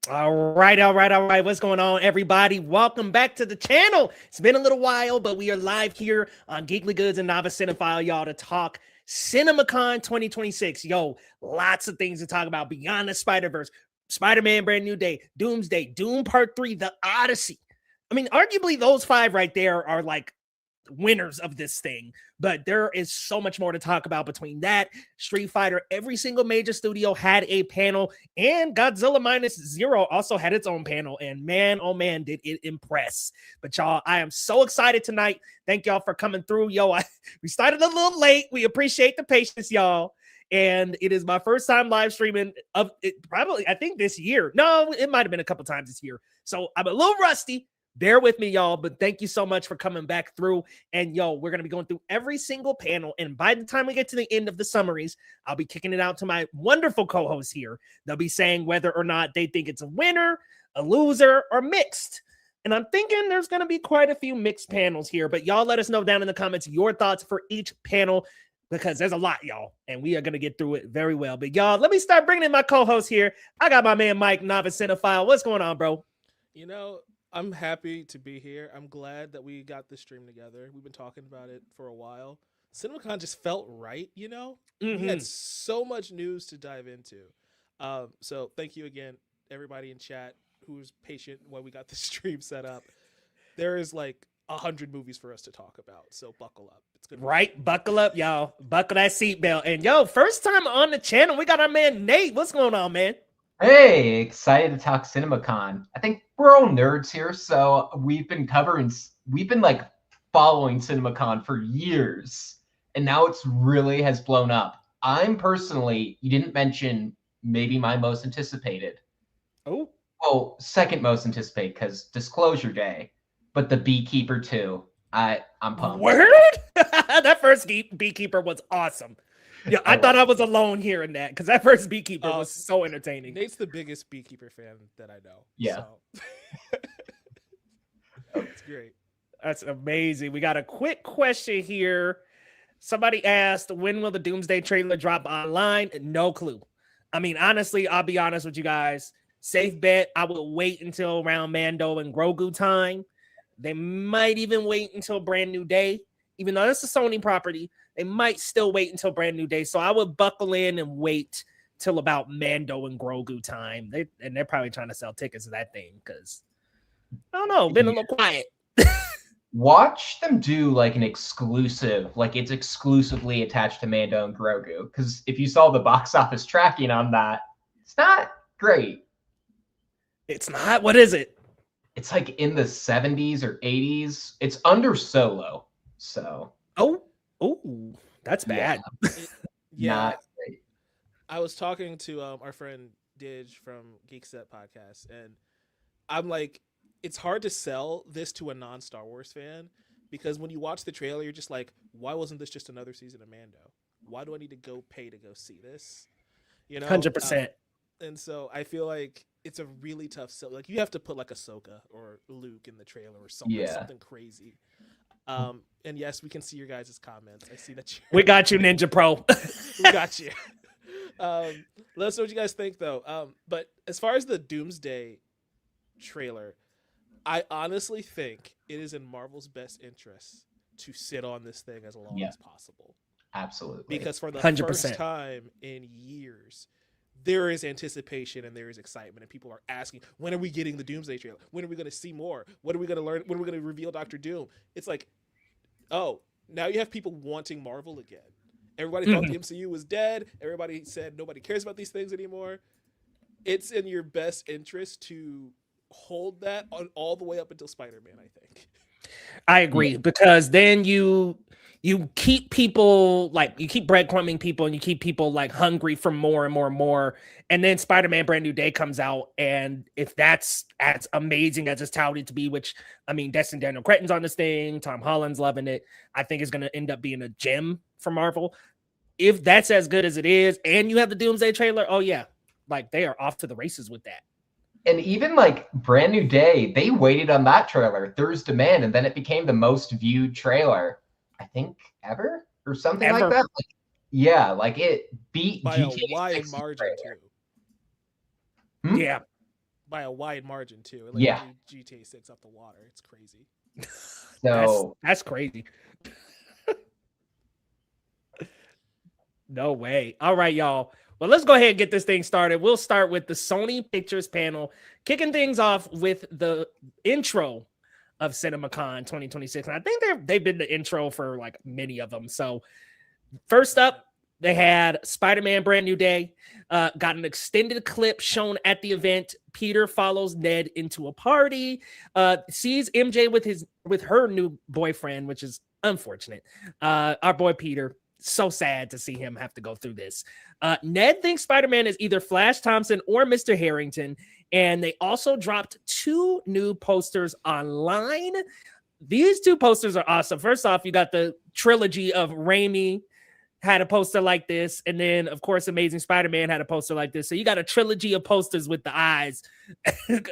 All right. What's going on, everybody? Welcome back to the channel. It's been a little while, but we are live here on Geekly Goods and Novice Cinephile, y'all, to talk CinemaCon 2026. Yo, lots of things to talk about beyond the Spider-Verse, Spider-Man Brand New Day, Doomsday, Doom Part 3, The Odyssey. I mean, arguably those five right there are like winners of this thing, but there is so much more to talk about between that, Street Fighter. Every single major studio had a panel, and Godzilla Minus Zero also had its own panel, and man, oh man, did it impress. But y'all, I am so excited tonight. Thank y'all for coming through. We started a little late. We appreciate the patience, y'all. And it is my first time live streaming of it, probably, I think, this year. No, it might have been a couple times this year. So I'm a little rusty. Bear with me, y'all, but thank you so much for coming back through. And yo, we're going to be going through every single panel. And by the time we get to the end of the summaries, I'll be kicking it out to my wonderful co-hosts here. They'll be saying whether or not they think it's a winner, a loser, or mixed. And I'm thinking there's going to be quite a few mixed panels here, but y'all let us know down in the comments your thoughts for each panel, because there's a lot, y'all, and we are going to get through it very well. But y'all, let me start bringing in my co-host here. I got my man Mike, Novice Cinephile. What's going on, bro? You know, I'm happy to be here. I'm glad that we got this stream together. We've been talking about it for a while. CinemaCon just felt right, you know? We had so much news to dive into. So thank you again, everybody in chat who was patient while we got the stream set up. There is like 100 movies for us to talk about, so buckle up. It's good. Right? Buckle up, y'all. Buckle that seatbelt. And yo, first time on the channel, we got our man Nate. What's going on, man? Hey, excited to talk CinemaCon. I think we're all nerds here, so we've been like following CinemaCon for years, and now it's really has blown up. I'm personally, you didn't mention maybe my most anticipated. Oh, well, second most anticipated because Disclosure Day, but the Beekeeper 2. I'm pumped. Word? That first Beekeeper was awesome. Yeah, I thought I was alone hearing that because that first Beekeeper was so entertaining. Nate's the biggest Beekeeper fan that I know. Yeah. So. It's great. That's amazing. We got a quick question here. Somebody asked, when will the Doomsday trailer drop online? No clue. I mean, honestly, I'll be honest with you guys. Safe bet, I will wait until around Mando and Grogu time. They might even wait until Brand New Day. Even though it's a Sony property, they might still wait until Brand New Day. So I would buckle in and wait till about Mando and Grogu time. They're probably trying to sell tickets to that thing because, I don't know, been a little quiet. Watch them do like an exclusive, like it's exclusively attached to Mando and Grogu. Because if you saw the box office tracking on that, it's not great. It's not? What is it? It's like in the 70s or 80s. It's under Solo. So oh, that's bad. Yeah. Not great. I was talking to our friend Didge from Geek Set Podcast, and I'm like, it's hard to sell this to a non-Star Wars fan because when you watch the trailer, you're just like, why wasn't this just another season of Mando? Why do I need to go pay to go see this? You know, 100%. And so I feel like it's a really tough sell. Like you have to put like Ahsoka or Luke in the trailer or something, something crazy. And yes, we can see your guys' comments. I see that we got you, Ninja Pro. We got you. Let us know what you guys think, though. But as far as the Doomsday trailer, I honestly think it is in Marvel's best interest to sit on this thing as long as possible. Absolutely. Because for the 100%. first time in years, there is anticipation and there is excitement, and people are asking, when are we getting the Doomsday trailer? When are we going to see more? What are we going to learn? When are we going to reveal Dr. Doom? It's like, oh, now you have people wanting Marvel again. Everybody thought the MCU was dead. Everybody said nobody cares about these things anymore. It's in your best interest to hold that on all the way up until Spider-Man, I think. I agree, because then you keep people, like, you keep breadcrumbing people and you keep people like hungry for more and more and more. And then Spider-Man Brand New Day comes out, and if that's as amazing as it's touted to be, which, I mean, Destin Daniel Cretton's on this thing, Tom Holland's loving it, I think it's going to end up being a gem for Marvel. If that's as good as it is, and you have the Doomsday trailer, oh yeah, like they are off to the races with that. And even like Brand New Day, they waited on that trailer. There was demand, and then it became the most viewed trailer, I think, ever or something like that. Like, yeah, like it beat by GTA a wide margin too. Yeah, by a wide margin too. It, like, Yeah. blew GTA 6 off the water. It's crazy. So That's crazy. No way. All right, y'all. Well, let's go ahead and get this thing started. We'll start with the Sony Pictures panel, kicking things off with the intro of CinemaCon 2026. And I think they've been the intro for like many of them. So first up, they had Spider-Man Brand New Day, got an extended clip shown at the event. Peter follows Ned into a party, sees MJ with her new boyfriend, which is unfortunate. Our boy Peter, so sad to see him have to go through this. Ned thinks Spider-Man is either Flash Thompson or Mr. Harrington, and they also dropped 2 new posters online. These 2 posters are awesome. First off, you got the trilogy of Raimi had a poster like this, and then of course Amazing Spider-Man had a poster like this. So you got a trilogy of posters with the eyes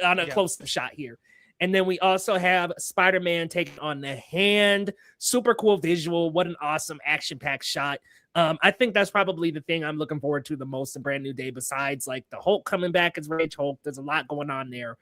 on a close-up shot here. And then we also have Spider-Man taking on the hand. Super cool visual. What an awesome action-packed shot. I think that's probably the thing I'm looking forward to the most in Brand New Day, besides like the Hulk coming back as Rage Hulk. There's a lot going on there.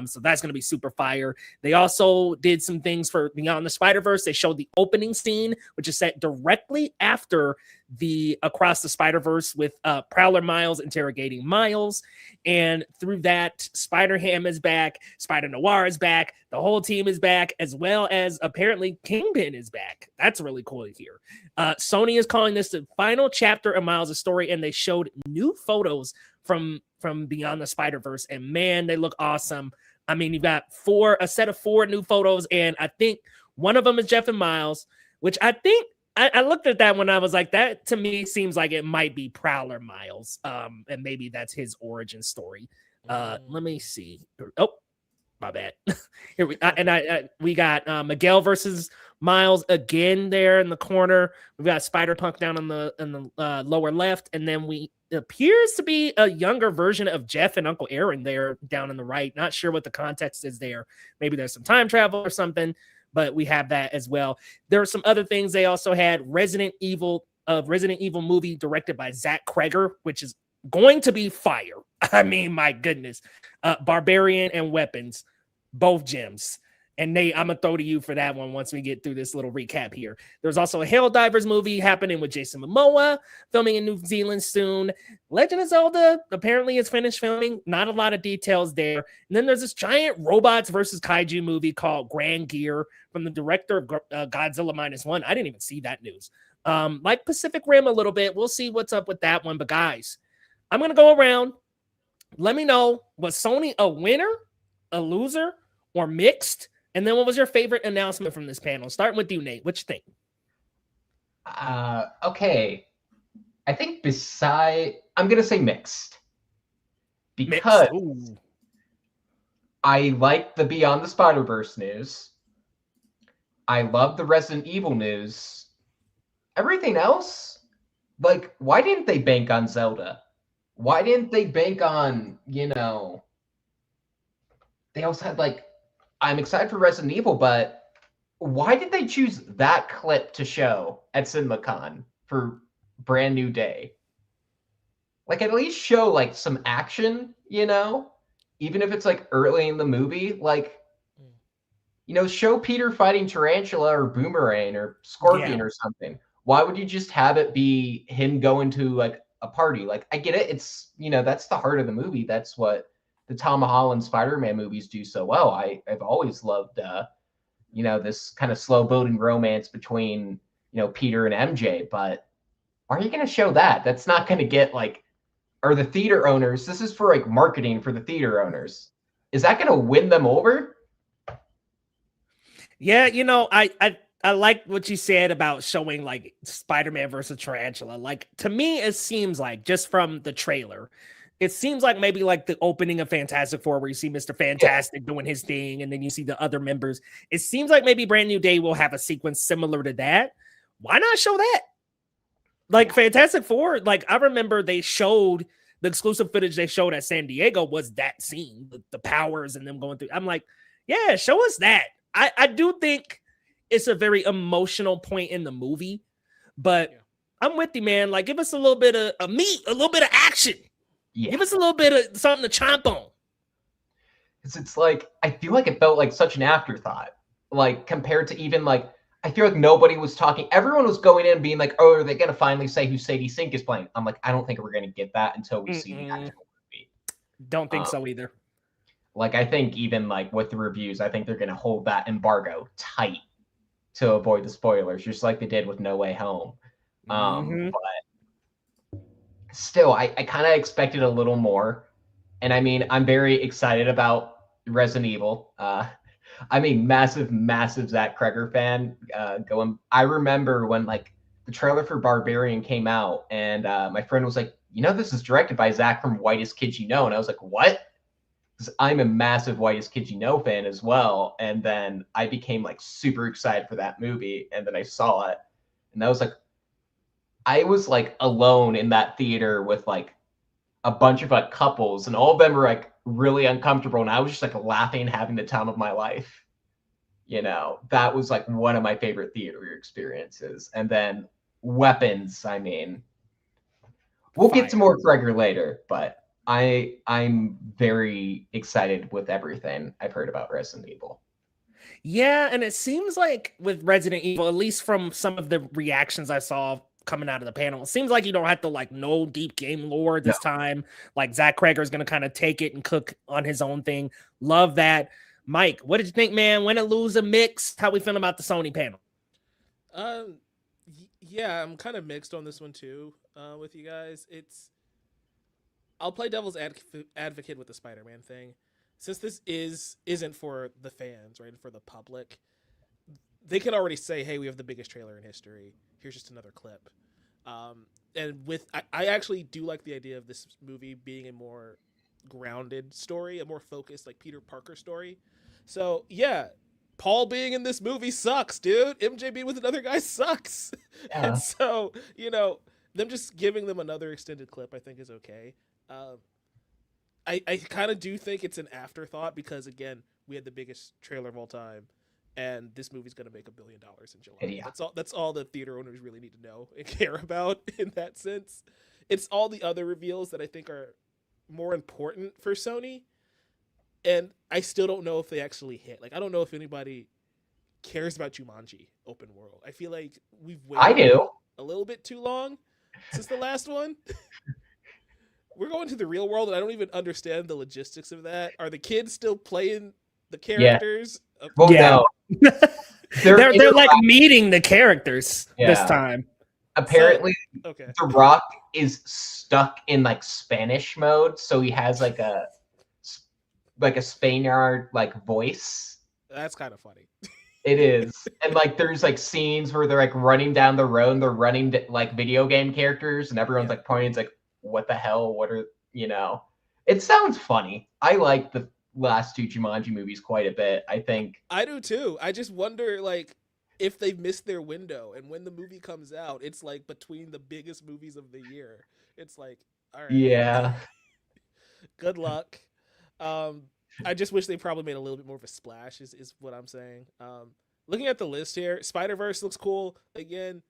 So that's going to be super fire. They also did some things for Beyond the Spider-Verse. They showed the opening scene, which is set directly after the Across the Spider-Verse with Prowler Miles interrogating Miles. And through that, Spider-Ham is back, Spider-Noir is back, the whole team is back, as well as apparently Kingpin is back. That's really cool to hear. Sony is calling this the final chapter of Miles' story, and they showed new photos from Beyond the Spider-Verse, and man, they look awesome. I mean, you've got a set of 4 new photos, and I think one of them is Jeff and Miles, which I think I looked at that when I was like, that to me seems like it might be Prowler Miles, and maybe that's his origin story. Let me see. Oh, my bad. Here we got Miguel versus Miles again there in the corner. We've got Spider-Punk down in the lower left, and then it appears to be a younger version of Jeff and Uncle Aaron there down in the right. Not sure what the context is there. Maybe there's some time travel or something, but we have that as well. There are some other things. They also had Resident Evil movie directed by Zach Kreger, which is going to be fire. I mean, my goodness. Barbarian and Weapons, both gems. And Nate, I'm going to throw to you for that one once we get through this little recap here. There's also a Helldivers movie happening with Jason Momoa, filming in New Zealand soon. Legend of Zelda apparently is finished filming. Not a lot of details there. And then there's this giant robots versus kaiju movie called Grand Gear from the director of Godzilla -1. I didn't even see that news. Like Pacific Rim a little bit. We'll see what's up with that one. But guys, I'm going to go around. Let me know, was Sony a winner, a loser, or mixed? And then what was your favorite announcement from this panel? Starting with you, Nate. What you think? Okay. I think I'm going to say mixed. Because I like the Beyond the Spider-Verse news. I love the Resident Evil news. Everything else, like, why didn't they bank on Zelda? Why didn't they bank on, they also had, like, I'm excited for Resident Evil, but why did they choose that clip to show at CinemaCon for Brand New Day? Like, at least show, like, some action, even if it's, like, early in the movie. Like, show Peter fighting Tarantula or Boomerang or Scorpion or something. Why would you just have it be him going to, like, a party? Like, I get it. It's, that's the heart of the movie. That's what the Tom Holland Spider-Man movies do so well. I've always loved, this kind of slow building romance between, Peter and MJ. But why are you going to show that? That's not going to get, like, are the theater owners, this is for, like, marketing for the theater owners. Is that going to win them over? Yeah, I like what you said about showing, like, Spider-Man versus Tarantula. Like, to me, it seems like, just from the trailer, it seems like maybe like the opening of Fantastic Four where you see Mr. Fantastic doing his thing and then you see the other members. It seems like maybe Brand New Day will have a sequence similar to that. Why not show that? Like Fantastic Four, like I remember they showed the exclusive footage they showed at San Diego was that scene, the powers and them going through. I'm like, yeah, show us that. I do think it's a very emotional point in the movie, but I'm with you, man. Like, give us a little bit of meat, a little bit of action. Yeah. Give us a little bit of something to chomp on. Because it's like, I feel like it felt like such an afterthought. Like, compared to even like, I feel like nobody was talking. Everyone was going in being like, oh, are they going to finally say who Sadie Sink is playing? I'm like, I don't think we're going to get that until we see the actual movie. Don't think so either. Like, I think even like with the reviews, I think they're going to hold that embargo tight to avoid the spoilers, just like they did with No Way Home. But still, I kind of expected a little more. And I mean, I'm very excited about Resident Evil. I'm a massive Zach Kreger fan. I remember when like the trailer for Barbarian came out, and my friend was like, "You know, this is directed by Zach from Whitest Kids You Know," and I was like, "What?" Because I'm a massive Whitest Kids You Know fan as well. And then I became like super excited for that movie, and then I saw it, and that was like, I was like alone in that theater with like a bunch of like couples, and all of them were like really uncomfortable, and I was just like laughing, having the time of my life. You know, that was like one of my favorite theater experiences. And then Weapons, I mean, we'll get to more Kreger later, but I'm very excited with everything I've heard about Resident Evil. Yeah, and it seems like with Resident Evil, at least from some of the reactions I saw coming out of the panel, it seems like you don't have to like know deep game lore this time. Like Zach Kreger is going to kind of take it and cook on his own thing. Love that. Mike, what did you think, man? Win or lose a mix? How we feeling about the Sony panel? Yeah, I'm kind of mixed on this one too. With you guys, I'll play devil's advocate with the Spider-Man thing, since this isn't for the fans, right? For the public, they can already say, "Hey, we have the biggest trailer in history. Here's just another clip." And I actually do like the idea of this movie being a more grounded story, a more focused like Peter Parker story. So yeah, Paul being in this movie sucks, dude. MJ being with another guy sucks. Yeah. And so, you know, them just giving them another extended clip I think is okay. I kind of do think it's an afterthought because again, we had the biggest trailer of all time, and this movie's going to make $1 billion in July. Yeah. That's all the theater owners really need to know and care about in that sense. It's all the other reveals that I think are more important for Sony, and I still don't know if they actually hit. Like, I don't know if anybody cares about Jumanji open world. I feel like we've waited a little bit too long since the last one. We're going to the real world, and I don't even understand the logistics of that. Are the kids still playing the characters? Yeah. Well, no. they're like meeting the characters this time. Apparently, The Rock is stuck in like Spanish mode, so he has like a Spaniard like voice. That's kind of funny. It is, and like there's like scenes where they're like running down the road, and they're running like video game characters, and everyone's like pointing. It's like, what the hell? What are you know? It sounds funny. I like the last two Jumanji movies quite a bit. I think I do too. I just wonder like if they've missed their window, and when the movie comes out, it's like between the biggest movies of the year. It's like, all right, yeah. Good luck. I just wish they probably made a little bit more of a splash. Is what I'm saying. Looking at the list here, Spider-Verse looks cool. Again,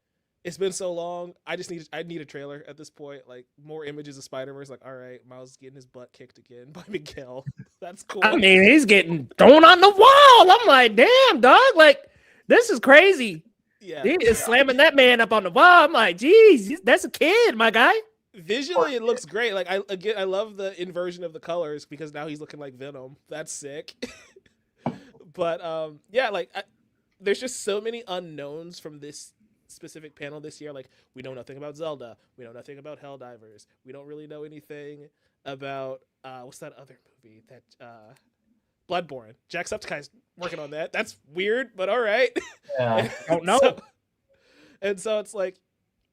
it's been so long. I need a trailer at this point. Like more images of Spider-Verse. Like, all right, Miles is getting his butt kicked again by Miguel. That's cool. I mean, he's getting thrown on the wall. I'm like, damn, dog. Like, this is crazy. Yeah, he is slamming that man up on the wall. I'm like, geez, that's a kid, my guy. Visually, it looks great. Like I love the inversion of the colors because now he's looking like Venom. That's sick. But yeah, like there's just so many unknowns from this specific panel this year. Like we know nothing about Zelda. We know nothing about Helldivers. We don't really know anything about what's that other movie that Bloodborne. Jacksepticeye's working on that. That's weird, but all right. Yeah. Don't know. So it's like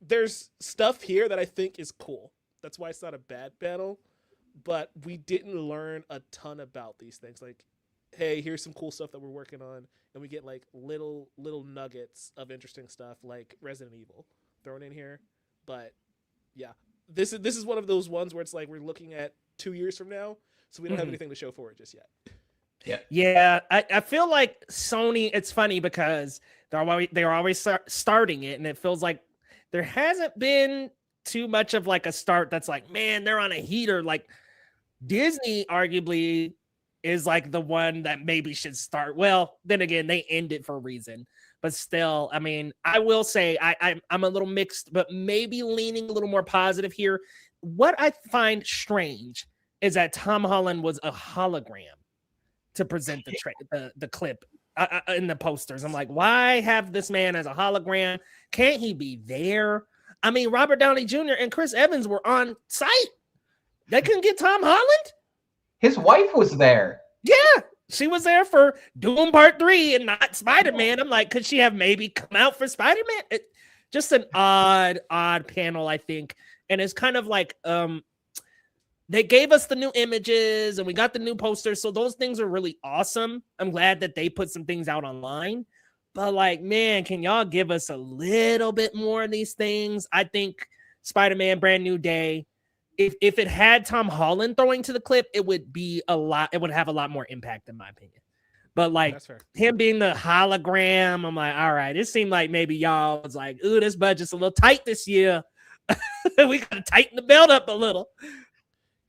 there's stuff here that I think is cool. That's why it's not a bad panel, but we didn't learn a ton about these things. Like, hey, here's some cool stuff that we're working on, and we get like little nuggets of interesting stuff like Resident Evil thrown in here. But yeah, this is one of those ones where it's like we're looking at 2 years from now, so we don't have anything to show for it just yet. Yeah. I feel like Sony. It's funny because they're always starting it, and it feels like there hasn't been too much of like a start that's like, man, they're on a heater. Like Disney arguably is like the one that maybe should start. Well, then again, they end it for a reason. But still, I mean, I will say I'm a little mixed, but maybe leaning a little more positive here. What I find strange is that Tom Holland was a hologram to present the clip in the posters. I'm like, why have this man as a hologram? Can't he be there? I mean, Robert Downey Jr. and Chris Evans were on site. They couldn't get Tom Holland? His wife was there. Yeah, she was there for Doom Part 3 and not Spider-Man. I'm like, could she have maybe come out for Spider-Man? Just an odd panel, I think. And it's kind of like they gave us the new images and we got the new posters. So those things are really awesome. I'm glad that they put some things out online. But like, man, can y'all give us a little bit more of these things? I think Spider-Man Brand New Day, if it had Tom Holland throwing to the clip, it would be a lot. It would have a lot more impact, in my opinion. But like him being the hologram, I'm like, all right. It seemed like maybe y'all was like, ooh, this budget's a little tight this year. We gotta tighten the belt up a little.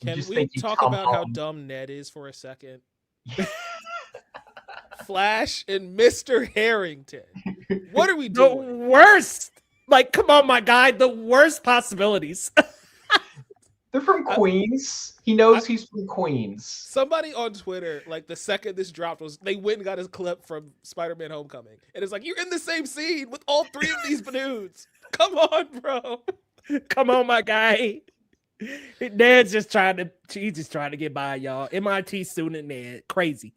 Can we talk about how dumb Ned is for a second? Flash and Mr. Harrington. What are we doing? The worst. Like, come on, my guy. The worst possibilities. They're from Queens. He knows he's from Queens. Somebody on Twitter, like the second this dropped, they went and got his clip from Spider-Man Homecoming. And it's like, you're in the same scene with all three of these dudes. Come on, bro. Come on, my guy. Ned's just trying to get by, y'all. MIT student Ned. Crazy.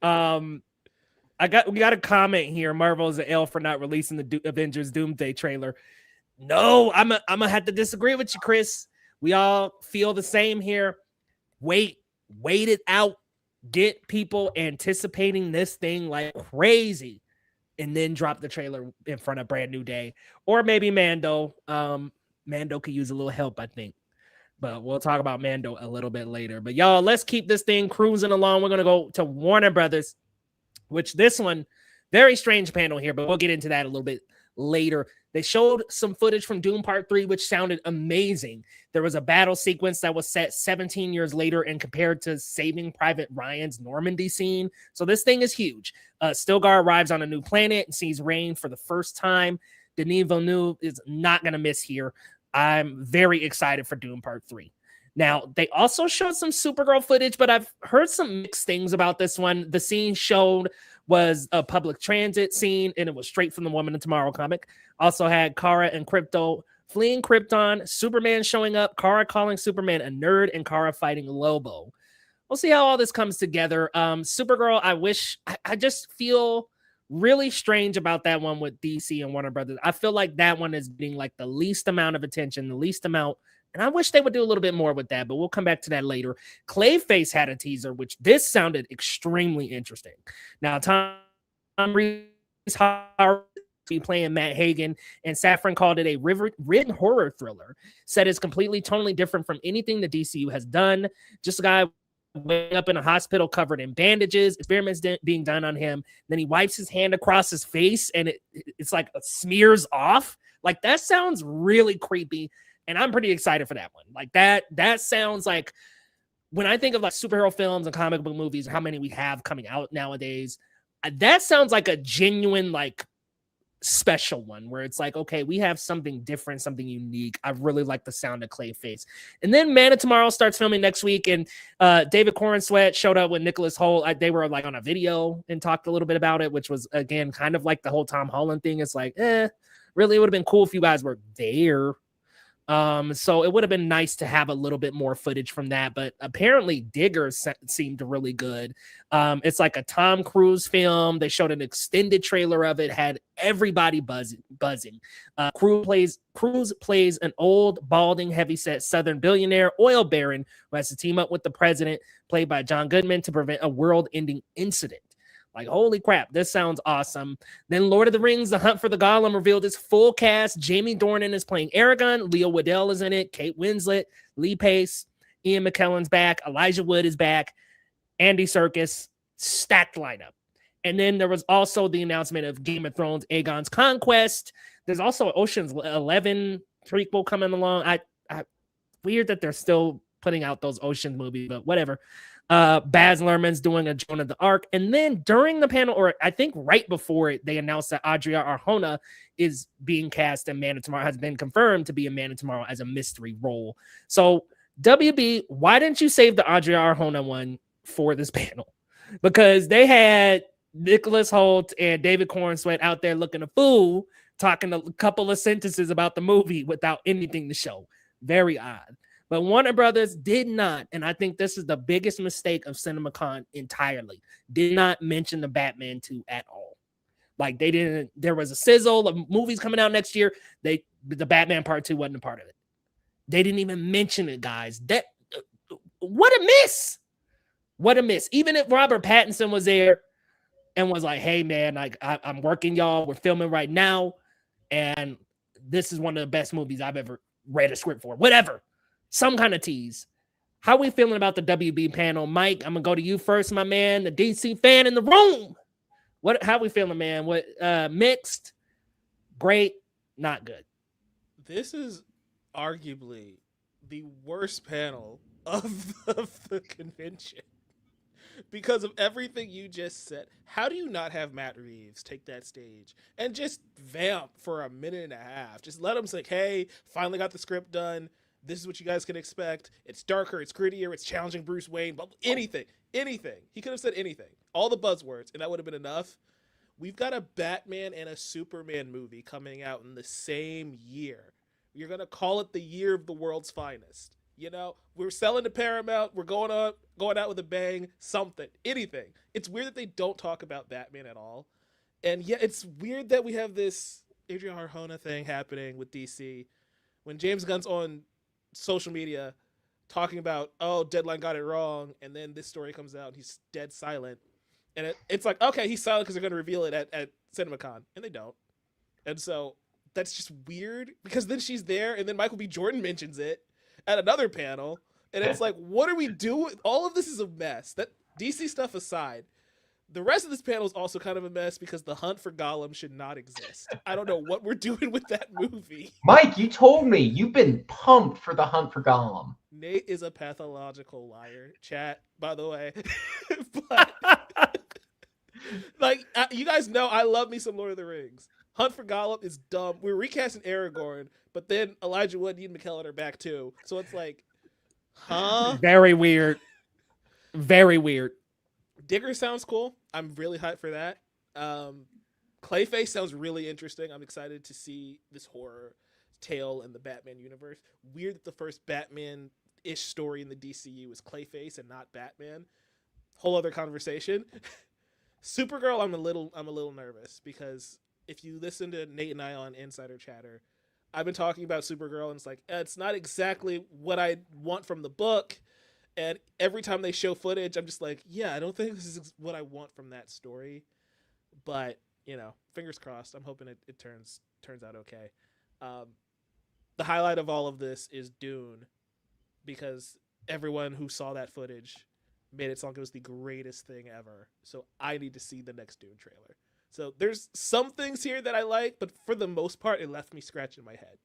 We got a comment here. Marvel is an L for not releasing the Avengers Doomsday trailer. No, I'm gonna have to disagree with you, Chris. We all feel the same here. Wait it out. Get people anticipating this thing like crazy, and then drop the trailer in front of Brand New Day, or maybe Mando. Mando could use a little help, I think. But we'll talk about Mando a little bit later. But y'all, let's keep this thing cruising along. We're going to go to Warner Brothers, which this one, very strange panel here, but we'll get into that a little bit later. They showed some footage from Doom Part 3, which sounded amazing. There was a battle sequence that was set 17 years later and compared to Saving Private Ryan's Normandy scene. So this thing is huge. Stilgar arrives on a new planet and sees rain for the first time. Denis Villeneuve is not going to miss here. I'm very excited for Doom Part 3. Now, they also showed some Supergirl footage, but I've heard some mixed things about this one. The scene showed was a public transit scene, and it was straight from the Woman of Tomorrow comic. Also had Kara and Krypto fleeing Krypton, Superman showing up, Kara calling Superman a nerd, and Kara fighting Lobo. We'll see how all this comes together. Supergirl, I just feel really strange about that one with DC and Warner Brothers. I feel like that one is getting like the least amount of attention, the least amount. And I wish they would do a little bit more with that, but we'll come back to that later. Clayface had a teaser, which this sounded extremely interesting. Now, Tom Reese be playing Matt Hagen, and Safran called it a written horror thriller. Said it's completely, totally different from anything the DCU has done. Just a guy waking up in a hospital covered in bandages, experiments being done on him. Then he wipes his hand across his face, and it's like it smears off. Like, that sounds really creepy. And I'm pretty excited for that one. Like that sounds like, when I think of like superhero films and comic book movies, how many we have coming out nowadays, that sounds like a genuine, like, special one where it's like, okay, we have something different, something unique. I really like the sound of Clayface. And then Man of Tomorrow starts filming next week, and David Corenswet showed up with Nicholas Hoult. They were like on a video and talked a little bit about it, which was, again, kind of like the whole Tom Holland thing. It's like, really, it would have been cool if you guys were there. So it would have been nice to have a little bit more footage from that, but apparently Digger seemed really good. It's like a Tom Cruise film. They showed an extended trailer of it, had everybody buzzing. Cruise plays an old, balding, heavyset Southern billionaire oil baron who has to team up with the president, played by John Goodman, to prevent a world-ending incident. Like, holy crap, this sounds awesome. Then Lord of the Rings, The Hunt for the Golem revealed its full cast. Jamie Dornan is playing Aragorn. Leo Waddell is in it. Kate Winslet, Lee Pace, Ian McKellen's back. Elijah Wood is back. Andy Serkis, stacked lineup. And then there was also the announcement of Game of Thrones, Aegon's Conquest. There's also Ocean's 11 prequel coming along. Weird that they're still putting out those Ocean movies, but whatever. Baz Luhrmann's doing a Joan of the Arc. And then during the panel, or I think right before it, they announced that Adria Arjona is being cast in Man of Tomorrow, has been confirmed to be in Man of Tomorrow as a mystery role. So WB, why didn't you save the Adria Arjona one for this panel? Because they had Nicholas Hoult and David Cornsweet out there looking a fool, talking a couple of sentences about the movie without anything to show. Very odd. But Warner Brothers did not, and I think this is the biggest mistake of CinemaCon entirely, did not mention the Batman 2 at all. Like they didn't, there was a sizzle of movies coming out next year. The Batman Part 2 wasn't a part of it. They didn't even mention it, guys. What a miss. What a miss. Even if Robert Pattinson was there and was like, hey man, like I'm working, y'all. We're filming right now. And this is one of the best movies I've ever read a script for. Whatever. Some kind of tease. How are we feeling about the WB panel? Mike, I'm gonna go to you first, my man, the DC fan in the room. How we feeling, man? What mixed, great, not good. This is arguably the worst panel of the convention because of everything you just said. How do you not have Matt Reeves take that stage and just vamp for a minute and a half? Just let him say, hey, finally got the script done. This is what you guys can expect. It's darker, it's grittier, it's challenging Bruce Wayne, but anything. He could have said anything. All the buzzwords, and that would have been enough. We've got a Batman and a Superman movie coming out in the same year. You're going to call it the year of the world's finest. You know, we're selling to Paramount. We're going out with a bang, something, anything. It's weird that they don't talk about Batman at all. And yeah, it's weird that we have this Adria Arjona thing happening with DC when James Gunn's on social media talking about, oh, Deadline got it wrong, and then this story comes out and he's dead silent, and it's like, okay, he's silent because they're going to reveal it at CinemaCon, and they don't. And so that's just weird, because then she's there, and then Michael B. Jordan mentions it at another panel, and it's like, what are we doing? All of this is a mess. That DC stuff aside, the rest of this panel is also kind of a mess because the hunt for Gollum should not exist. I don't know what we're doing with that movie. Mike, you told me you've been pumped for the hunt for Gollum. Nate is a pathological liar. Chat, by the way. But like, you guys know I love me some Lord of the Rings. Hunt for Gollum is dumb. We're recasting Aragorn, but then Elijah Wood and Ian McKellen are back too. So it's like, huh? Very weird. Very weird. Digger sounds cool. I'm really hyped for that. Clayface sounds really interesting. I'm excited to see this horror tale in the Batman universe. Weird that the first Batman-ish story in the DCU is Clayface and not Batman. Whole other conversation. Supergirl, I'm a little nervous because if you listen to Nate and I on Insider Chatter, I've been talking about Supergirl and it's like, it's not exactly what I want from the book. And every time they show footage, I'm just like, yeah, I don't think this is what I want from that story. But, you know, fingers crossed. I'm hoping it turns out okay. The highlight of all of this is Dune, because everyone who saw that footage made it sound like it was the greatest thing ever. So I need to see the next Dune trailer. So there's some things here that I like, but for the most part, it left me scratching my head.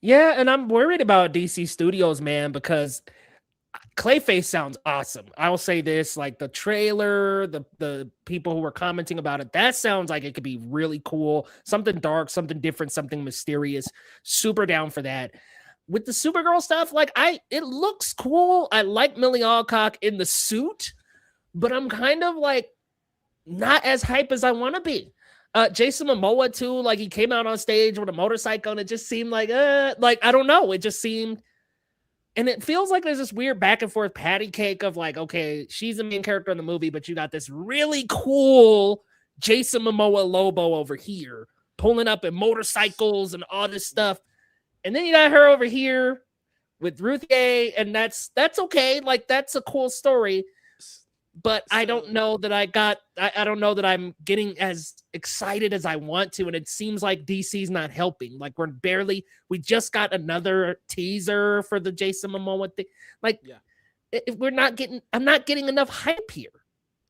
Yeah, and I'm worried about DC Studios, man, because Clayface sounds awesome. I'll say this, like the trailer, the people who were commenting about it, that sounds like it could be really cool. Something dark, something different, something mysterious. Super down for that. With the Supergirl stuff, like it looks cool. I like Millie Alcock in the suit, but I'm kind of like not as hype as I want to be. Jason Momoa too, like he came out on stage with a motorcycle and it just seemed like I don't know. It just seemed. And it feels like there's this weird back and forth patty cake of like, okay, she's the main character in the movie, but you got this really cool Jason Momoa Lobo over here pulling up in motorcycles and all this stuff. And then you got her over here with Ruth Gay, and that's okay. Like, that's a cool story. But I don't know that I don't know that I'm getting as excited as I want to. And it seems like DC's not helping. Like we just got another teaser for the Jason Momoa thing. Like, yeah. I'm not getting enough hype here.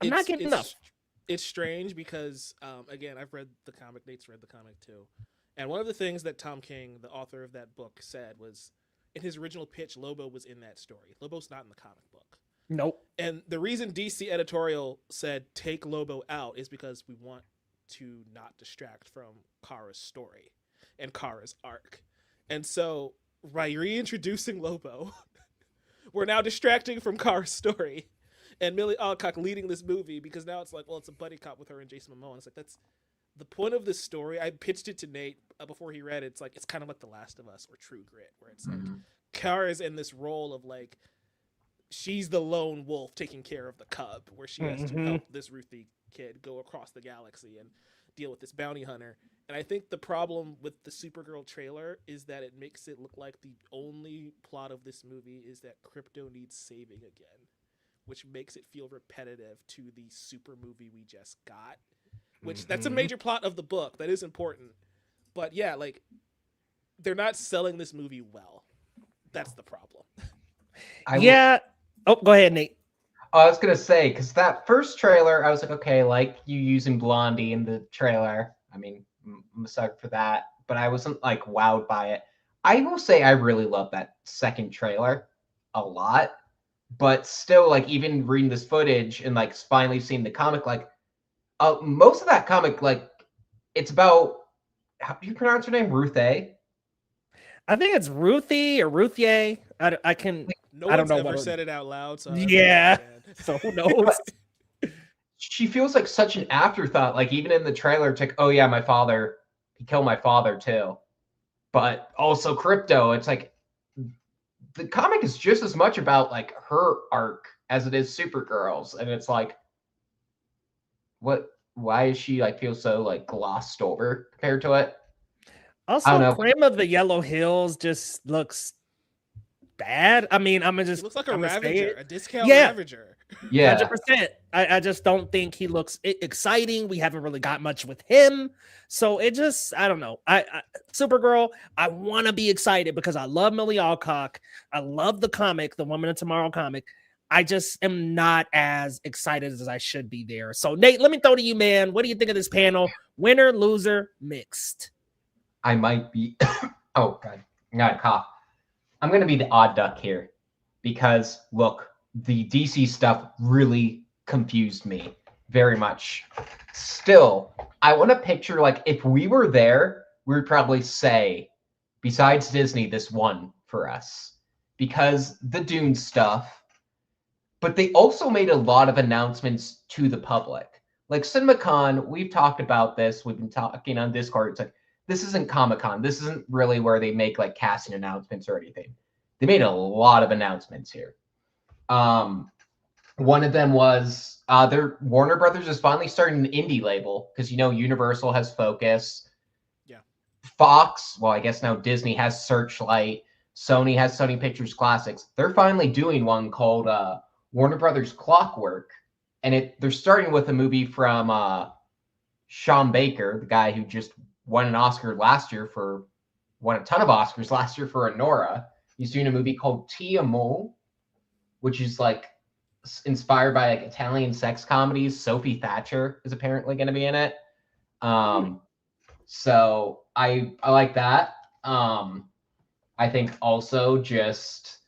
I'm not getting enough. It's strange because, again, I've read the comic. Nate's read the comic too. And one of the things that Tom King, the author of that book, said was, in his original pitch, Lobo was in that story. Lobo's not in the comic book. Nope. And the reason DC editorial said take Lobo out is because we want to not distract from Kara's story and Kara's arc. And so by reintroducing Lobo, we're now distracting from Kara's story. And Millie Alcock leading this movie, because now it's like, well, it's a buddy cop with her and Jason Momoa. And it's like, that's the point of this story. I pitched it to Nate before he read it. It's like, it's kind of like The Last of Us or True Grit, where it's like Kara's in this role of like, she's the lone wolf taking care of the cub, where she has to help this Ruthie kid go across the galaxy and deal with this bounty hunter. And I think the problem with the Supergirl trailer is that it makes it look like the only plot of this movie is that Crypto needs saving again, which makes it feel repetitive to the super movie we just got, which that's a major plot of the book. That is important. But yeah, like, they're not selling this movie well. That's the problem. Oh, go ahead, Nate. I was going to say, because that first trailer, I was like, okay, like you using Blondie in the trailer. I mean, I'm sorry for that, but I wasn't like wowed by it. I will say I really love that second trailer a lot. But still, like, even reading this footage and like finally seeing the comic, like most of that comic, like, it's about, how do you pronounce her name? Ruthie? I think it's Ruthie or Ruthie. I don't know ever said it out loud. So so who knows? She feels like such an afterthought. Like, even in the trailer, it's like, oh yeah, my father, he killed my father too. But also Crypto. It's like, the comic is just as much about like her arc as it is Supergirl's, and it's like, why is she like feel so like glossed over compared to it? Also, Crim of the Yellow Hills just looks bad. I mean, it looks like a Ravager, a discount Ravager. Yeah, 100%. I just don't think he looks exciting. We haven't really got much with him, so it just, I don't know. I Supergirl, I want to be excited because I love Millie Alcock. I love the comic, the Woman of Tomorrow comic. I just am not as excited as I should be there. So Nate, let me throw to you, man. What do you think of this panel? Winner, loser, mixed? I might be. Oh God, I got a cough. I'm gonna be the odd duck here because look, the DC stuff really confused me very much. Still, I want to picture, like, if we were there, we would probably say, besides Disney, this won for us because the Dune stuff. But they also made a lot of announcements to the public. Like CinemaCon, we've talked about this. We've been talking on Discord. It's like, this isn't Comic-Con. This isn't really where they make like casting announcements or anything. They made a lot of announcements here. One of them was their Warner Brothers is finally starting an indie label because, you know, Universal has Focus. Yeah. Fox, well, I guess now Disney has Searchlight. Sony has Sony Pictures Classics. They're finally doing one called Warner Brothers Clockwork. And they're starting with a movie from Sean Baker, the guy who just won a ton of Oscars last year for Anora. He's doing a movie called Tiamo, which is like inspired by like Italian sex comedies. Sophie Thatcher is apparently going to be in it. So I like that. I think also just,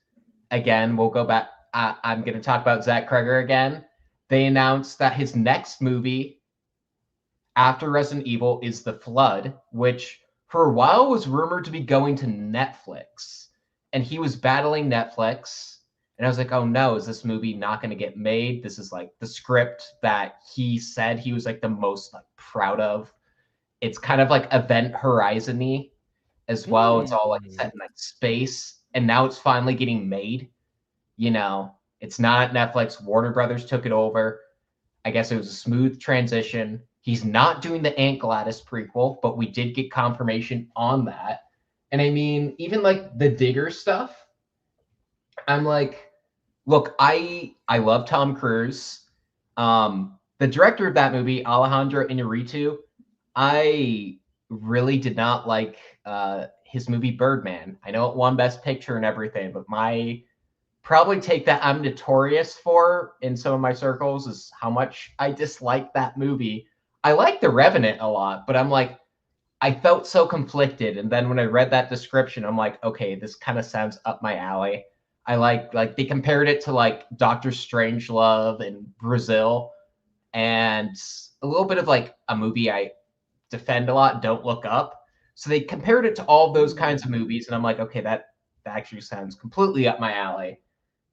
again, we'll go back. I'm going to talk about Zach Kreger again. They announced that his next movie after Resident Evil is The Flood, which for a while was rumored to be going to Netflix. And he was battling Netflix. And I was like, oh no, is this movie not going to get made? This is like the script that he said he was like the most like proud of. It's kind of like Event Horizon-y as well. It's all like set in like space. And now it's finally getting made. You know, it's not at Netflix. Warner Brothers took it over. I guess it was a smooth transition. He's not doing the Aunt Gladys prequel, but we did get confirmation on that. And I mean, even like the Digger stuff, I'm like, look, I love Tom Cruise. The director of that movie, Alejandro Iñárritu, I really did not like his movie Birdman. I know it won Best Picture and everything, but my probably take that I'm notorious for in some of my circles is how much I dislike that movie. I like The Revenant a lot, but I'm like, I felt so conflicted, and then when I read that description, I'm like, okay, this kind of sounds up my alley. I like they compared it to like Doctor Strangelove and Brazil, and a little bit of like a movie I defend a lot, Don't Look Up. So they compared it to all those kinds of movies, and I'm like, okay, that actually sounds completely up my alley.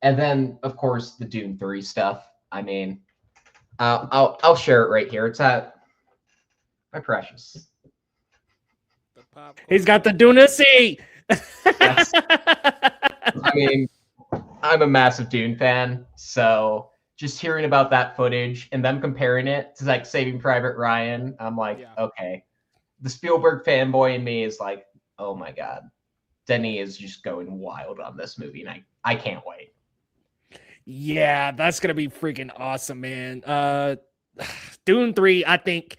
And then, of course, the Dune 3 stuff. I mean, I'll share it right here. It's at my precious. He's got the Dunacy. Yes. I mean, I'm a massive Dune fan, so just hearing about that footage and them comparing it to like Saving Private Ryan, I'm like, okay. The Spielberg fanboy in me is like, oh my god, Denny is just going wild on this movie, and I can't wait. Yeah, that's gonna be freaking awesome, man. Dune 3, I think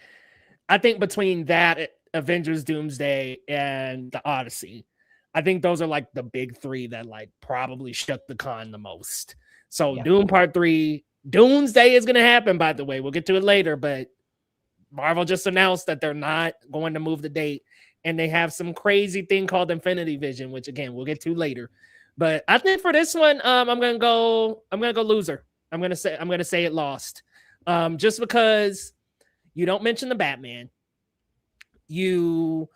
between that, Avengers Doomsday, and the Odyssey, I think those are like the big three that like probably shook the con the most. So Dune Part 3, Doomsday is gonna happen, by the way. We'll get to it later, but Marvel just announced that they're not going to move the date, and they have some crazy thing called Infinity Vision, which again we'll get to later. But I think for this one, I'm gonna go loser. I'm gonna say it lost. Just because you don't mention the Batman, you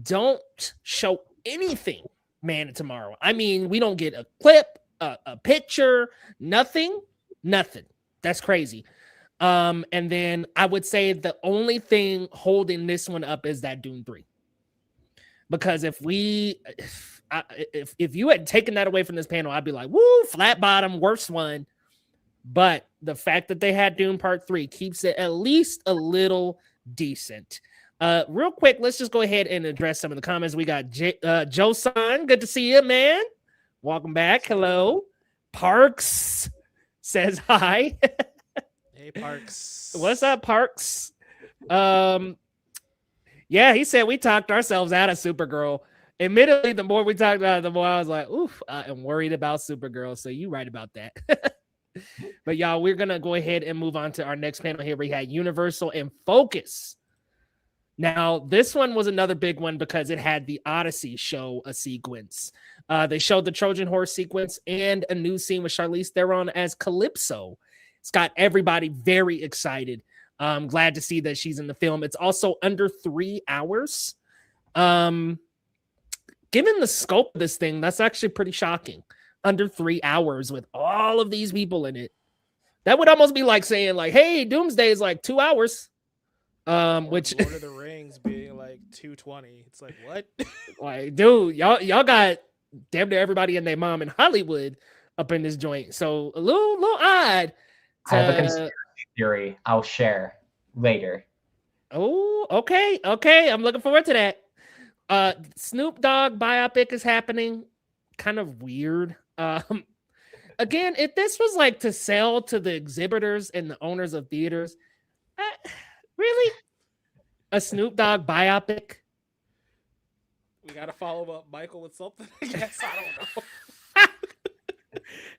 don't show anything Man of Tomorrow. I mean, we don't get a clip, a picture, nothing. That's crazy. And then I would say the only thing holding this one up is that Dune 3. Because if you had taken that away from this panel, I'd be like, woo, flat bottom, worst one. But the fact that they had Dune Part 3 keeps it at least a little decent. Real quick, let's just go ahead and address some of the comments. We got Joe San. Good to see you, man. Welcome back. Hello. Parks says hi. Hey, Parks. What's up, Parks? Yeah, he said we talked ourselves out of Supergirl. Admittedly, the more we talked about it, the more I was like, oof, I am worried about Supergirl. So you right about that. But y'all, we're going to go ahead and move on to our next panel here. We had Universal and Focus. Now, this one was another big one because it had the Odyssey show a sequence. They showed the Trojan Horse sequence and a new scene with Charlize Theron as Calypso. It's got everybody very excited. I'm glad to see that she's in the film. It's also under 3 hours. Given the scope of this thing, that's actually pretty shocking. Under 3 hours with all of these people in it. That would almost be like saying, like, hey, Doomsday is like 2 hours. Which Lord of the Rings being like 220. It's like, what? Like, dude, y'all got damn near everybody and their mom in Hollywood up in this joint. So a little odd. I have a conspiracy theory I'll share later. Oh, okay. I'm looking forward to that. Snoop Dogg biopic is happening. Kind of weird. Again, if this was like to sell to the exhibitors and the owners of theaters, really? A Snoop Dogg biopic? We got to follow up Michael with something? I guess. I don't know.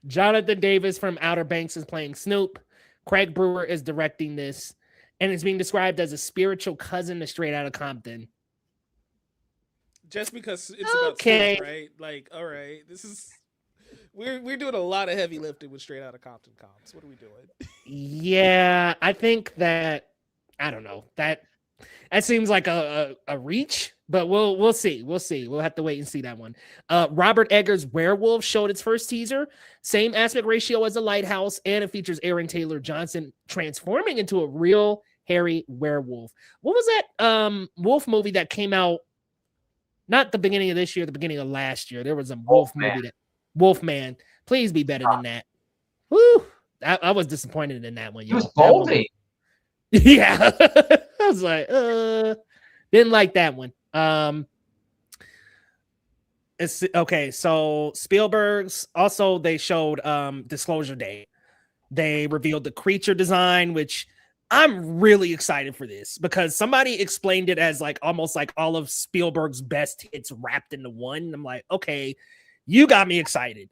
Jonathan Davis from Outer Banks is playing Snoop. Craig Brewer is directing this, and it's being described as a spiritual cousin to Straight Outta Compton. Just because it's about Snoop, right? Like, all right, this is we're doing a lot of heavy lifting with Straight Outta Compton comps. What are we doing? Yeah, I think that I don't know that seems like a reach. But we'll see. We'll have to wait and see that one. Robert Eggers' Werewolf showed its first teaser. Same aspect ratio as The Lighthouse, and it features Aaron Taylor Johnson transforming into a real hairy werewolf. What was that wolf movie that came out? Not the beginning of this year, the beginning of last year. There was a movie that Wolfman. Please be better than that. Woo! I was disappointed in that one. He was boldy. Yeah, I was like, didn't like that one. It's okay. So Spielberg's also they showed Disclosure Day. They revealed the creature design, which I'm really excited for this because somebody explained it as like almost like all of Spielberg's best hits wrapped into one. I'm like, okay, you got me excited.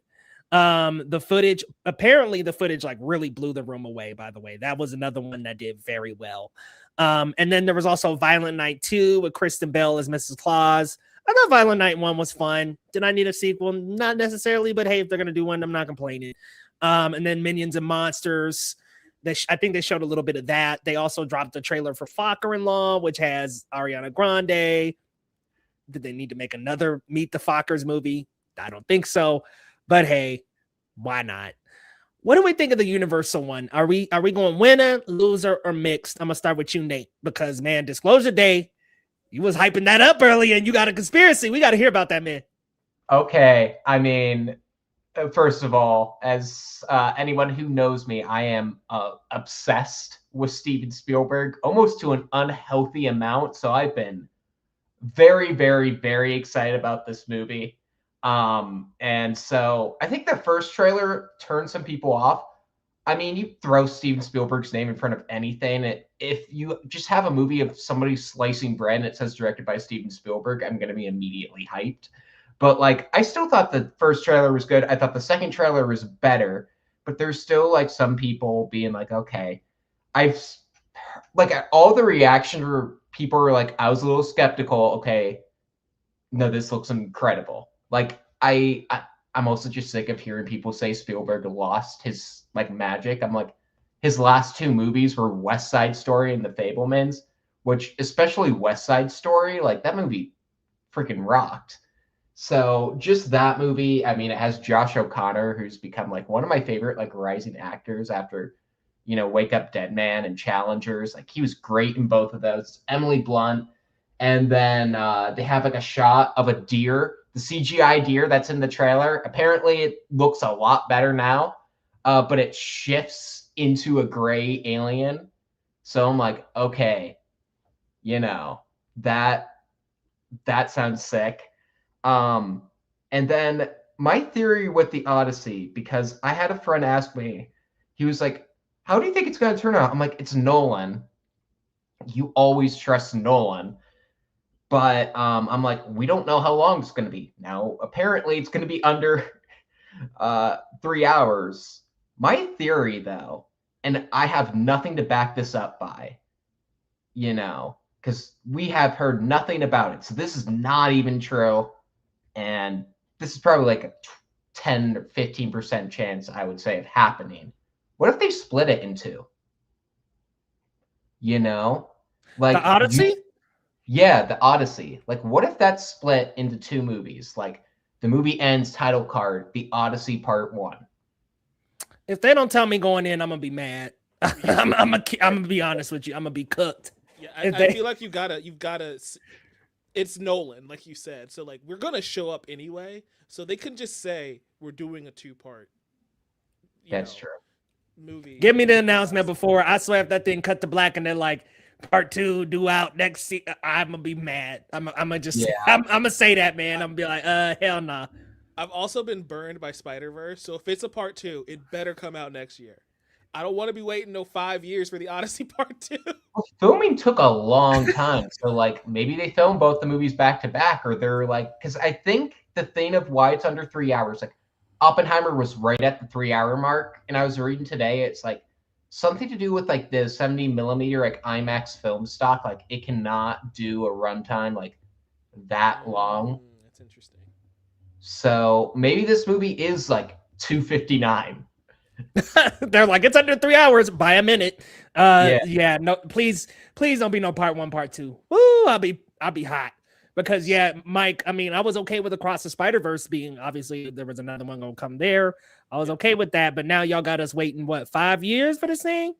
The footage, apparently the footage like really blew the room away, by the way. That was another one that did very well. And then there was also Violent Night 2 with Kristen Bell as Mrs. Claus. I thought Violent Night 1 was fun. Did I need a sequel? Not necessarily, but hey, if they're going to do one, I'm not complaining. And then Minions and Monsters. I think they showed a little bit of that. They also dropped the trailer for Fokker-in-Law, which has Ariana Grande. Did they need to make another Meet the Fockers movie? I don't think so. But hey, why not? What do we think of the Universal one? Are we going winner, loser, or mixed? I'm gonna start with you, Nate, because man, Disclosure Day, you was hyping that up early, and you got a conspiracy. We got to hear about that, man. Okay, I mean, first of all, as anyone who knows me, I am obsessed with Steven Spielberg, almost to an unhealthy amount. So I've been very, very, very excited about this movie. And so I think the first trailer turned some people off. I mean, you throw Steven Spielberg's name in front of anything. If you just have a movie of somebody slicing bread and it says directed by Steven Spielberg, I'm going to be immediately hyped. But like, I still thought the first trailer was good. I thought the second trailer was better, but there's still like some people being like, okay, all the reaction where people were like, I was a little skeptical. Okay, no, this looks incredible. Like I'm also just sick of hearing people say Spielberg lost his like magic. I'm like, his last two movies were West Side Story and The Fabelmans, which especially West Side Story, like that movie freaking rocked. So just that movie, I mean, it has Josh O'Connor, who's become like one of my favorite like rising actors after, you know, Wake Up Dead Man and Challengers. Like he was great in both of those. Emily Blunt. And then they have like a shot of a deer, the CGI deer that's in the trailer. Apparently it looks a lot better now, but it shifts into a gray alien. So I'm like, okay, you know, that sounds sick. And then my theory with the Odyssey, because I had a friend ask me, he was like, how do you think it's going to turn out? I'm like, it's Nolan. You always trust Nolan. But I'm like, we don't know how long it's going to be. Now, apparently it's going to be under 3 hours. My theory, though, and I have nothing to back this up by, you know, because we have heard nothing about it. So this is not even true. And this is probably like a 10 or 15% chance, I would say, of happening. What if they split it in two? You know? Like The Odyssey? Yeah, the Odyssey. Like, what if that's split into two movies? Like, the movie ends, title card, The Odyssey Part 1. If they don't tell me going in, I'm gonna be mad. I'm gonna be honest with you. I'm gonna be cooked. Yeah, I feel like you've gotta. It's Nolan, like you said. So like, we're gonna show up anyway. So they can just say we're doing a 2-part. That's true. Movie. Give me the announcement before. I swear if that thing cut to black and they're like, Part 2 due out next season, I'm gonna be mad. I'm gonna say that, man. I'm gonna be like, hell nah. I've also been burned by Spider-Verse, so if it's a Part 2, it better come out next year. I don't want to be waiting 5 years for the Odyssey Part 2. Well, filming took a long time, so like maybe they filmed both the movies back to back, or they're like, because I think the thing of why it's under 3 hours, like Oppenheimer was right at the 3 hour mark, and I was reading today, it's like something to do with like the 70 millimeter like IMAX film stock, like it cannot do a runtime like that long. That's interesting. So maybe this movie is like 259. They're like, it's under 3 hours by a minute. Yeah, no, please don't be no Part 1, Part 2. Woo, I'll be hot. Because yeah, Mike, I mean, I was okay with Across the Spider-Verse being, obviously there was another one gonna come there. I was okay with that, but now y'all got us waiting, what, 5 years for this thing?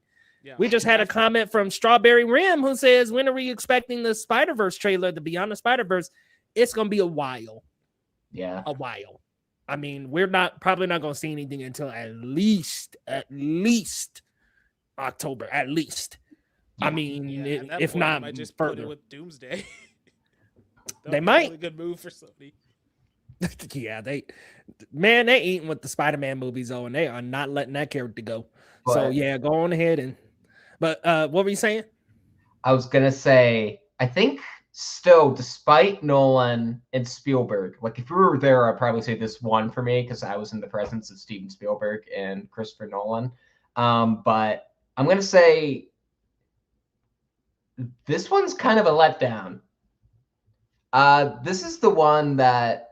Yeah. We just had a comment from Strawberry Rim who says, when are we expecting the Spider-Verse trailer, the Beyond the Spider-Verse? It's gonna be a while. Yeah. A while. I mean, we're probably not gonna see anything until at least October, at least. Yeah. I mean, if not, might just further. Put it with Doomsday. They might. A really good move for Sony. Yeah, they eating with the Spider-Man movies though, and they are not letting that character go. But, so yeah, go on ahead but what were you saying? I was gonna say, I think still, despite Nolan and Spielberg, like if we were there, I'd probably say this won for me because I was in the presence of Steven Spielberg and Christopher Nolan. But I'm gonna say this one's kind of a letdown. This is the one that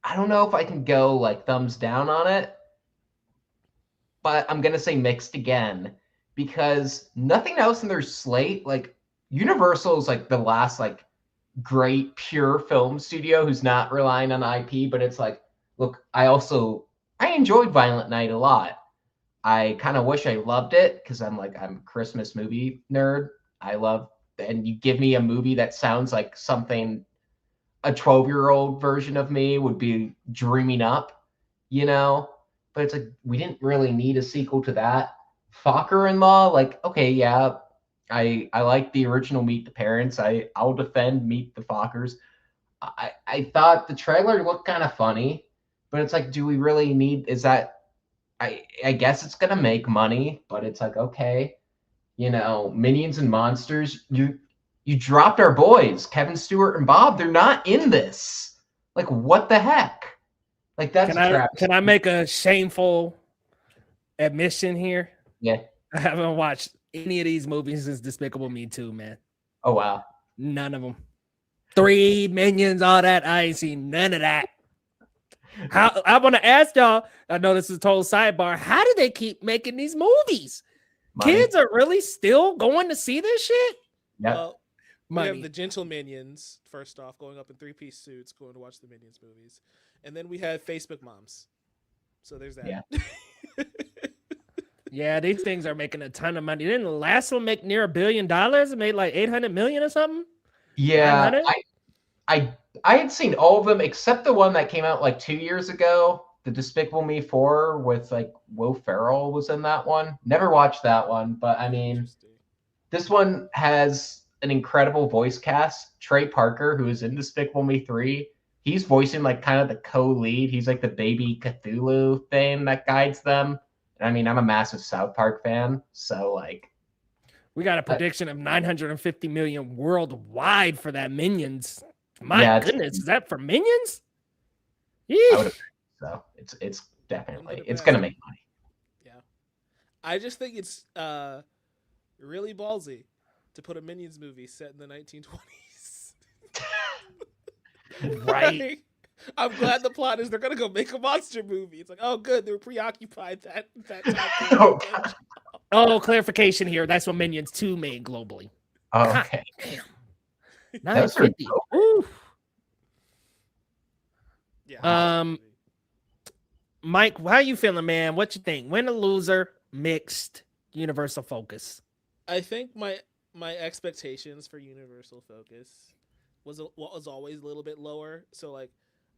I don't know if I can go like thumbs down on it, but I'm gonna say mixed again because nothing else in their slate, like Universal is like the last like great pure film studio who's not relying on IP, but it's like, look, I enjoyed Violent Night a lot. I kind of wish I loved it because I'm a Christmas movie nerd. And you give me a movie that sounds like something a 12-year-old version of me would be dreaming up, you know? But it's like, we didn't really need a sequel to that. Fokker-in-Law, like, okay, yeah, I like the original Meet the Parents. I'll defend Meet the Fockers. I thought the trailer looked kind of funny, but it's like, do we really need, is that, I guess it's gonna make money, but it's like, okay, Minions and Monsters, you dropped our boys, Kevin Stewart and Bob. They're not in this. Like, what the heck? Like, that's Can I make a shameful admission here? Yeah. I haven't watched any of these movies since Despicable Me 2, man. Oh, wow. None of them. 3 Minions, all that. I ain't seen none of that. How I want to ask y'all, I know this is a total sidebar. How do they keep making these movies? Money. Kids are really still going to see this shit? Yeah. Well, we Money. have the Gentle Minions, first off, going up in 3-piece suits, going to watch the Minions movies. And then we have Facebook moms. So there's that. Yeah. Yeah, these things are making a ton of money. Didn't the last one make near $1 billion? It made like 800 million or something? Yeah. 900? I had seen all of them except the one that came out like 2 years ago, the Despicable Me 4 with like Will Ferrell was in that one. Never watched that one, but I mean, this one has an incredible voice cast. Trey Parker, who is in Despicable Me 3, he's voicing like kind of the co-lead. He's like the baby Cthulhu thing that guides them. And I mean, I'm a massive South Park fan, so like We got a prediction of 950 million worldwide for that Minions. My goodness, is that for Minions? I so it's definitely it's gonna make money. Yeah, I just think it's really ballsy to put a Minions movie set in the 1920s. Right. I'm glad the plot is they're gonna go make a monster movie. It's like, oh, good, they're preoccupied that time. Oh, clarification here. That's what Minions 2 made globally. Oh, okay. Damn. That's 950. Oof. Yeah. Mike, how you feeling, man? What you think? Win or loser? Mixed. Universal focus. I think my expectations for Universal focus was always a little bit lower. So like,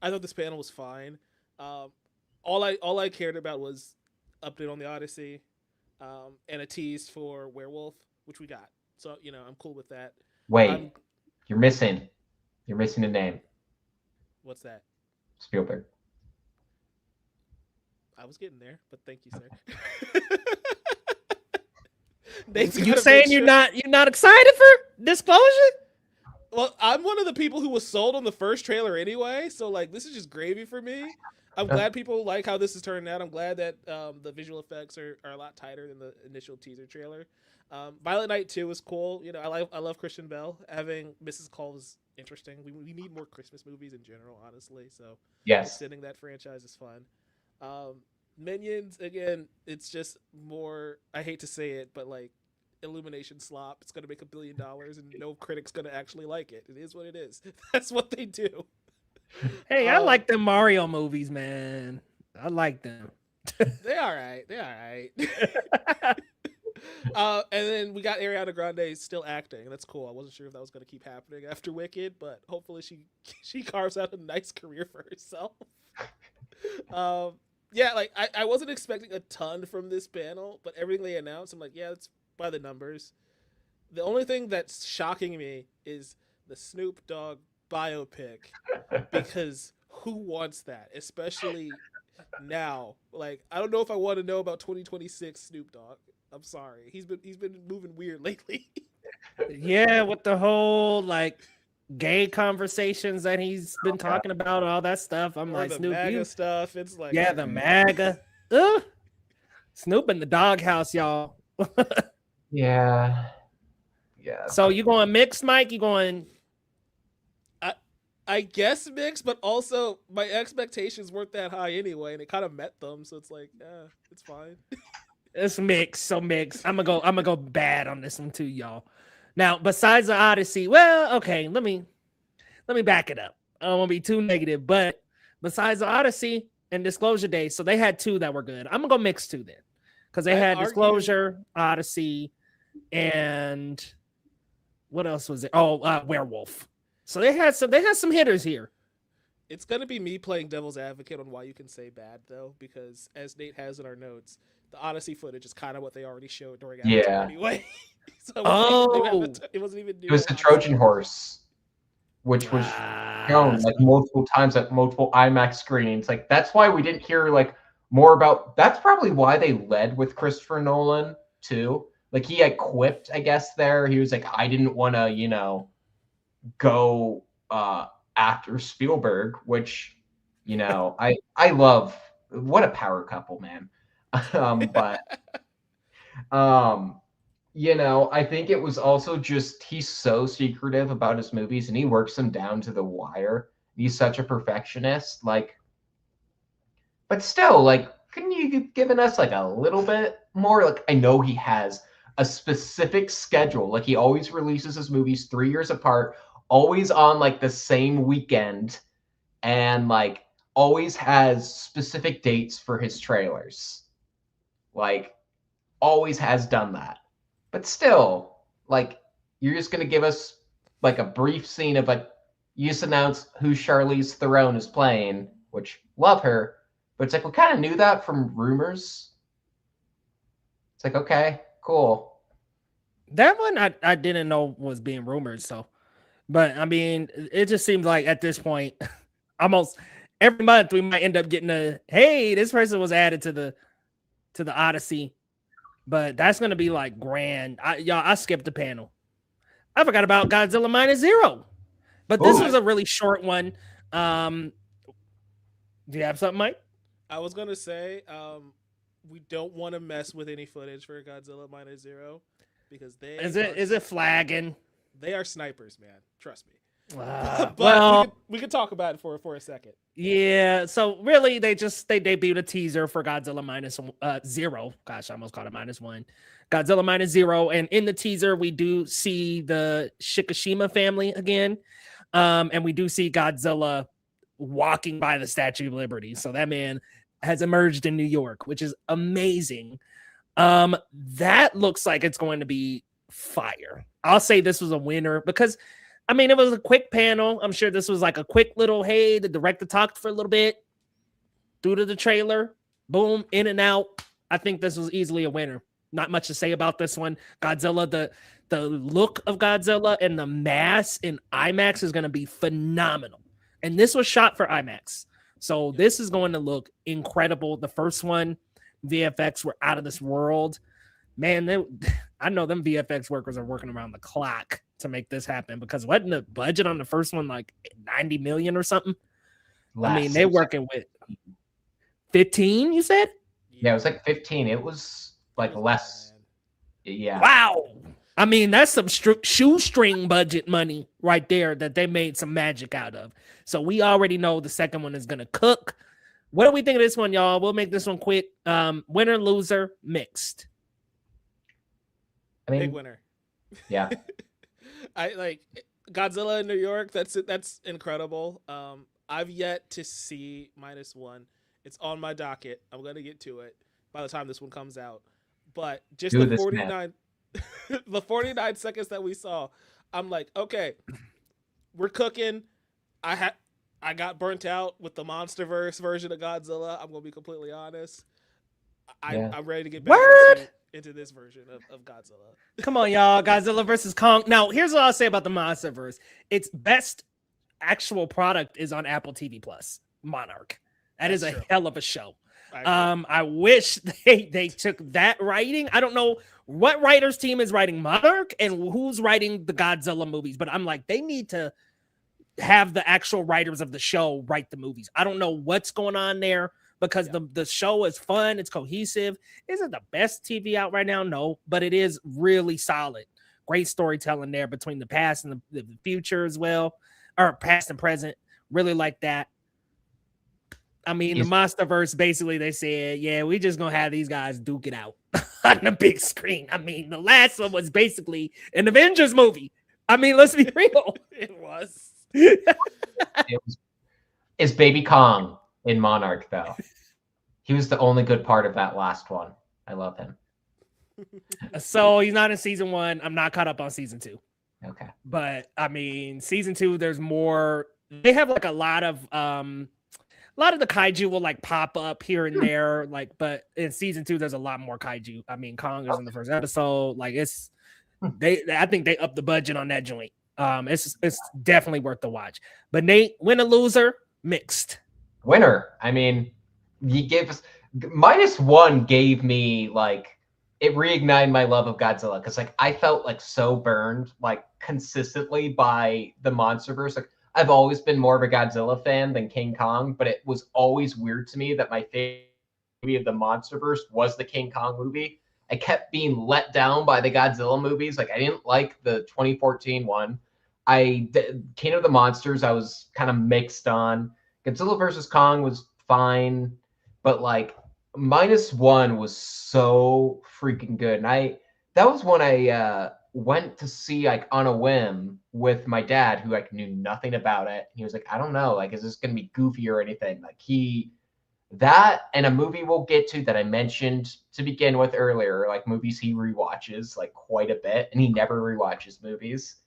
I thought this panel was fine. All I cared about was update on the Odyssey, and a tease for Werewolf, which we got. So I'm cool with that. Wait, you're missing a name. What's that? Spielberg. I was getting there, but thank you, sir. You saying you're not excited for Disclosure? Well, I'm one of the people who was sold on the first trailer anyway, so like this is just gravy for me. I'm glad people like how this is turning out. I'm glad that the visual effects are a lot tighter than the initial teaser trailer. Violent Night 2 was cool. I love Christian Bale. Having Mrs. Cole is interesting. We need more Christmas movies in general, honestly. So yes, extending that franchise is fun. Minions, again, it's just more, I hate to say it, but like Illumination slop. It's gonna make $1 billion and no critic's gonna actually like it. It is what it is. That's what they do. Hey, I like the Mario movies, man. I like them. They all right. And then we got Ariana Grande still acting. That's cool. I wasn't sure if that was going to keep happening after Wicked, but hopefully she carves out a nice career for herself. Yeah, like I wasn't expecting a ton from this panel, but everything they announced, I'm like, yeah, it's by the numbers. The only thing that's shocking me is the Snoop Dogg biopic, because who wants that, especially now? Like, I don't know if I want to know about 2026 Snoop Dogg. I'm sorry, he's been moving weird lately. Yeah, with the whole like gay conversations that he's been talking about, all that stuff. I'm Or like, the Snoop, MAGA you, stuff. It's like, yeah, the MAGA. Ugh. Snoop in the doghouse, y'all. Yeah. Yeah. So you going mixed, Mike? You going? I guess mixed, but also my expectations weren't that high anyway, and it kind of met them. So it's like, yeah, it's fine. It's mixed, so mixed. I'm gonna go bad on this one too, y'all. Now, besides the Odyssey, well, okay, let me back it up. I don't want to be too negative, but besides the Odyssey and Disclosure Day, so they had two that were good. I'm gonna go mix two then, because they had Disclosure, Odyssey, and what else was it? Oh, Werewolf. So they had some hitters here. It's gonna be me playing devil's advocate on why you can say bad though, because as Nate has in our notes, the Odyssey footage is kind of what they already showed during Avatar anyway. So it wasn't even new. It was the Trojan horse, which was shown like multiple times at multiple IMAX screenings. Like that's why we didn't hear like more about. That's probably why they led with Christopher Nolan too. Like he had quipped, I guess there. He was like, I didn't want to, go after Spielberg, which, I love. What a power couple, man. But I think it was also just he's so secretive about his movies and he works them down to the wire. He's such a perfectionist, but still, like, couldn't you have given us like a little bit more? Like, I know he has a specific schedule. Like, he always releases his movies 3 years apart, always on like the same weekend, and like always has specific dates for his trailers. Like, always has done that. But still, like, you're just gonna give us like a brief scene of like you just announce who Charlize Theron is playing, which love her, but it's like we kind of knew that from rumors. It's like, okay, cool. That one I didn't know was being rumored, so but I mean it just seems like at this point almost every month we might end up getting a hey, this person was added to the Odyssey. But that's gonna be like grand. I skipped the panel. I forgot about Godzilla Minus Zero. But this was a really short one. Do you have something, Mike? I was gonna say, we don't want to mess with any footage for Godzilla Minus Zero because is it flagging? They are snipers, man. Trust me. But well, we could talk about it for a second. Yeah, so really they debuted a teaser for Godzilla Minus Zero. Gosh, I almost called it -1. Godzilla Minus Zero, and in the teaser we do see the Shikishima family again, and we do see Godzilla walking by the Statue of Liberty. So that man has emerged in New York, which is amazing. That looks like it's going to be fire. I'll say this was a winner because I mean, it was a quick panel. I'm sure this was like a quick little, hey, the director talked for a little bit, through to the trailer, boom, in and out. I think this was easily a winner. Not much to say about this one. Godzilla, the look of Godzilla and the mass in IMAX is going to be phenomenal. And this was shot for IMAX. So this is going to look incredible. The first one, VFX were out of this world. Man, I know them VFX workers are working around the clock to make this happen because wasn't the budget on the first one like 90 million or something? I mean, they're working with 15, you said? Yeah, it was like 15. It was like less. Yeah. Wow. I mean, that's some shoestring budget money right there that they made some magic out of. So we already know the second one is going to cook. What do we think of this one, y'all? We'll make this one quick. Winner, loser, mixed. I mean, big winner. Yeah. I like Godzilla in New York. That's incredible. I've yet to see -1. It's on my docket. I'm gonna get to it by the time this one comes out. But just the 49, the 49 seconds that we saw, I'm like, okay, we're cooking. I got burnt out with the MonsterVerse version of Godzilla. I'm gonna be completely honest. I'm ready to get back into this version of Godzilla. Come on, y'all. Godzilla versus Kong. Now, here's what I'll say about the MonsterVerse. Its best actual product is on Apple TV Plus, Monarch. That's a hell of a show. I wish they took that writing. I don't know what writers team is writing Monarch and who's writing the Godzilla movies. But I'm like, they need to have the actual writers of the show write the movies. I don't know what's going on there because the show is fun. It's cohesive. Is it the best TV out right now? No, but it is really solid. Great storytelling there between the past and the future as well, or past and present. Really like that. I mean, the Monsterverse, basically, they said, yeah, we just going to have these guys duke it out on the big screen. I mean, the last one was basically an Avengers movie. I mean, let's be real. It was. Is Baby Kong in Monarch, though? He was the only good part of that last one. I love him. So he's not in season 1. I'm not caught up on season 2. Okay. But, I mean, season 2, there's more. They have, like, a lot of the kaiju will like pop up here and there, like, but in season 2, there's a lot more kaiju. I mean, Kong is in the first episode. Like, I think they upped the budget on that joint. It's definitely worth the watch. But Nate, win or loser, mixed. Winner. I mean, he gave us -1 gave me like it reignited my love of Godzilla because like I felt like so burned like consistently by the MonsterVerse. Like I've always been more of a Godzilla fan than King Kong, but it was always weird to me that my favorite movie of the MonsterVerse was the King Kong movie. I kept being let down by the Godzilla movies. Like I didn't like the 2014 one. King of the Monsters, I was kind of mixed on. Godzilla versus Kong was fine, but like -1 was so freaking good. And that was when I went to see like on a whim with my dad who like knew nothing about it. He was like, I don't know, like is this gonna be goofy or anything? Like that and a movie we'll get to that I mentioned to begin with earlier, like movies he rewatches like quite a bit, and he never rewatches movies.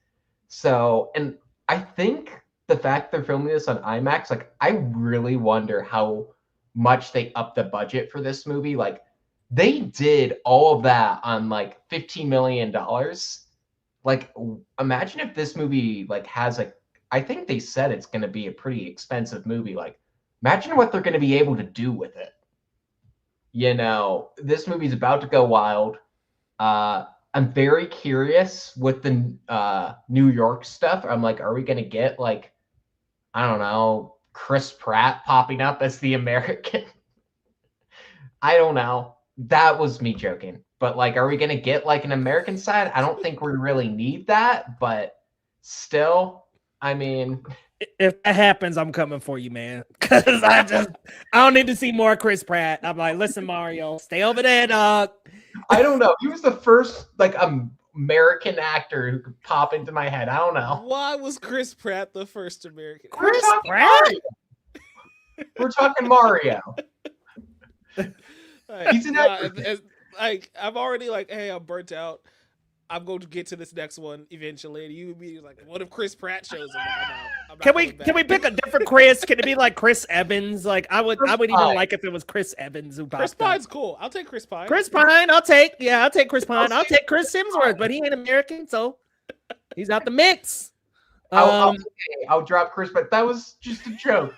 So, and I think the fact they're filming this on IMAX, like I really wonder how much they upped the budget for this movie. Like they did all of that on like $15 million. Like imagine if this movie like has like, I think they said it's going to be a pretty expensive movie. Like imagine what they're going to be able to do with it. You know, this movie's about to go wild. I'm very curious with the New York stuff. I'm like, are we going to get like, I don't know, Chris Pratt popping up as the American? I don't know. That was me joking. But like, are we going to get like an American side? I don't think we really need that, but still, I mean, if that happens, I'm coming for you, man. Because I don't need to see more Chris Pratt. I'm like, listen, Mario, stay over there, dog. I don't know. He was the first like American actor who could pop into my head. I don't know. Why was Chris Pratt the first American? Chris Pratt? We're talking Mario. He's an actor. Like I'm already like, hey, I'm burnt out. I'm going to get to this next one eventually. And you be like, what if Chris Pratt shows up? Can we pick a different Chris? Can it be like Chris Evans? Like I would even like if it was Chris Evans who popped Chris Pine's cool. I'll take Chris Pine. Chris Pine, I'll take Chris Pine. I'll take Chris Hemsworth, but he ain't American, so he's out the mix. I'll drop Chris, but that was just a joke.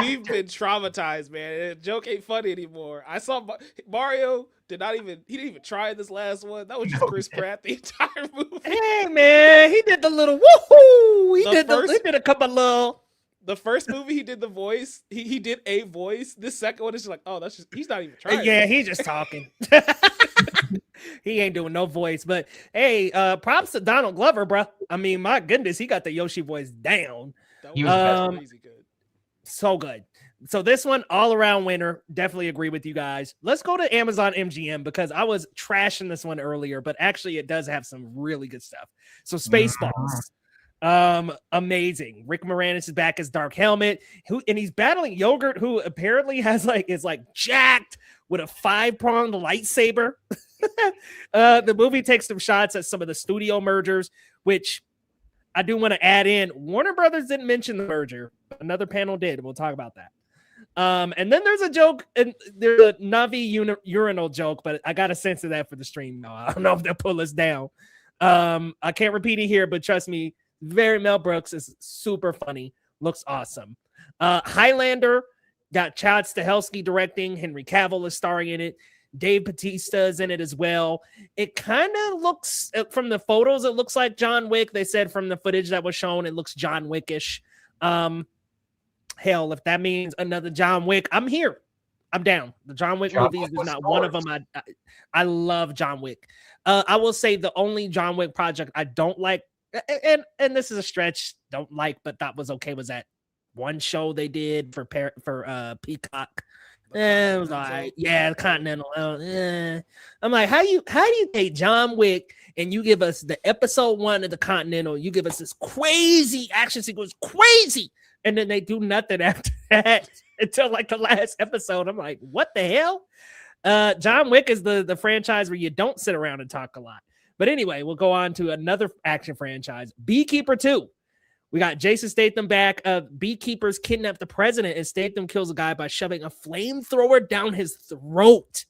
We've been traumatized, man. The joke ain't funny anymore. I saw Mario didn't even try this last one. That was just Chris Pratt the entire movie. Hey man, he did the little woohoo. He did a couple of little. The first movie he did the voice. He did a voice. This second one is just like, oh, that's just he's not even trying. Yeah, he's just talking. He ain't doing no voice. But hey, props to Donald Glover, bro. I mean, my goodness, he got the Yoshi voice down. He was crazy good. So good. So this one, all around winner. Definitely agree with you guys. Let's go to Amazon MGM because I was trashing this one earlier, but actually it does have some really good stuff. So Spaceballs. Amazing. Rick Moranis is back as Dark Helmet, and he's battling Yogurt, who apparently is jacked with a 5-pronged lightsaber. The movie takes some shots at some of the studio mergers, which I do want to add in. Warner Brothers didn't mention the merger. Another panel did. We'll talk about that. And then there's a joke, and there's a Navi urinal joke, but I got a sense of that for the stream. No, I don't know if they'll pull us down. I can't repeat it here, but trust me, very Mel Brooks is super funny. Looks awesome. Highlander got Chad Stahelski directing. Henry Cavill is starring in it. Dave Bautista's in it as well. It kind of looks, from the photos, it looks like John Wick. They said from the footage that was shown, it looks John Wickish. Hell, if that means another John Wick, I'm here. I'm down. The John Wick movies is not one of them. I love John Wick. I will say the only John Wick project I don't like, and this is a stretch, don't like, but thought was okay, was that one show they did for Peacock. It was like, yeah, Continental. I'm like, how do you take John Wick and you give us the episode 1 of the Continental, you give us this crazy action sequence, crazy, and then they do nothing after that until like the last episode. I'm like, what the hell? John Wick is the franchise where you don't sit around and talk a lot. But anyway, we'll go on to another action franchise, Beekeeper 2. We got Jason Statham back. Beekeepers kidnap the president, and Statham kills a guy by shoving a flamethrower down his throat.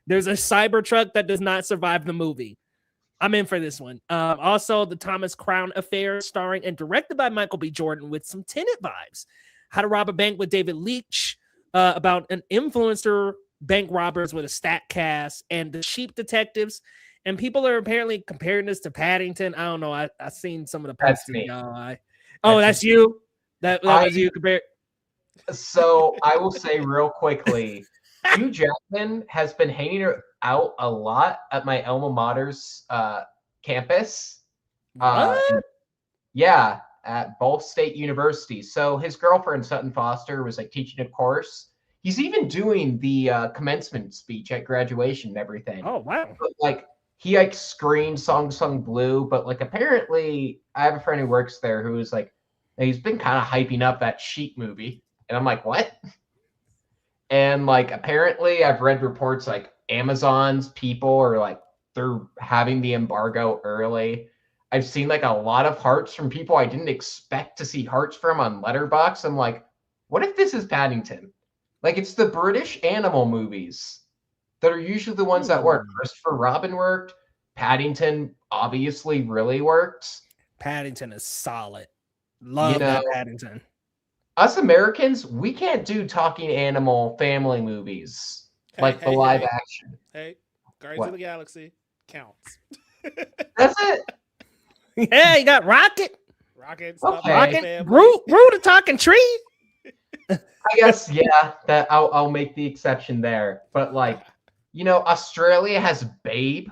There's a Cybertruck that does not survive the movie. I'm in for this one. Also, the Thomas Crown Affair, starring and directed by Michael B. Jordan, with some Tenet vibes. How to Rob a Bank with David Leitch, about an influencer bank robbers with a stat cast, and the Sheep Detectives. And people are apparently comparing this to Paddington. I don't know. I seen some of the posts. That's you. That was you compared. So I will say real quickly, Hugh Jackman has been hanging out a lot at my alma mater's campus. Yeah, at both state universities. So his girlfriend Sutton Foster was like teaching a course. He's even doing the commencement speech at graduation and everything. Oh wow! But, like, he like screamed Song Sung Blue, but like apparently I have a friend who works there who was like, he's been kind of hyping up that Sheep movie. And I'm like, what? And like, apparently I've read reports like Amazon's people are like, they're having the embargo early. I've seen like a lot of hearts from people I didn't expect to see hearts from on Letterboxd. I'm like, what if this is Paddington? Like, it's the British animal movies that are usually the ones that work. Christopher Robin worked. Paddington obviously really worked. Paddington is solid. Love that Paddington. Us Americans, we can't do talking animal family movies like the live action. Hey, Guardians of the Galaxy counts. That's it. Yeah, you got Rocket. Rocket's Rocket. Groot a talking tree. I guess, yeah, that I'll make the exception there. But like, Australia has Babe.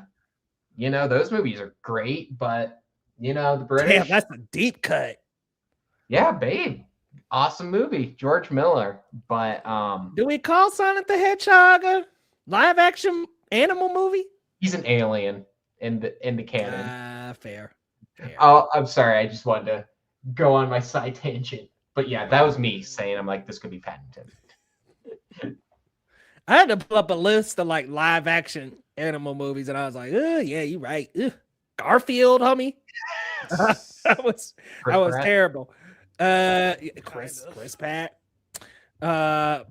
Those movies are great, but the British. Damn, that's a deep cut. Yeah, Babe. Awesome movie. George Miller. But do we call Sonic the Hedgehog a live action animal movie? He's an alien in the canon. Fair. Oh, I'm sorry. I just wanted to go on my side tangent. But yeah, that was me saying I'm like, this could be Paddington. I had to pull up a list of like live action animal movies, and I was like, oh yeah, you're right. Ugh. Garfield, homie. that was terrible. Chris Pratt.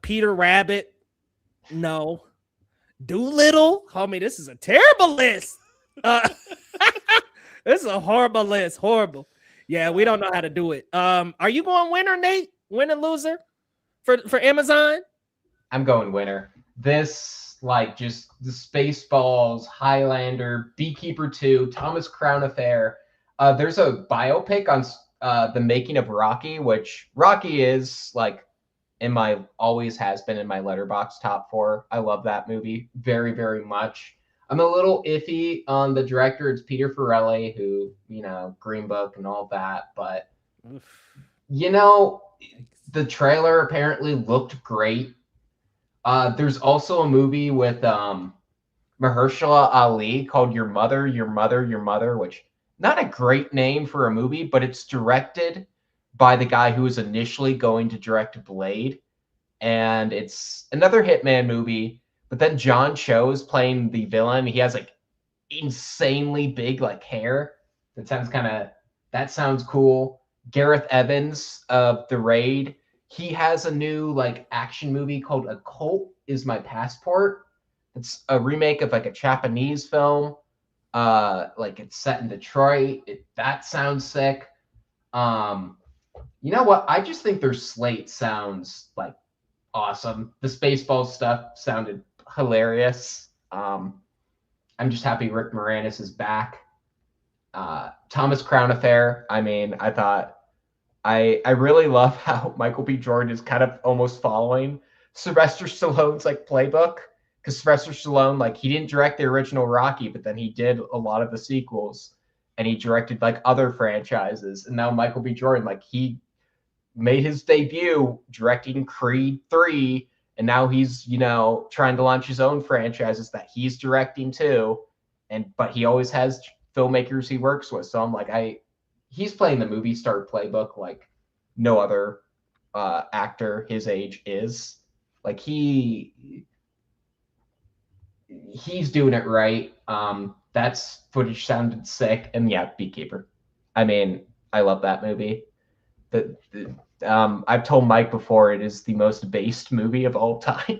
Peter Rabbit. No. Doolittle. Homie, this is a terrible list. This is a horrible list. Horrible. Yeah, we don't know how to do it. Are you going winner, Nate? Winner, loser for Amazon? I'm going winner. This, like, just the Spaceballs, Highlander, Beekeeper 2, Thomas Crown Affair. There's a biopic on the making of Rocky, which Rocky is like always has been in my Letterboxd top 4. I love that movie very, very much. I'm a little iffy on the director. It's Peter Farrelly, who, Green Book and all that. But, the trailer apparently looked great. There's also a movie with Mahershala Ali called Your Mother, Your Mother, Your Mother, which not a great name for a movie, but it's directed by the guy who was initially going to direct Blade. And it's another Hitman movie. But then John Cho is playing the villain. He has like insanely big like hair. That sounds cool. Gareth Evans of The Raid. He has a new like action movie called A Cult Is My Passport. It's a remake of like a Japanese film. Like it's set in Detroit. That sounds sick. You know what? I just think their slate sounds like awesome. The Spaceballs stuff sounded hilarious. I'm just happy Rick Moranis is back. Thomas Crown Affair. I mean, I really love how Michael B. Jordan is kind of almost following Sylvester Stallone's like playbook, because Sylvester Stallone, like, he didn't direct the original Rocky, but then he did a lot of the sequels, and he directed like other franchises. And now Michael B. Jordan, like, he made his debut directing Creed 3, and now he's, you know, trying to launch his own franchises that he's directing too. But he always has filmmakers he works with. So I'm like, he's playing the movie star playbook like no other actor his age is. Like, he's doing it right. That's footage sounded sick. And yeah, Beekeeper. I mean, I love that movie. I've told Mike before, it is the most based movie of all time.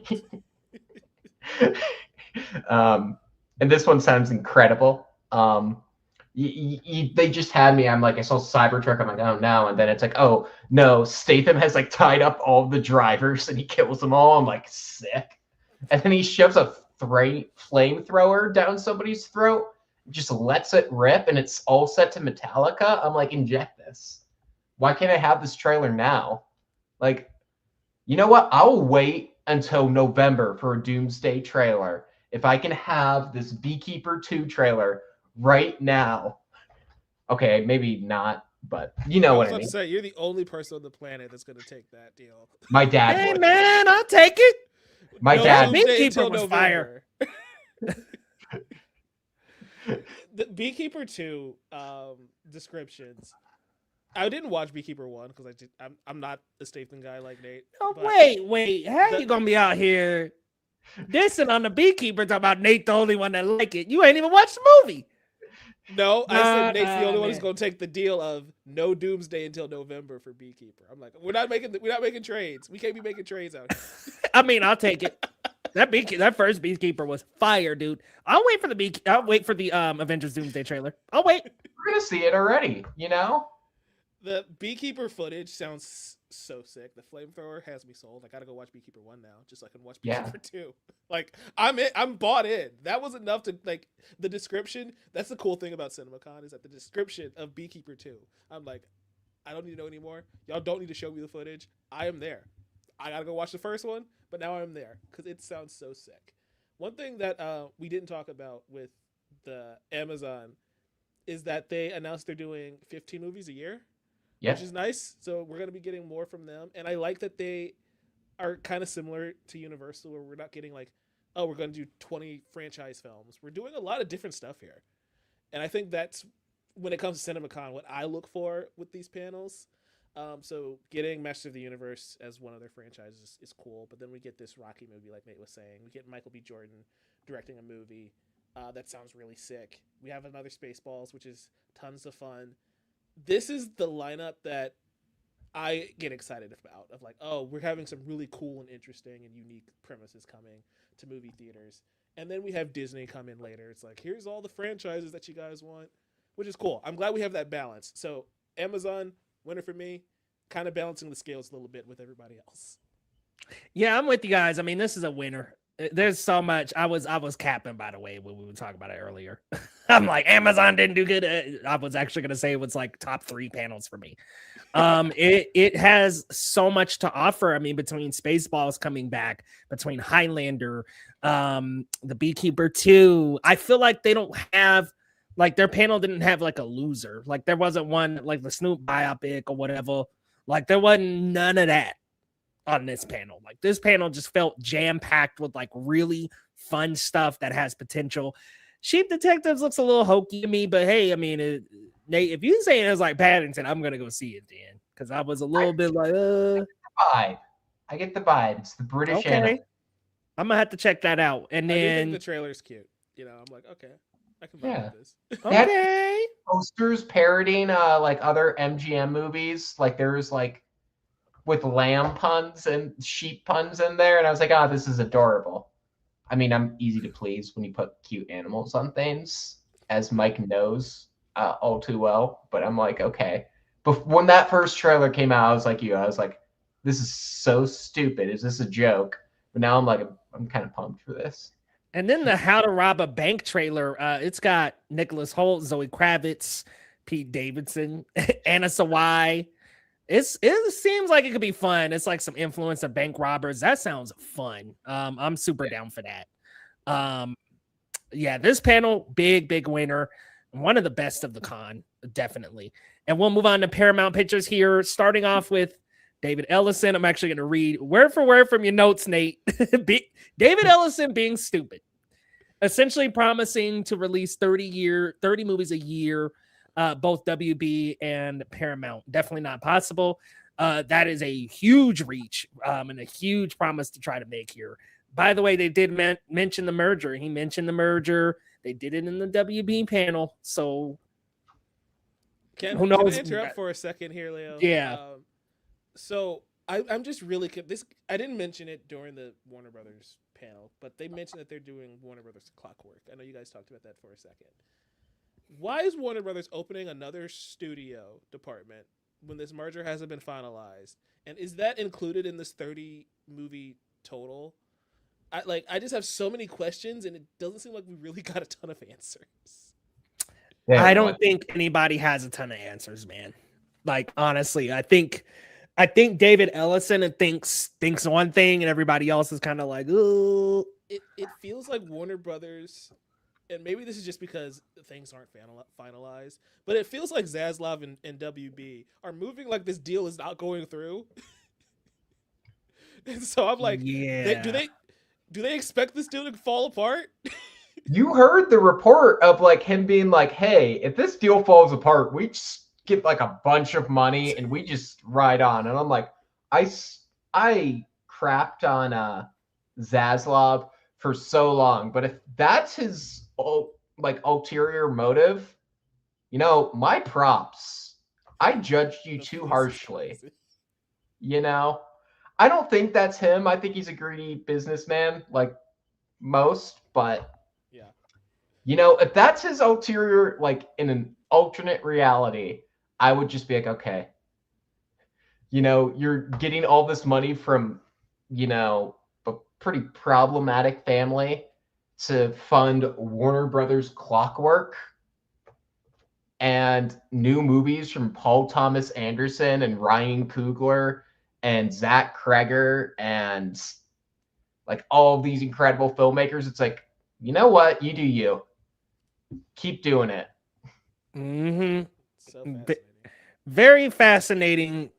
And this one sounds incredible. They just had me. I'm like, I saw Cybertruck. I'm like, oh no. And then it's like, oh no, Statham has like tied up all the drivers and he kills them all. I'm like, sick. And then he shoves a flamethrower down somebody's throat, just lets it rip, and it's all set to Metallica. I'm like, inject this. Why can't I have this trailer now? Like, you know what? I'll wait until November for a Doomsday trailer if I can have this Beekeeper 2 trailer right now. Okay, maybe not, but you know what I mean. Say, you're the only person on the planet that's going to take that deal. My dad Hey would. man, I'll take it. My dad. Beekeeper was fire. The Beekeeper 2 descriptions. I didn't watch Beekeeper 1 because I'm not a Statham guy like Nate. Oh, wait. How you gonna be out here dissing on the Beekeeper talking about Nate the only one that like it? You ain't even watched the movie. No, I said Nate's the only one who's gonna take the deal of no Doomsday until November for Beekeeper. I'm like, we're not making trades. We can't be making trades out here. I mean, I'll take it. That first Beekeeper was fire, dude. I'll wait for the Avengers Doomsday trailer. I'll wait. We're gonna see it already, you know? The Beekeeper footage sounds so sick. The flamethrower has me sold. I gotta go watch Beekeeper 1 now, just so I can watch Beekeeper 2. Like, I'm bought in. That was enough to, like, the description. That's the cool thing about CinemaCon, is that the description of Beekeeper 2. I'm like, I don't need to know anymore. Y'all don't need to show me the footage. I am there. I gotta go watch the first one, but now I'm there because it sounds so sick. One thing that we didn't talk about with the Amazon is that they announced they're doing 15 movies a year. Yeah. Which is nice. So we're going to be getting more from them. And I like that they are kind of similar to Universal, where we're not getting like, oh, we're going to do 20 franchise films. We're doing a lot of different stuff here. And I think that's, when it comes to CinemaCon, what I look for with these panels. So getting Masters of the Universe as one of their franchises is cool. But then we get this Rocky movie, like Nate was saying. We get Michael B. Jordan directing a movie. That sounds really sick. We have another Spaceballs, which is tons of fun. This is the lineup that I get excited about, of like, oh, we're having some really cool and interesting and unique premises coming to movie theaters. And then we have Disney come in later. It's like, here's all the franchises that you guys want, which is cool. I'm glad we have that balance. So Amazon, winner for me, kind of balancing the scales a little bit with everybody else. Yeah, I'm with you guys. I mean, this is a winner. There's so much. I was capping, by the way, when we were talking about it earlier. I'm like, Amazon didn't do good. I was actually going to say it was like top 3 panels for me. It has so much to offer. I mean, between Spaceballs coming back, between Highlander, the Beekeeper 2, I feel like they don't have, like, their panel didn't have like a loser. Like, there wasn't one like the Snoop biopic or whatever. Like, there wasn't none of that on this panel. Like, this panel just felt jam-packed with like really fun stuff that has potential. Sheep Detectives looks a little hokey to me, but hey, I mean, Nate, if you say it's like Paddington, I'm gonna go see it then, because I was a little bit like, I get the vibe. It's the British anime. I'm gonna have to check that out. And then I think the trailer's cute. You know, I'm like, okay, I can vibe with this. Okay. Posters parodying like other MGM movies. Like, there was like with lamb puns and sheep puns in there, and I was like, oh, this is adorable. I mean, I'm easy to please when you put cute animals on things, as Mike knows all too well. But I'm like, okay. But when that first trailer came out, I was like, this is so stupid. Is this a joke? But now I'm like, I'm kind of pumped for this. And then the How to Rob a Bank trailer. It's got Nicholas Hoult, Zoe Kravitz, Pete Davidson, Anna Sawai. It seems like it could be fun. It's like some influencer bank robbers. That sounds fun. I'm super down for that. Yeah, this panel, big winner. One of the best of the con, definitely. And we'll move on to Paramount Pictures here, starting off with David Ellison. I'm actually going to read word for word from your notes, Nate. David Ellison being stupid, essentially promising to release 30 movies a year, both WB and Paramount. Definitely not possible. That is a huge reach and a huge promise to try to make here. By the way, they did mention the merger. He mentioned the merger. They did it in the WB panel. So who knows? Can I interrupt for a second here, Leo? Yeah. So I'm just really this. I didn't mention it during the Warner Brothers panel, but they mentioned that they're doing Warner Brothers Clockwork. I know you guys talked about that for a second. Why is Warner Brothers opening another studio department when this merger hasn't been finalized? And is that included in this 30 movie total? I just have so many questions, and it doesn't seem like we really got a ton of answers. Yeah, I don't think anybody has a ton of answers, man. Like, honestly, I think David Ellison thinks one thing, and everybody else is kind of like, ooh. It feels like Warner Brothers, and maybe this is just because things aren't finalized, but it feels like Zaslav and WB are moving like this deal is not going through. And so I'm like, yeah. Do they expect this deal to fall apart? You heard the report of like him being like, hey, if this deal falls apart, we just get like a bunch of money and we just ride on. And I'm like, I crapped on Zaslav for so long, but if that's his like ulterior motive, you know, my props. I judged you too harshly. You know, I don't think that's him. I think he's a greedy businessman, like most. But yeah, you know, if that's his ulterior, like in an alternate reality, I would just be like, okay, you know, you're getting all this money from, you know, a pretty problematic family to fund Warner Brothers Clockwork and new movies from Paul Thomas Anderson and Ryan Coogler and Zach Kreger and like all of these incredible filmmakers. It's like, you know what? You do you. Keep doing it. Mm-hmm. So fascinating. Very fascinating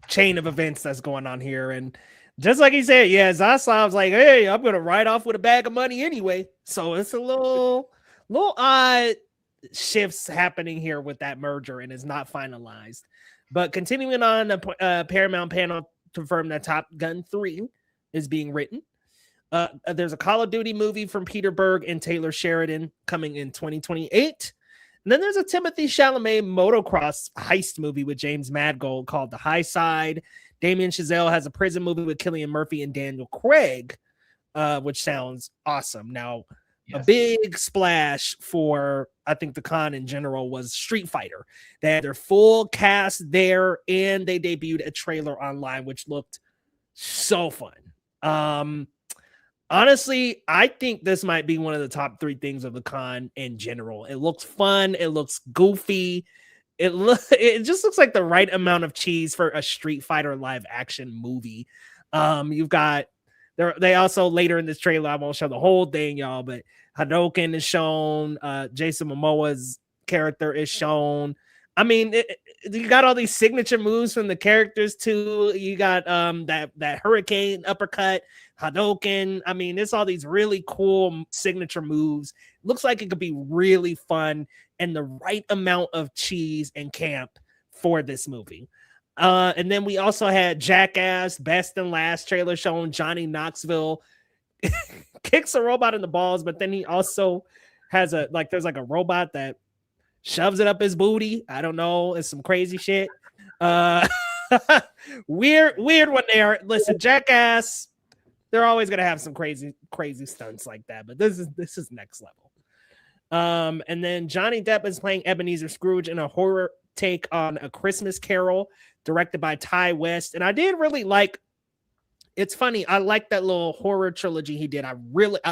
chain of events that's going on here. And just like he said, yeah, Zaslav's like, hey, I'm going to ride off with a bag of money anyway. So it's a little odd shifts happening here with that merger, and it's not finalized. But continuing on, the Paramount panel confirmed that Top Gun 3 is being written. There's a Call of Duty movie from Peter Berg and Taylor Sheridan coming in 2028. And then there's a Timothée Chalamet motocross heist movie with James Mangold called The High Side. Damien Chazelle has a prison movie with Cillian Murphy and Daniel Craig, which sounds awesome. Now, yes. A big splash for, I think, the con in general was Street Fighter. They had their full cast there, and they debuted a trailer online, which looked so fun. Honestly, I think this might be one of the top 3 things of the con in general. It looks fun. It looks goofy. It just looks like the right amount of cheese for a Street Fighter live action movie. You've got they also later in this trailer, I won't show the whole thing, y'all, but Hadouken is shown. Jason Momoa's character is shown. I mean, you got all these signature moves from the characters too. You got that hurricane uppercut, Hadouken. I mean, it's all these really cool signature moves. Looks like it could be really fun and the right amount of cheese and camp for this movie. And then we also had Jackass Best and Last trailer showing Johnny Knoxville kicks a robot in the balls, but then he also has there's like a robot that shoves it up his booty. I don't know. It's some crazy shit. Weird one there. Listen, Jackass, they're always gonna have some crazy stunts like that, but this is next level. And then Johnny Depp is playing Ebenezer Scrooge in a horror take on A Christmas Carol, directed by Ty West. And I did really like It's funny. I like that little horror trilogy he did. I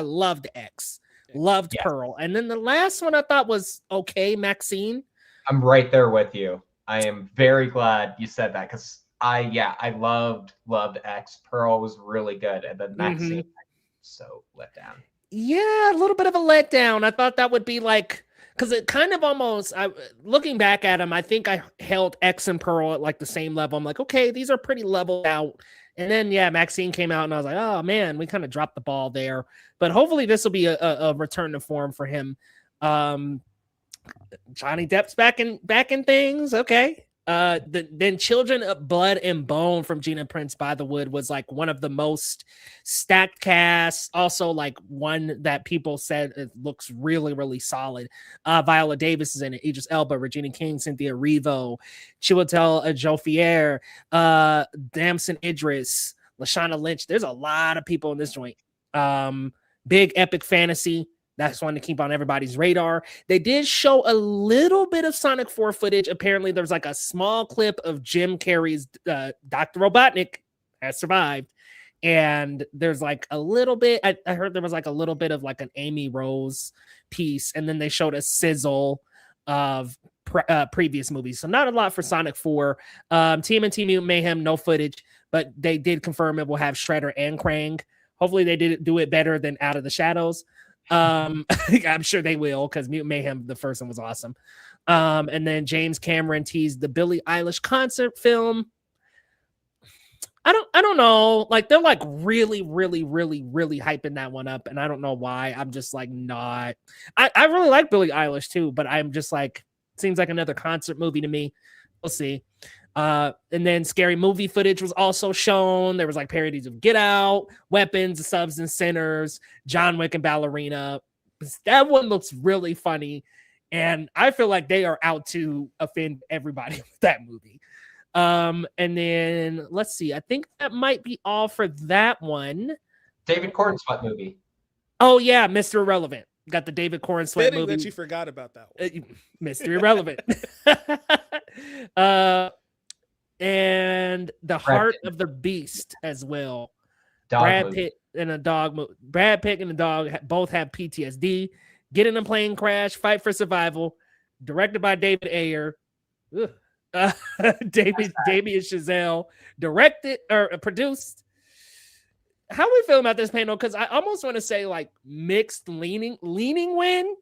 loved X, loved Yes. Pearl, and then the last one I thought was okay, Maxine. I'm right there with you. I am very glad you said that because I loved X. Pearl was really good, and then Maxine so let down. Yeah, a little bit of a letdown. I thought that would be like, because it kind of almost, looking back at them, I think I held X and Pearl at like the same level. I'm like, okay, these are pretty leveled out. And then, yeah, Maxine came out and I was like, oh man, we kind of dropped the ball there. But hopefully this will be a return to form for him. Johnny Depp's back in things. Okay. Then Children of Blood and Bone from Gina Prince by the Wood was like one of the most stacked casts. Also, like one that people said it looks really, really solid. Viola Davis is in it, Idris Elba, Regina King, Cynthia Erivo, Chiwetel Ejiofor, Damson Idris, Lashana Lynch. There's a lot of people in this joint. Big epic fantasy. That's one to keep on everybody's radar. They did show a little bit of Sonic 4 footage. Apparently, there's like a small clip of Jim Carrey's Dr. Robotnik has survived. And there's like a little bit, I heard there was like a little bit of like an Amy Rose piece. And then they showed a sizzle of previous movies. So not a lot for Sonic 4. TMNT Mutant Mayhem, no footage. But they did confirm it will have Shredder and Krang. Hopefully they did do it better than Out of the Shadows. I'm sure they will because Mutant Mayhem, the first one was awesome. And then James Cameron teased the Billie Eilish concert film. I don't know. Like they're like really, really, really, really hyping that one up, and I don't know why. I'm just like not. I really like Billie Eilish too, but I'm just like seems like another concert movie to me. We'll see. And then scary movie footage was also shown. There was like parodies of Get Out, Weapons, Subs and Sinners, John Wick and Ballerina. That one looks really funny. And I feel like they are out to offend everybody with that movie. And then let's see. I think that might be all for that one. David Cornswet movie. Oh yeah, Mr. Irrelevant. Got the David Cornswet movie. That you forgot about that one. Mr. Irrelevant. And The Heart of the Beast as well. Brad Pitt and a dog both have PTSD. Get in a plane crash, fight for survival. Directed by David Ayer. Damien Chazelle. Directed or produced. How we feel about this panel? Because I almost want to say like mixed leaning win.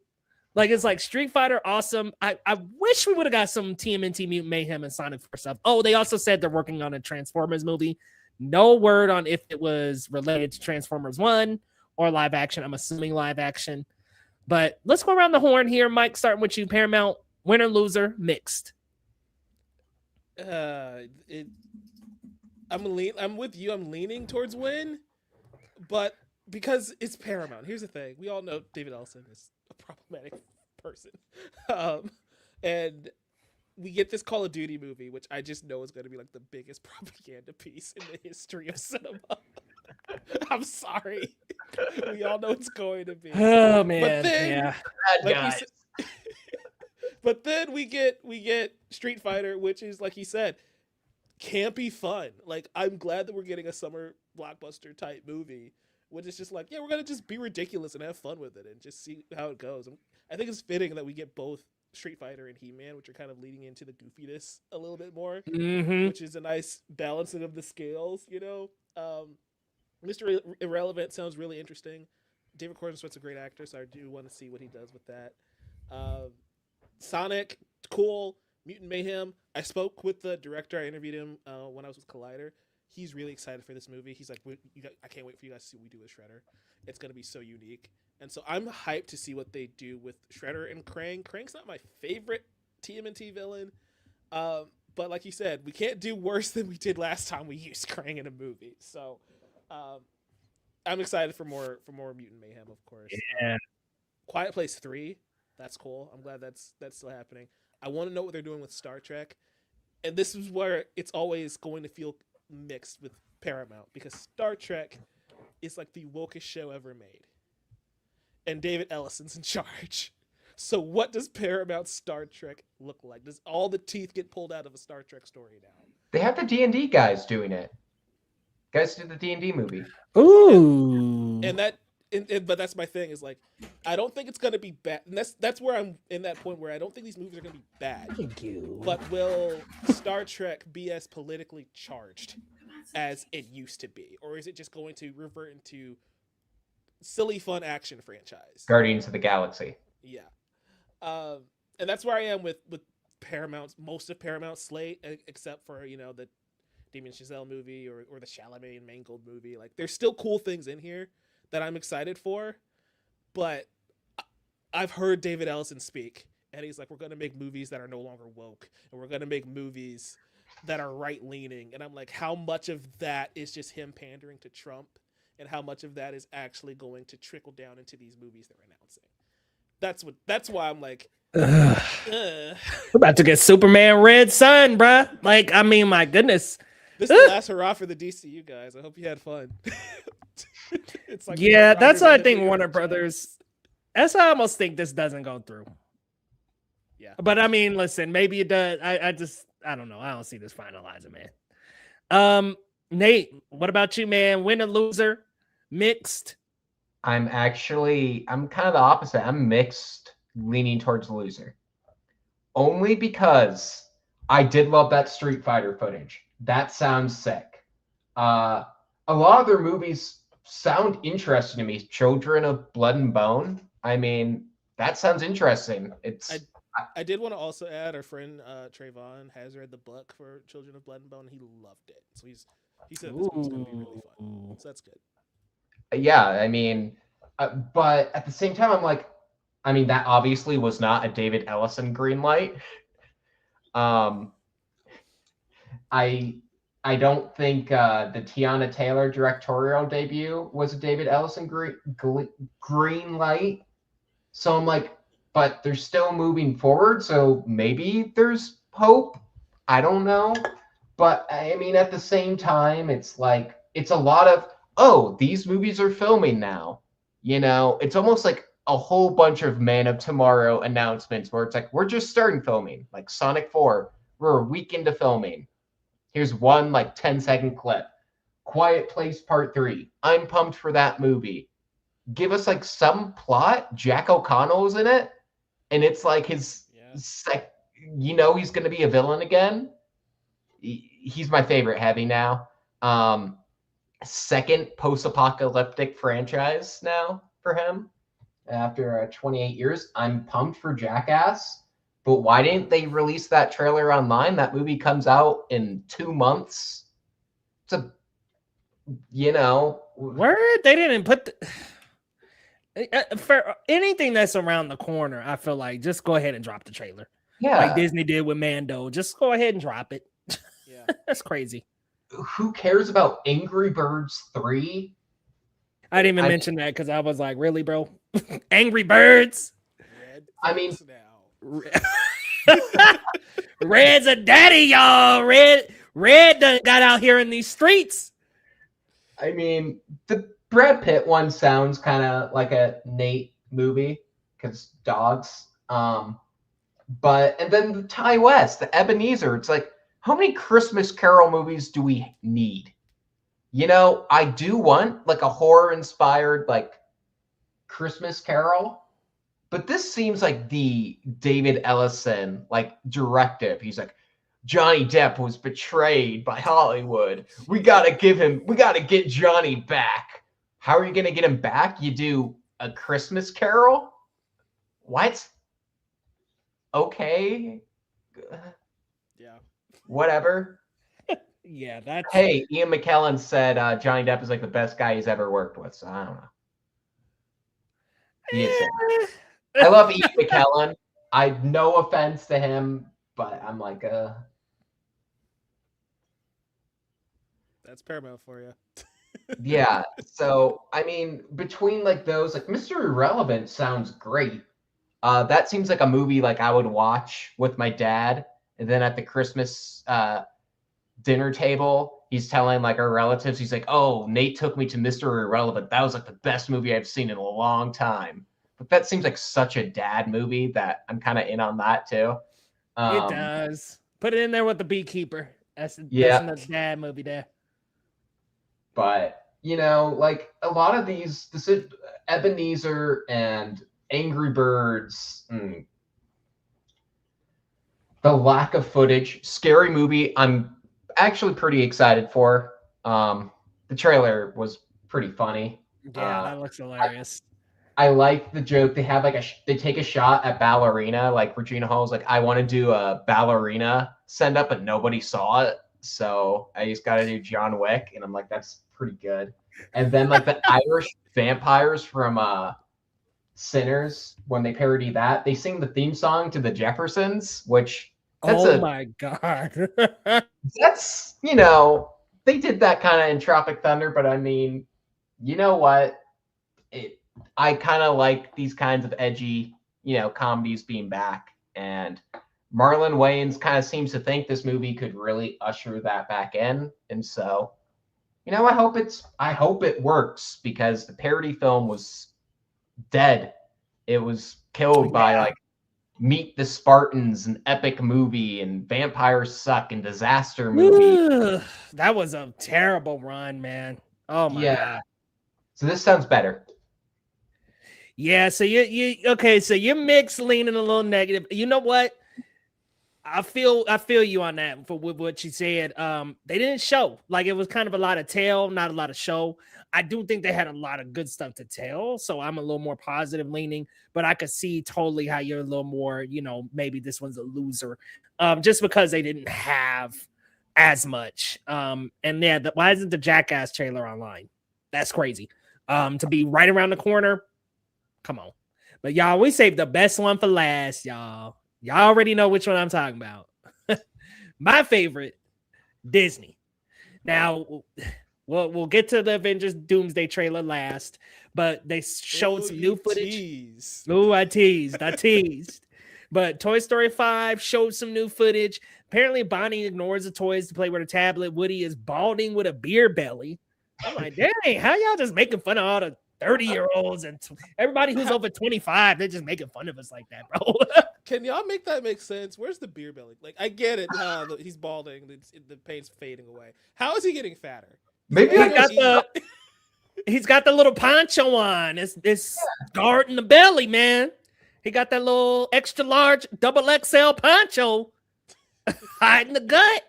Like it's like Street Fighter, awesome. I wish we would have got some TMNT Mutant Mayhem and Sonic 4 stuff. Oh, they also said they're working on a Transformers movie. No word on if it was related to Transformers 1 or live action. I'm assuming live action. But let's go around the horn here, Mike, starting with you. Paramount, winner, loser, mixed. I'm with you. I'm leaning towards win, but because it's Paramount. Here's the thing: we all know David Ellison is a problematic person, and we get this Call of Duty movie, which I just know is going to be like the biggest propaganda piece in the history of cinema. I'm sorry, we all know it's going to be. Oh man, but then, yeah. But then we get Street Fighter, which is like he said, campy fun. Like I'm glad that we're getting a summer blockbuster type movie, which is just like, yeah, we're gonna just be ridiculous and have fun with it and just see how it goes. And I think it's fitting that we get both Street Fighter and He-Man, which are kind of leading into the goofiness a little bit more, which is a nice balancing of the scales, you know. Mr. Irrelevant sounds really interesting. David Cornswet's a great actor, so I do want to see what he does with that. Sonic, cool. Mutant Mayhem. I spoke with the director. I interviewed him when I was with Collider. He's really excited for this movie. He's like, I can't wait for you guys to see what we do with Shredder. It's going to be so unique. And so I'm hyped to see what they do with Shredder and Krang. Krang's not my favorite TMNT villain. But like you said, we can't do worse than we did last time we used Krang in a movie. So I'm excited for more Mutant Mayhem, of course. Yeah. Quiet Place 3. That's cool. I'm glad that's still happening. I want to know what they're doing with Star Trek. And this is where it's always going to feel mixed with Paramount, because Star Trek is like the wokest show ever made. And David Ellison's in charge. So what does Paramount Star Trek look like? Does all the teeth get pulled out of a Star Trek story now? They have the D&D guys doing it. Guys did the D&D movie. Ooh. But that's my thing is like, I don't think it's gonna be bad. And that's where I'm in that point where I don't think these movies are gonna be bad. Thank you. But will Star Trek be as politically charged as it used to be, or is it just going to revert into silly fun action franchise? Guardians of the Galaxy. Yeah, and that's where I am with Paramount. Most of Paramount's slate, except for the Damien Chazelle movie or the Chalamet and Mangold movie. Like, there's still cool things in here that I'm excited for, but I've heard David Ellison speak, and he's like, we're going to make movies that are no longer woke, and we're going to make movies that are right-leaning. And I'm like, how much of that is just him pandering to Trump, and how much of that is actually going to trickle down into these movies they're announcing? That's why I'm like, we're about to get Superman Red Sun, bruh. Like, I mean, my goodness. This is the last hurrah for the DCU guys. I hope you had fun. It's like, yeah, that's why I think Warner Brothers. That's why I almost think this doesn't go through. Yeah, but I mean, listen, maybe it does. I don't know. I don't see this finalizing, man. Nate, what about you, man? Winner, loser, mixed? I'm kind of the opposite. I'm mixed, leaning towards loser. Only because I did love that Street Fighter footage. That sounds sick. A lot of their movies sound interesting to me. Children of Blood and Bone. I mean, that sounds interesting. I did want to also add our friend Trayvon has read the book for Children of Blood and Bone. And he loved it, so he said this one's going to be really fun. So that's good. Yeah, I mean, but at the same time, I'm like, I mean, that obviously was not a David Ellison green light. I don't think the Tiana Taylor directorial debut was a David Ellison green light. So I'm like, but they're still moving forward, so maybe there's hope. I don't know. But I mean, at the same time, it's like, it's a lot of, oh, these movies are filming now. It's almost like a whole bunch of Man of Tomorrow announcements where it's like, we're just starting filming, like Sonic 4. We're a week into filming. Here's one 10-second clip. Quiet Place Part 3. I'm pumped for that movie. Give us some plot. Jack O'Connell's in it. And it's like his, he's going to be a villain again. He's my favorite heavy now. Second post-apocalyptic franchise now for him after 28 years. I'm pumped for Jackass. But why didn't they release that trailer online? That movie comes out in 2 months. It's word. They didn't put for anything that's around the corner. I feel like just go ahead and drop the trailer. Yeah, like Disney did with Mando. Just go ahead and drop it. Yeah, that's crazy. Who cares about Angry Birds 3? I didn't even mention that because I was like, really, bro? Angry Birds? I mean, Red's a daddy, y'all. Red done got out here in these streets. I mean, the Brad Pitt one sounds kind of like a Nate movie because dogs. And then the Ty West, the Ebenezer. It's like, how many Christmas Carol movies do we need? I do want a horror-inspired Christmas Carol. But this seems like the David Ellison directive. He's like, Johnny Depp was betrayed by Hollywood. We gotta get Johnny back. How are you gonna get him back? You do a Christmas Carol? What? Okay. Yeah. Whatever. Yeah, that's. Hey, Ian McKellen said Johnny Depp is the best guy he's ever worked with. So I don't know. He is. I love Ian McKellen. No offense to him, but I'm like, that's Paramount for you. Yeah. So I mean, between those, Mr. Irrelevant sounds great. That seems like a movie I would watch with my dad, and then at the Christmas dinner table, he's telling our relatives, he's like, "Oh, Nate took me to Mr. Irrelevant. That was the best movie I've seen in a long time." But that seems like such a dad movie that I'm kind of in on that too. It does. Put it in there with the Beekeeper. That's the dad movie there. But like a lot of these, this is Ebenezer and Angry Birds, the lack of footage, Scary Movie. I'm actually pretty excited for. The trailer was pretty funny. Yeah, that looks hilarious. I like the joke. They have like they take a shot at ballerina. Like Regina Hall's like, I want to do a ballerina send up, but nobody saw it. So I just got to do John Wick. And I'm like, that's pretty good. And then like the Irish vampires from Sinners, when they parody that, they sing the theme song to the Jeffersons, which my God. that's, they did that kind of in Tropic Thunder, but I mean, you know what? I kind of like these kinds of edgy, comedies being back. And Marlon Wayans kind of seems to think this movie could really usher that back in. And so, I hope it works, because the parody film was dead. It was killed by like Meet the Spartans, an epic movie, and Vampires Suck, and disaster movie. That was a terrible run, man. Oh my God. So this sounds better. Yeah, so you okay, so you're mixed, leaning a little negative. You know what? I feel you on that for what you said. They didn't show. Like, it was kind of a lot of tell, not a lot of show. I do think they had a lot of good stuff to tell, so I'm a little more positive leaning, but I could see totally how you're a little more, maybe this one's a loser. Just because they didn't have as much. And yeah, why isn't the Jackass trailer online? That's crazy. To be right around the corner. Come on. But y'all, we saved the best one for last, y'all. Y'all already know which one I'm talking about. My favorite, Disney. Now, we'll get to the Avengers Doomsday trailer last, but they showed some new footage. Teased. Oh, I teased. But Toy Story 5 showed some new footage. Apparently, Bonnie ignores the toys to play with a tablet. Woody is balding with a beer belly. I'm like, dang, how y'all just making fun of all the 30-year-olds and everybody who's over 25? They're just making fun of us like that, bro. Can y'all make that make sense? Where's the beer belly? Like, I get it. He's balding. The paint's fading away. How is he getting fatter? Maybe he's got the little poncho on. It's guarding the belly, man. He got that little extra large double XL poncho hiding the gut.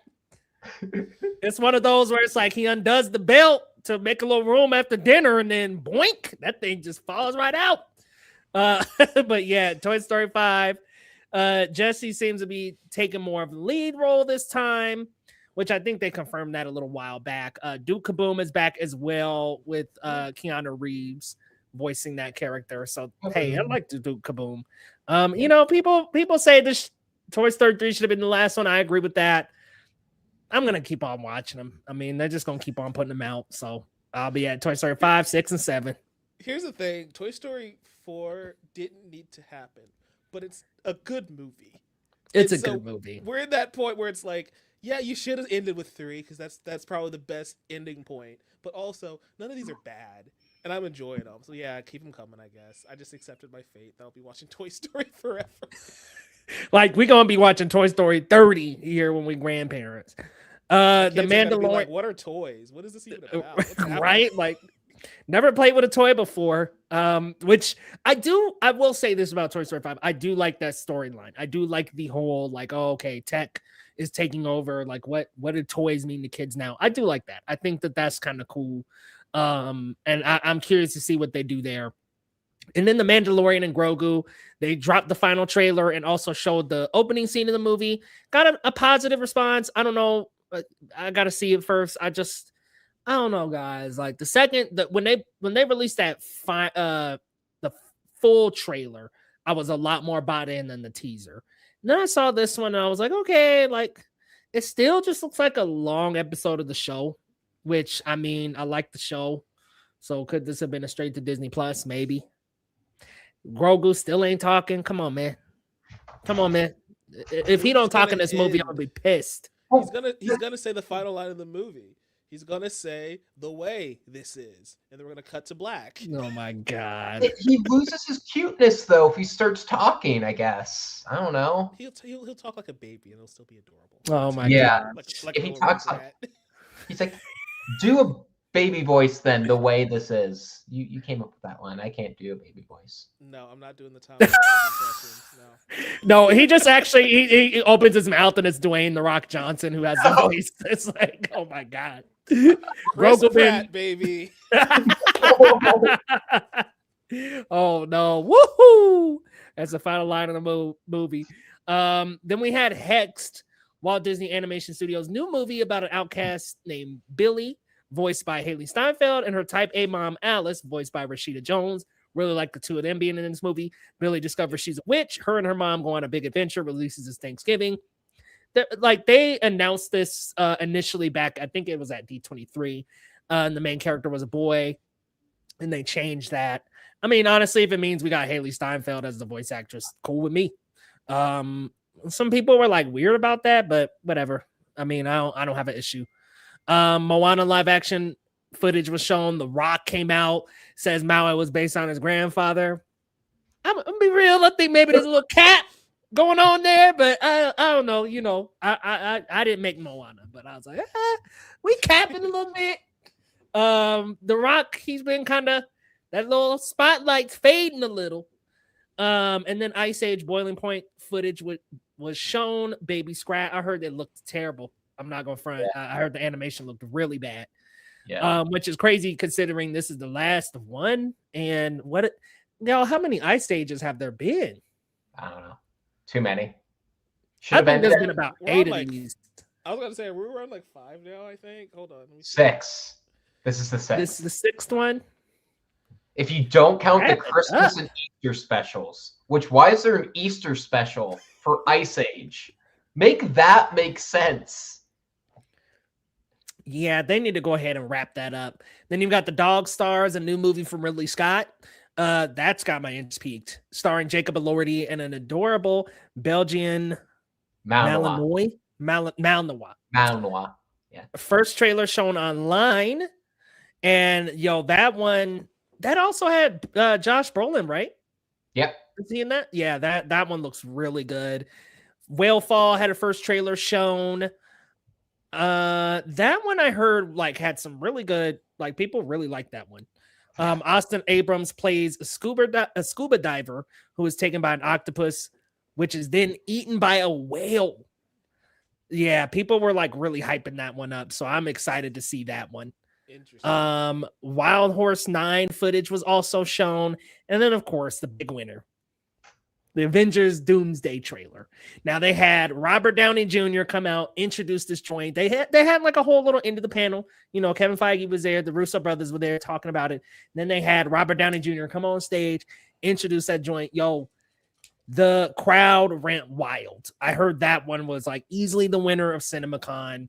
It's one of those where it's like he undoes the belt to make a little room after dinner, and then boink, that thing just falls right out. But yeah, Toy Story 5. Jesse seems to be taking more of the lead role this time, which I think they confirmed that a little while back. Duke Kaboom is back as well, with Keanu Reeves voicing that character. So hey, I like Duke Kaboom. People say this Toy Story 3 should have been the last one. I agree with that. I'm gonna keep on watching them. I mean, they're just gonna keep on putting them out. So I'll be at Toy Story 5, 6, and 7. Here's the thing: Toy Story 4 didn't need to happen, but it's a good movie. It's a good movie. We're at that point where it's like, yeah, you should have ended with 3, because that's probably the best ending point. But also, none of these are bad, and I'm enjoying them. So yeah, keep them coming. I guess I just accepted my fate that I'll be watching Toy Story forever. Like, we're gonna be watching Toy Story 30 here when we grandparents. The Mandalorian. Like, what are toys? What is this even about? Right? Like, never played with a toy before. Which I will say this about Toy Story 5. I do like that storyline. I do like the whole, like, oh, okay, tech is taking over. Like, what do toys mean to kids now? I do like that. I think that's kind of cool. And I'm curious to see what they do there. And then the Mandalorian and Grogu, they dropped the final trailer and also showed the opening scene of the movie. Got a positive response. I don't know. I got to see it first. I don't know, guys. Like, the second that when they released that the full trailer, I was a lot more bought in than the teaser. And then I saw this one and I was like, okay, like, it still just looks like a long episode of the show, which, I mean, I like the show. So could this have been a straight to Disney Plus? Maybe. Grogu still ain't talking. Come on, man. If he don't talk in this movie, I'll be pissed. He's gonna say the final line of the movie. He's gonna say the way this is, and then we're gonna cut to black. Oh my God. He loses his cuteness though if he starts talking, I guess. I don't know. He'll talk like a baby, and it'll still be adorable. Oh my God. Like if he talks like, he's like, baby voice then, the way this is. You came up with that line. I can't do a baby voice. No, I'm not doing the Tom Cruise impression. No, he just actually he opens his mouth and it's Dwayne the Rock Johnson who has the voice. It's like, oh my god, Chris Pratt, baby. Oh no, woohoo! That's the final line of the movie. Then we had Hexed, Walt Disney Animation Studios' new movie about an outcast named Billy, voiced by Haley Steinfeld, and her Type A mom Alice, voiced by Rashida Jones. Really like the two of them being in this movie. Billy discovers she's a witch. Her and her mom go on a big adventure. Releases this Thanksgiving. They announced this initially back, I think it was at D23. And the main character was a boy, and they changed that. I mean, honestly, if it means we got Haley Steinfeld as the voice actress, cool with me. Some people were like weird about that, but whatever. I mean, I don't have an issue. Moana live action footage was shown. The Rock came out, says Maui was based on his grandfather. I'm gonna be real. I think maybe there's a little cat going on there, but I don't know. You know, I didn't make Moana, but I was like, we capping a little bit. The Rock, he's been kind of that little spotlight's fading a little. And then Ice Age Boiling Point footage was shown. Baby Scrat, I heard it looked terrible. I'm not gonna front. Yeah. I heard the animation looked really bad. Yeah. Which is crazy considering this is the last one. And how many Ice Ages have there been? I don't know. Too many. I think there's been about 8 of these. I was gonna say we're on like 5 now, I think. Hold on. Let me see. 6. This is the 6th. This is the 6th one. If you don't count the Christmas and Easter specials, why is there an Easter special for Ice Age? Make that make sense. Yeah, they need to go ahead and wrap that up. Then you've got The Dog Stars, a new movie from Ridley Scott. That's got my interest peaked. Starring Jacob Elordi and an adorable Belgian Malinois. Yeah. First trailer shown online. And that one, that also had Josh Brolin, right? Yep. Seeing that? Yeah, that one looks really good. Whalefall had a first trailer shown. That one I heard had some really good, people really like that one. Austin Abrams plays a scuba diver who is taken by an octopus, which is then eaten by a whale. Yeah, people were really hyping that one up, so I'm excited to see that one. Interesting. Wild Horse 9 footage was also shown, and then of course the big winner, the Avengers Doomsday trailer. Now they had Robert Downey Jr. come out, introduce this joint. They had a whole little end of the panel. Kevin Feige was there, the Russo brothers were there talking about it. And then they had Robert Downey Jr. come on stage, introduce that joint. Yo, the crowd went wild. I heard that one was easily the winner of CinemaCon.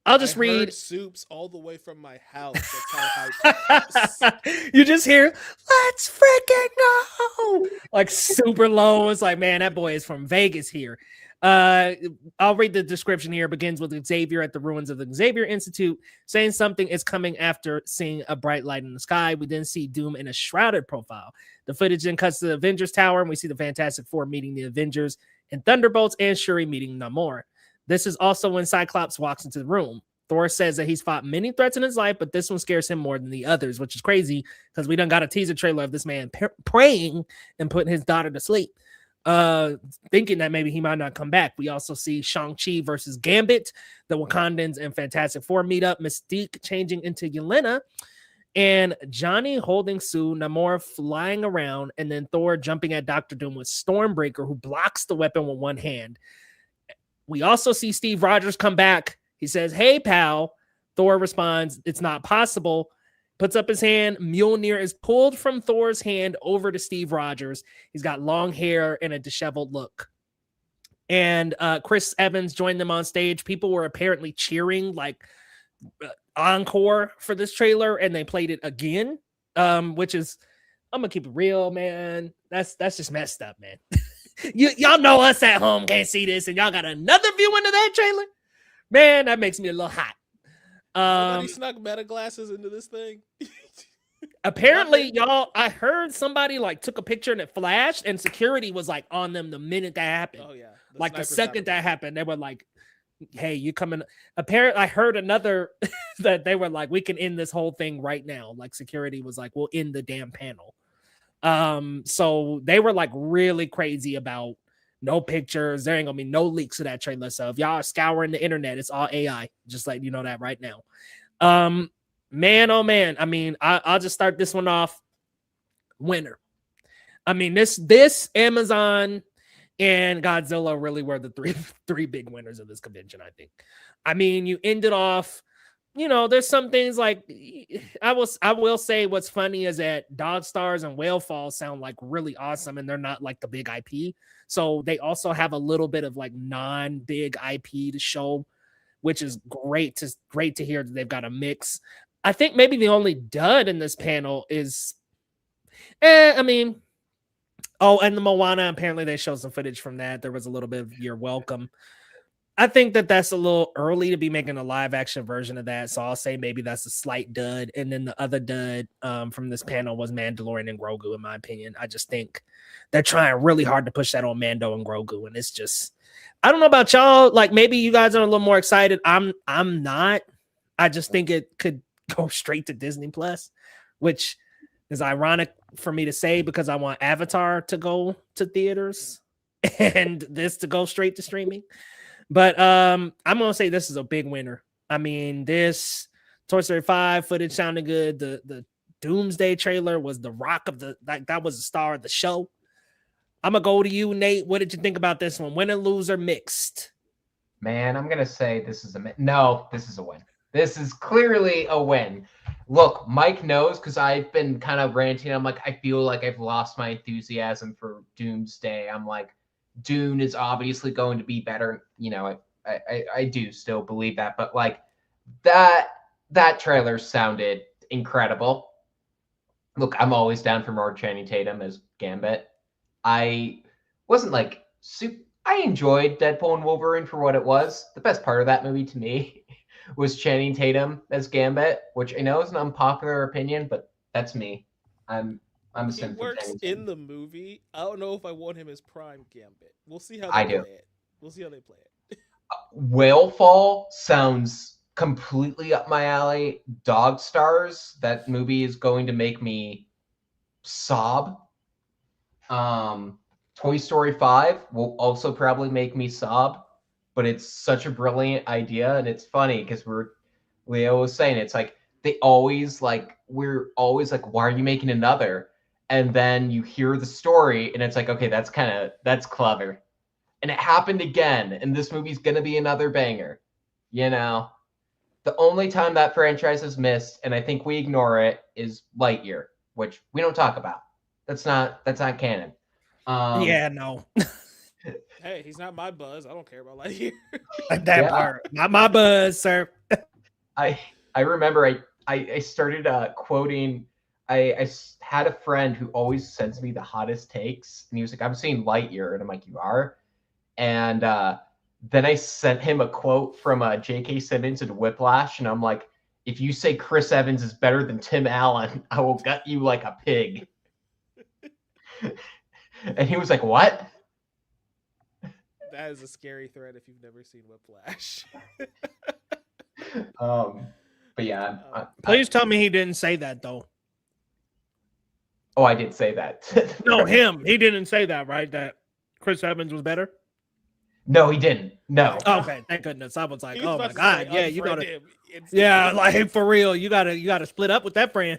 I'll just read Soups all the way from my house. That's how hyped. You just hear, let's freaking go. Super low. It's man, that boy is from Vegas here. I'll read the description here. It begins with Xavier at the ruins of the Xavier Institute saying something is coming after seeing a bright light in the sky. We then see Doom in a shrouded profile. The footage then cuts to the Avengers Tower, and we see the Fantastic Four meeting the Avengers and Thunderbolts, and Shuri meeting Namor. This is also when Cyclops walks into the room. Thor says that he's fought many threats in his life, but this one scares him more than the others, which is crazy because we done got a teaser trailer of this man praying and putting his daughter to sleep, thinking that maybe he might not come back. We also see Shang-Chi versus Gambit, the Wakandans and Fantastic Four meet up, Mystique changing into Yelena, and Johnny holding Sue, Namor flying around, and then Thor jumping at Dr. Doom with Stormbreaker, who blocks the weapon with one hand. We also see Steve Rogers come back. He says, "Hey, pal." Thor responds, "It's not possible." Puts up his hand. Mjolnir is pulled from Thor's hand over to Steve Rogers. He's got long hair and a disheveled look. And Chris Evans joined them on stage. People were apparently cheering encore for this trailer, and they played it again, which is, I'm going to keep it real, man. That's just messed up, man. Y'all know us at home can't see this, and y'all got another viewing of that trailer? Man, that makes me a little hot. Somebody snuck meta glasses into this thing. Apparently, y'all, I heard somebody took a picture and it flashed, and security was on them the minute that happened. Oh yeah, the second that happened, they were hey, you coming? Apparently, I heard another that they were like, we can end this whole thing right now. Like security was like, we'll end the damn panel. So they were like really crazy about no pictures. There ain't gonna be no leaks of that trailer. So if y'all are scouring the internet, it's all AI. Just letting you know that right now. Man, oh man. I mean, I'll just start this one off. Winner. I mean, this Amazon and Godzilla really were the three big winners of this convention, I think. I mean, you ended off, there's some things like I will say what's funny is that Dog Stars and Whale Falls sound like really awesome, and they're not like the big IP. So they also have a little bit of like non-big IP to show, which is great to hear that they've got a mix. I think maybe the only dud in this panel is I mean, oh, and the Moana, apparently they showed some footage from that. There was a little bit of You're Welcome. I think that's a little early to be making a live action version of that. So I'll say maybe that's a slight dud. And then the other dud from this panel was Mandalorian and Grogu, in my opinion. I just think they're trying really hard to push that on Mando and Grogu. And it's just, I don't know about y'all. Like maybe you guys are a little more excited. I'm not. I just think it could go straight to Disney Plus, which is ironic for me to say because I want Avatar to go to theaters and this to go straight to streaming. But I'm gonna say this is a big winner. I mean, this Toy Story 5 footage sounded good. The Doomsday trailer was the rock of that was the star of the show. I'm gonna go to you, Nate. What did you think about this one? Winner, loser, mixed? Man, I'm gonna say this is this is a win. This is clearly a win. Look, Mike knows because I've been kind of ranting. I'm like, I feel like I've lost my enthusiasm for Doomsday. I'm like, Dune is obviously going to be better. I do still believe that, but like that trailer sounded incredible. Look, I'm always down for more Channing Tatum as Gambit. I wasn't like I enjoyed Deadpool and Wolverine for what it was. The best part of that movie to me was Channing Tatum as Gambit, which I know is an unpopular opinion, but that's me. I'm a He works in the movie. I don't know if I want him as Prime Gambit. We'll see how they play it. We'll see how they play it. Whalefall sounds completely up my alley. Dog Stars, that movie is going to make me sob. Toy Story 5 will also probably make me sob, but it's such a brilliant idea, and it's funny because Leo was saying it's like we're always like, why are you making another? And then you hear the story, and it's like, okay, that's clever. And it happened again, and this movie's gonna be another banger. The only time that franchise has missed, and I think we ignore it, is Lightyear, which we don't talk about. That's not canon. Yeah, no. Hey, he's not my Buzz. I don't care about Lightyear. That part, not my Buzz, sir. I remember I started quoting. I had a friend who always sends me the hottest takes, and he was like, "I'm seeing Lightyear," and I'm like, "You are?" And then I sent him a quote from J.K. Simmons in Whiplash, and I'm like, "If you say Chris Evans is better than Tim Allen, I will gut you like a pig." And he was like, "What?" That is a scary threat if you've never seen Whiplash. But yeah. Please tell me he didn't say that though. Oh, I did say that. No, him. He didn't say that, right? That Chris Evans was better? No, he didn't. No. Okay, thank goodness. I was like, oh my God. Yeah, you gotta. Yeah, like for real. You gotta split up with that friend.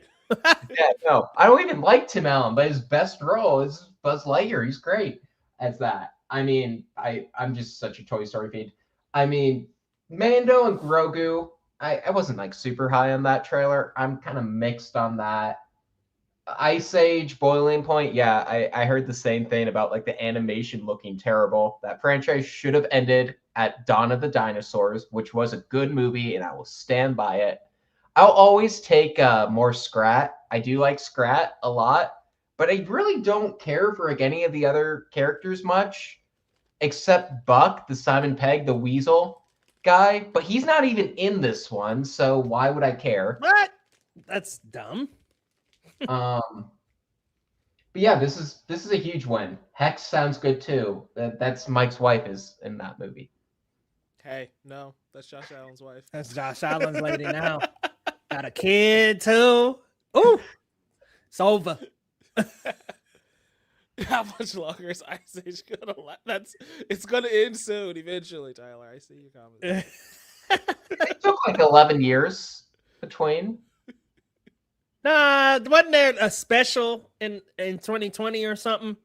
Yeah, no. I don't even like Tim Allen, but his best role is Buzz Lightyear. He's great as that. I mean, I'm just such a Toy Story feed. I mean, Mando and Grogu, I wasn't like super high on that trailer. I'm kind of mixed on that. Ice Age, Boiling Point, yeah, I heard the same thing about like the animation looking terrible. That franchise should have ended at Dawn of the Dinosaurs, which was a good movie, and I will stand by it. I'll always take more Scrat. I do like Scrat a lot, but I really don't care for like any of the other characters much, except Buck, the Simon Pegg, the Weasel guy. But he's not even in this one, so why would I care? What? That's dumb. But yeah, this is a huge win. Hex sounds good too. That's Mike's wife is in that movie. Hey, no, that's Josh Allen's wife. That's Josh Allen's lady now. Got a kid too. Ooh, it's over. How much longer is Ice Age gonna last? It's gonna end soon, eventually, Tyler. I see your comments. It took like 11 years between. Nah, wasn't there a special in 2020 or something?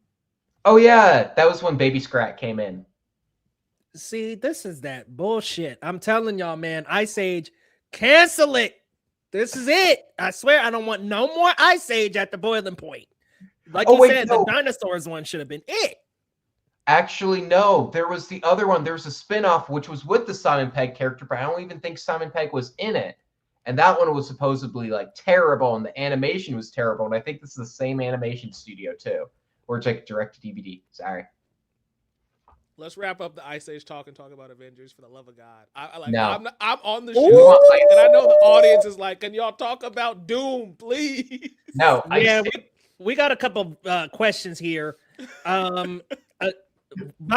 Oh yeah, that was when Baby Scrat came in. See, this is that bullshit. I'm telling y'all, man. Ice Age, cancel it. This is it. I swear, I don't want no more Ice Age at the boiling point. Like you said, no. the dinosaurs one should have been it. Actually, no. There was the other one. There was a spin-off which was with the Simon Pegg character, but I don't even think Simon Pegg was in it. And that one was supposedly like terrible, and the animation was terrible. And I think this is the same animation studio too, or it's like direct to DVD. Sorry. Let's wrap up the Ice Age talk and talk about Avengers, for the love of God. I'm on the Ooh. show, and I know the audience is like, can y'all talk about Doom, please? No, Yeah, we got a couple questions here. By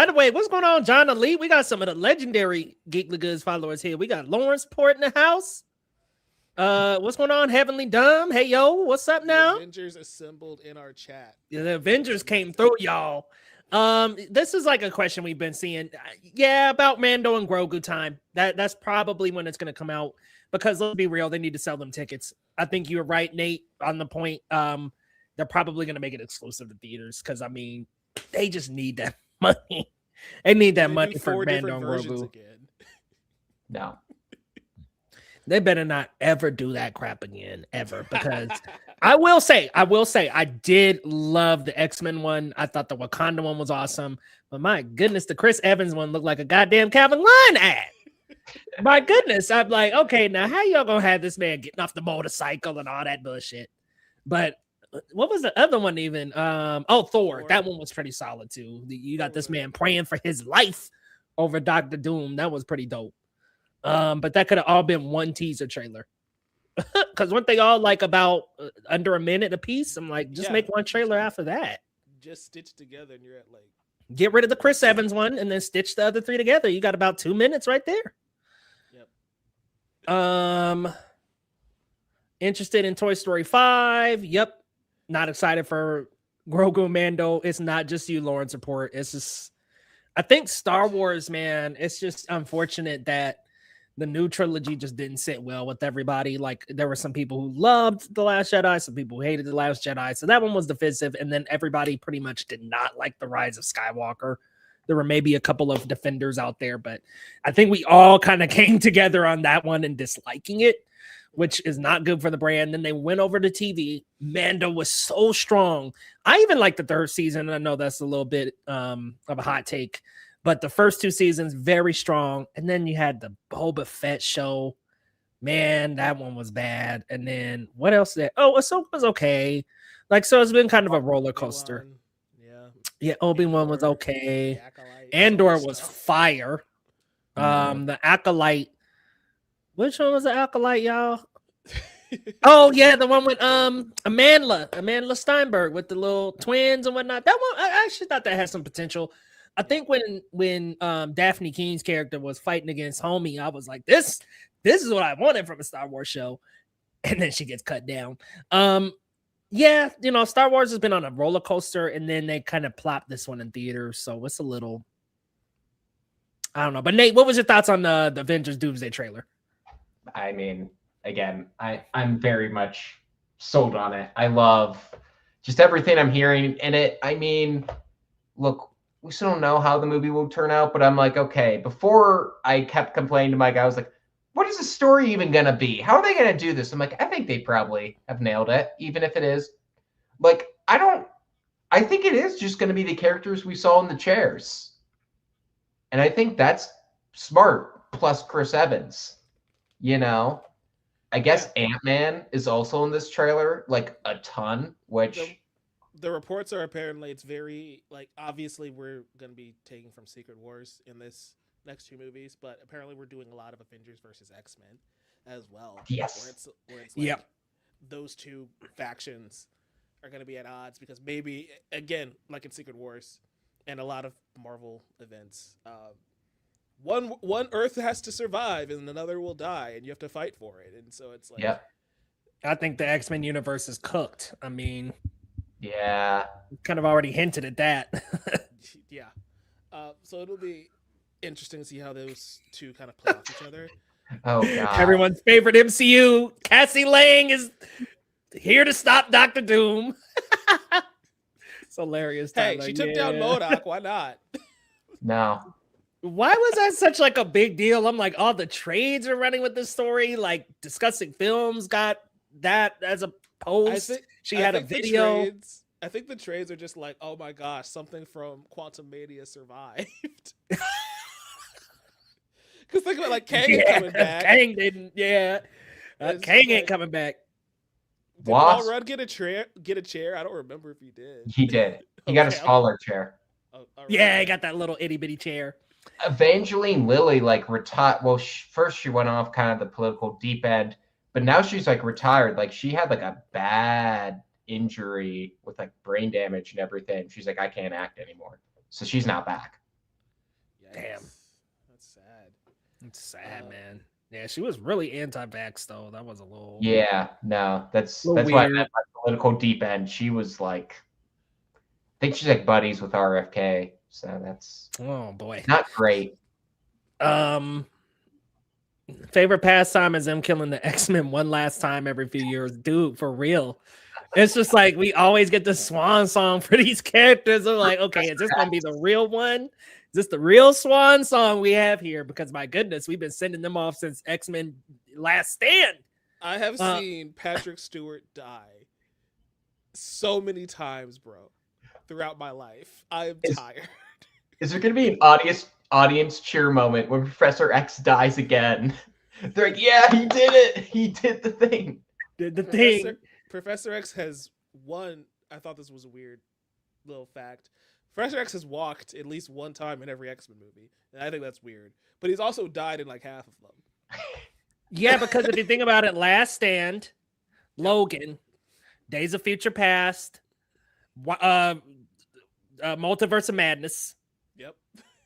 the way, what's going on, John Ali? We got some of the legendary Geekly Goods followers here. We got Lawrence Port in the house. What's going on, Heavenly Dumb? Hey, yo, what's up now? The Avengers assembled in our chat. Yeah, the Avengers came through, y'all. This is like a question we've been seeing. Yeah, about Mando and Grogu time. That's probably when it's gonna come out, because let's be real, they need to sell them tickets. I think you're right, Nate, on the point. They're probably gonna make it exclusive to theaters, because I mean, they just need that money. They need that money for Mando and Grogu. Again. No. They better not ever do that crap again, ever. Because I will say, I did love the X-Men one. I thought the Wakanda one was awesome. But my goodness, the Chris Evans one looked like a goddamn Calvin Klein ad. My goodness. I'm like, okay, now how y'all gonna have this man getting off the motorcycle and all that bullshit? But what was the other one even? Thor. That one was pretty solid too. You got this man praying for his life over Dr. Doom. That was pretty dope. But that could have all been one teaser trailer. Because weren't they all like about under a minute a piece? I'm like, just make one trailer after that. Just stitch together, and you're at like, get rid of the Chris Evans one and then stitch the other three together. You got about 2 minutes right there. Yep. Interested in Toy Story 5? Yep. Not excited for Grogu and Mando. It's not just you, Lawrence Report. It's just, I think Star Wars, man, it's just unfortunate that the new trilogy just didn't sit well with everybody. Like, there were some people who loved The Last Jedi, some people who hated The Last Jedi. So that one was divisive. And then everybody pretty much did not like The Rise of Skywalker. There were maybe a couple of defenders out there, but I think we all kind of came together on that one and disliking it, which is not good for the brand. Then they went over to TV. Mando was so strong. I even like the third season. I know that's a little bit of a hot take, but the first two seasons, very strong. And then you had the Boba Fett show. Man, that one was bad. And then what else? Ahsoka's okay. Like, so it's been kind of a roller coaster. Yeah, Obi-Wan was okay. Andor was fire. The Acolyte. Which one was the Acolyte, y'all? Oh, yeah, the one with Amandla Steinberg with the little twins and whatnot. That one, I actually thought that had some potential. I think when Daphne Keene's character was fighting against Homie, I was like, this is what I wanted from a Star Wars show. And then she gets cut down. Yeah, you know, Star Wars has been on a roller coaster, and then they kind of plopped this one in theaters, so it's a little, I don't know. But Nate, what was your thoughts on the Avengers Doomsday trailer? I mean, again, I'm very much sold on it. I love just everything I'm hearing in it. I mean, look, we still don't know how the movie will turn out, but I'm like, okay, before I kept complaining to Mike, I was like, what is the story even going to be? How are they going to do this? I'm like, I think they probably have nailed it, even if it is. Like, I think it is just going to be the characters we saw in the chairs. And I think that's smart, plus Chris Evans. You know? I guess Ant-Man is also in this trailer, like a ton, which... The reports are apparently it's very, like, obviously we're going to be taking from Secret Wars in this next two movies, but apparently we're doing a lot of Avengers versus X-Men as well. Yes. Where it's like those two factions are going to be at odds, because maybe, again, like in Secret Wars and a lot of Marvel events, one Earth has to survive and another will die, and you have to fight for it. And so it's like, Yep. I think the X-Men universe is cooked. I mean, Yeah. kind of already hinted at that. yeah. So it'll be interesting to see how those two kind of play off each other. Oh god. Everyone's favorite MCU, Cassie Lang, is here to stop Doctor Doom. It's hilarious. Hey, Tyler. she took down MODOK. Why not? No. Why was that such like a big deal? I'm like, all the trades are running with this story. Like Discussing Films got that as a post. She had a video. I think the trades are just like, oh my gosh, something from Quantum Mania survived. Because think about like Kang coming back. Kang didn't. Yeah, Kang ain't coming back. Did Paul Rudd get a chair? I don't remember if he did. He did. He got a smaller chair. Oh, right. Yeah, he got that little itty bitty chair. Evangeline Lilly like retired. Well, first she went off kind of the political deep end, but now she's like retired. Like she had like a bad injury with like brain damage and everything. She's like, I can't act anymore, so she's not back. Damn, that's sad. It's sad, man. Yeah, she was really anti-vax though. That was a little. Yeah, no, that's weird. why I meant by political deep end. She was like, I think she's like buddies with RFK, so that's boy, not great. Favorite pastime is them killing the X-Men one last time every few years, dude. For real, it's just like we always get the swan song for these characters. I'm like, okay, is this gonna be the real one? Is this the real swan song we have here? Because my goodness, we've been sending them off since X-Men Last Stand. I have seen Patrick Stewart die so many times, bro, throughout my life. I am tired. Is there going to be an audience cheer moment when Professor X dies again? They're like, yeah, he did it. He did the thing. Did the thing. Professor X has won. I thought this was a weird little fact. Professor X has walked at least one time in every X-Men movie, and I think that's weird. But he's also died in like half of them. Yeah, because if you think about it, Last Stand, Logan, Days of Future Past, Multiverse of Madness. Yep.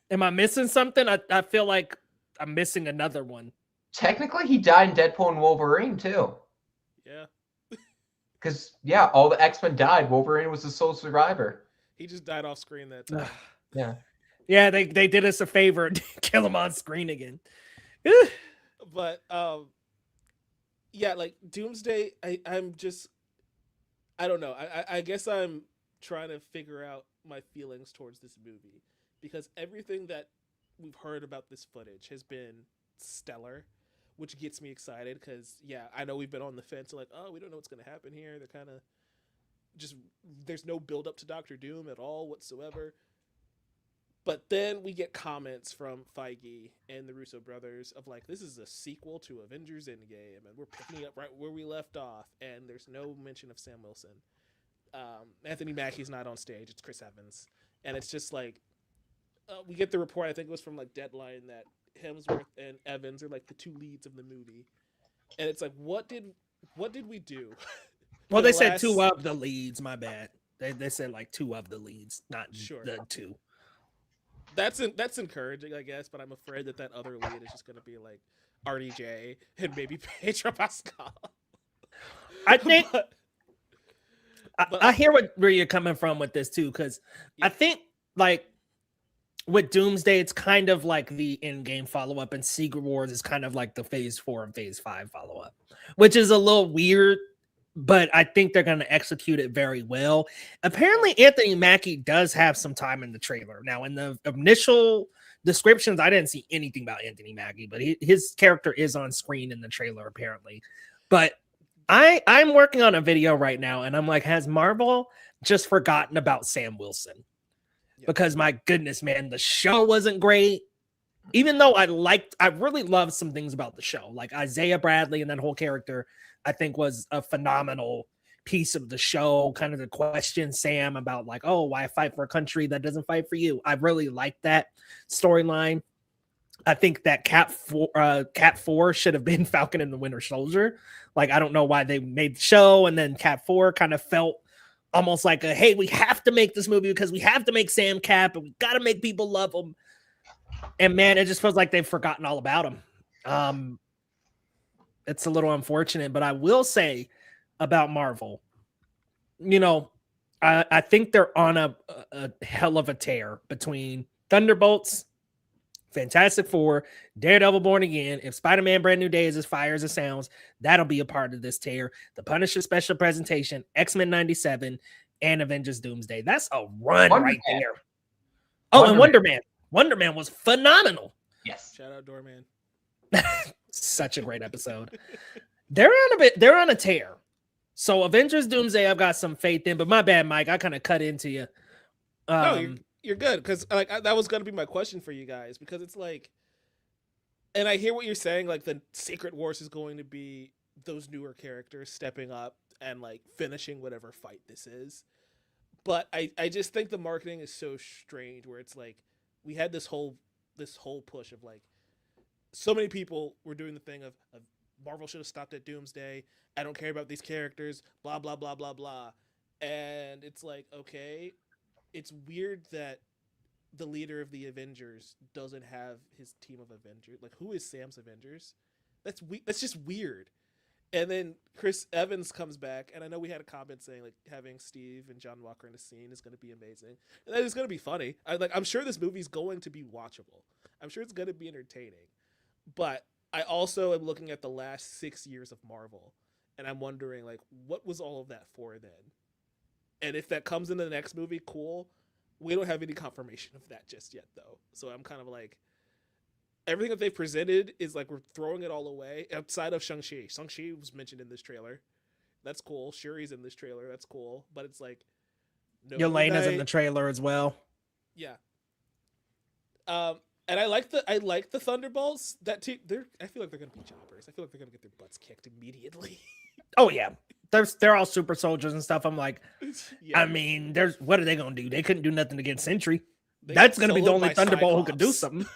Am I missing something? I feel like I'm missing another one. Technically, he died in Deadpool and Wolverine too. Yeah. Because all the X-Men died. Wolverine was the sole survivor. He just died off screen that time. Yeah. Yeah, they did us a favor and kill him on screen again. But yeah, like Doomsday, I'm just, I don't know. I guess I'm trying to figure out my feelings towards this movie, because everything that we've heard about this footage has been stellar, which gets me excited. Because I know we've been on the fence, like, oh, we don't know what's going to happen here. They're kind of just, there's no build up to Doctor Doom at all whatsoever. But then we get comments from Feige and the Russo brothers of like, this is a sequel to Avengers Endgame, and we're picking up right where we left off, and there's no mention of Sam Wilson. Anthony Mackie's not on stage, it's Chris Evans. And it's just like, we get the report, I think it was from like Deadline, that Hemsworth and Evans are like the two leads of the movie. And it's like, what did we do? Well, they said two of the leads, my bad. They said like two of the leads, not the two. That's encouraging, I guess, but I'm afraid that other lead is just going to be like RDJ and maybe Pedro Pascal. I think I hear where you're coming from with this too, because I think like with Doomsday, it's kind of like the in-game follow-up, and Secret Wars is kind of like the Phase 4 and Phase 5 follow-up, which is a little weird, but I think they're going to execute it very well. Apparently, Anthony Mackie does have some time in the trailer. Now, in the initial descriptions, I didn't see anything about Anthony Mackie, but his character is on screen in the trailer, apparently. But I'm working on a video right now, and I'm like, has Marvel just forgotten about Sam Wilson? Because my goodness, man, the show wasn't great. Even though I really loved some things about the show, like Isaiah Bradley and that whole character, I think was a phenomenal piece of the show. Kind of to question Sam about like, oh, why fight for a country that doesn't fight for you? I really liked that storyline. I think that Cat 4 should have been Falcon and the Winter Soldier. Like, I don't know why they made the show, and then Cat 4 kind of felt almost like hey, we have to make this movie because we have to make Sam Cap, and we got to make people love him. And man, it just feels like they've forgotten all about him. It's a little unfortunate, but I will say about Marvel, you know, I think they're on a hell of a tear between Thunderbolts, Fantastic Four, Daredevil Born Again. If Spider-Man Brand New Day is as fire as it sounds, that'll be a part of this tear. The Punisher special presentation, X-Men 97, and Avengers Doomsday. That's a run right there. Oh, and Wonder Man. Wonder Man was phenomenal. Yes. Shout out Doorman. Such a great episode. They're on a tear. So Avengers Doomsday, I've got some faith in, but my bad, Mike. I kind of cut into you. No, you're good, because like that was going to be my question for you guys, because it's like, and I hear what you're saying, like the Secret Wars is going to be those newer characters stepping up and like finishing whatever fight this is. But I just think the marketing is so strange, where it's like we had this whole push of like so many people were doing the thing of Marvel should have stopped at Doomsday. I don't care about these characters, blah, blah, blah, blah, blah. And it's like, okay, it's weird that the leader of the Avengers doesn't have his team of Avengers. Like, who is Sam's Avengers? That's just weird. And then Chris Evans comes back, and I know we had a comment saying like having Steve and John Walker in a scene is going to be amazing. And that is going to be funny. I'm sure this movie's going to be watchable. I'm sure it's going to be entertaining. But I also am looking at the last 6 years of Marvel, and I'm wondering, like, what was all of that for then? And if that comes into the next movie, cool. We don't have any confirmation of that just yet, though. So I'm kind of like, everything that they've presented is like we're throwing it all away outside of Shang-Chi. Shang-Chi was mentioned in this trailer. That's cool. Shuri's in this trailer. That's cool. But it's like, no. Yelena's in the trailer as well. Yeah. And I like the Thunderbolts. That team, I feel like they're gonna be jobbers. I feel like they're gonna get their butts kicked immediately. Oh yeah, they're all super soldiers and stuff. I'm like, yeah. I mean, what are they gonna do? They couldn't do nothing against Sentry. That's gonna be the only Thunderbolt who could do something.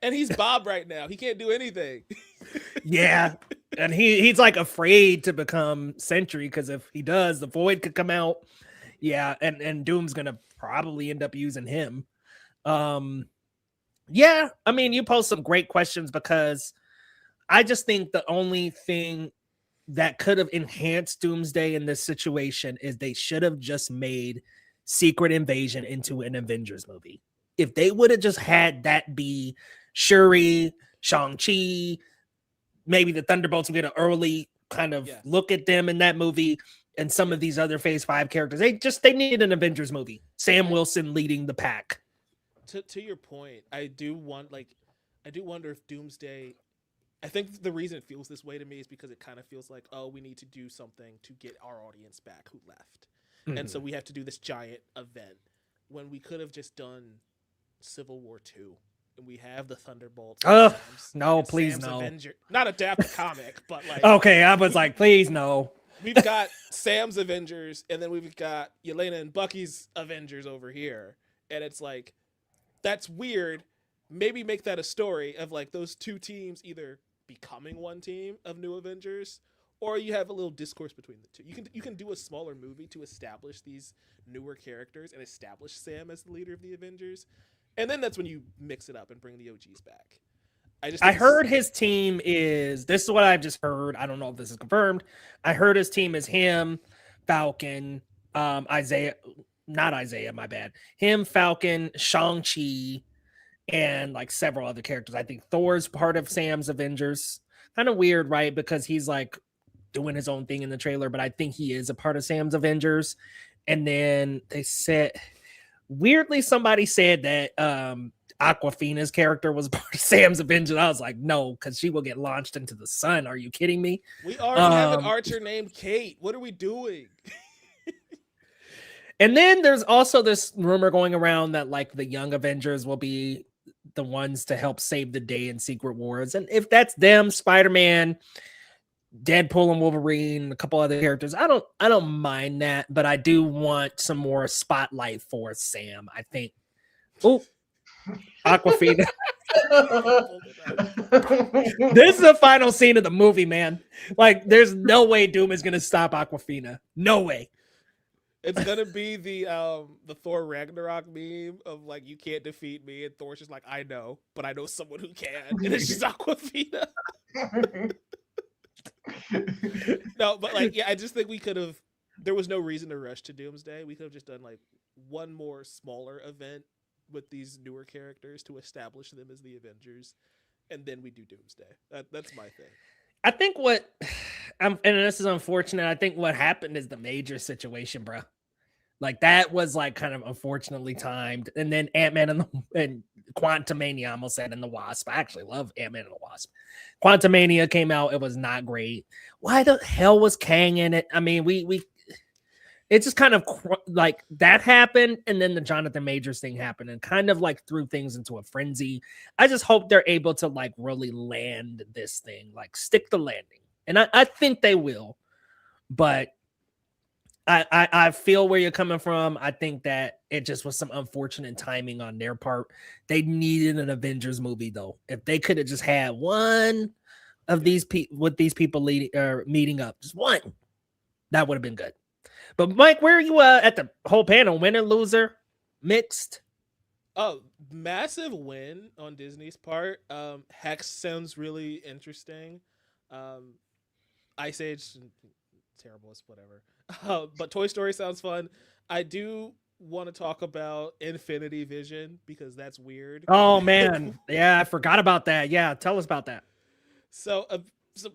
And he's Bob right now. He can't do anything. Yeah, and he's like afraid to become Sentry, because if he does, the Void could come out. Yeah, and Doom's gonna probably end up using him. Yeah, I mean, you posed some great questions, because I just think the only thing that could have enhanced Doomsday in this situation is they should have just made Secret Invasion into an Avengers movie. If they would have just had that be Shuri, Shang-Chi, maybe the Thunderbolts would get an early kind of look at them in that movie, and some of these other Phase 5 characters. They needed an Avengers movie. Sam Wilson leading the pack. To your point, I do wonder if Doomsday, I think the reason it feels this way to me is because it kind of feels like, oh, we need to do something to get our audience back who left. Mm-hmm. And so we have to do this giant event when we could have just done Civil War 2. And we have the Thunderbolts. No, please Sam's no. Not adapt the comic, but like. Okay, I was like, please no. We've got Sam's Avengers, and then we've got Yelena and Bucky's Avengers over here. And it's like, that's weird. Maybe make that a story of like those two teams either becoming one team of new Avengers, or you have a little discourse between the two. You can do a smaller movie to establish these newer characters and establish Sam as the leader of the Avengers, and then that's when you mix it up and bring the OGs back. I heard his team is, this is what I've just heard, I don't know if this is confirmed. I heard his team is him, Falcon, Isaiah, my bad. Him, Falcon, Shang-Chi, and like several other characters. I think Thor's part of Sam's Avengers. Kind of weird, right? Because he's like doing his own thing in the trailer, but I think he is a part of Sam's Avengers. And then they said, weirdly, somebody said that Aquafina's character was part of Sam's Avengers. I was like, no, because she will get launched into the sun. Are you kidding me? We already have an Archer named Kate. What are we doing? And then there's also this rumor going around that like the young Avengers will be the ones to help save the day in Secret Wars. And if that's them, Spider-Man, Deadpool and Wolverine, a couple other characters, I don't mind that, but I do want some more spotlight for Sam. I think Aquafina. This is the final scene of the movie, man. Like, there's no way Doom is gonna stop Aquafina. No way. It's gonna be the Thor Ragnarok meme of like you can't defeat me, and Thor's just like I know, but I know someone who can, and it's just Aquafina. No, but like yeah, I just think we could have. There was no reason to rush to Doomsday. We could have just done like one more smaller event with these newer characters to establish them as the Avengers, and then we do Doomsday. That's my thing. I think what and this is unfortunate. I think what happened is the major situation, bro. Like that was like kind of unfortunately timed. And then Ant-Man and Quantumania, I almost said, and the Wasp. I actually love Ant-Man and the Wasp. Quantumania came out. It was not great. Why the hell was Kang in it? I mean, it's just kind of like that happened. And then the Jonathan Majors thing happened and kind of like threw things into a frenzy. I just hope they're able to like really land this thing, like stick the landing. And I think they will, but I feel where you're coming from. I think that it just was some unfortunate timing on their part. They needed an Avengers movie though. If they could have just had one of these people with these people meeting up, just one, that would have been good. But Mike, where are you at the whole panel? Winner, loser, mixed? Oh, massive win on Disney's part. Hex sounds really interesting. Ice Age, terrible, it's whatever. But Toy Story sounds fun. I do want to talk about Infinity Vision because that's weird. Oh man, yeah, I forgot about that. Yeah, tell us about that. So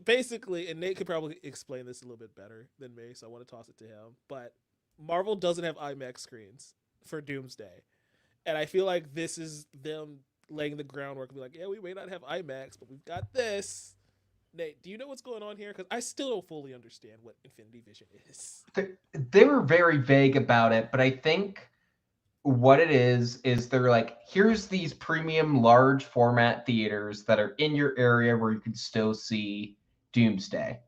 basically, and Nate could probably explain this a little bit better than me, so I want to toss it to him. But Marvel doesn't have IMAX screens for Doomsday, and I feel like this is them laying the groundwork. Be like, yeah, we may not have IMAX, but we've got this. Nate, do you know what's going on here? Because I still don't fully understand what Infinity Vision is. They were very vague about it, but I think what it is they're like, here's these premium large format theaters that are in your area where you can still see Doomsday.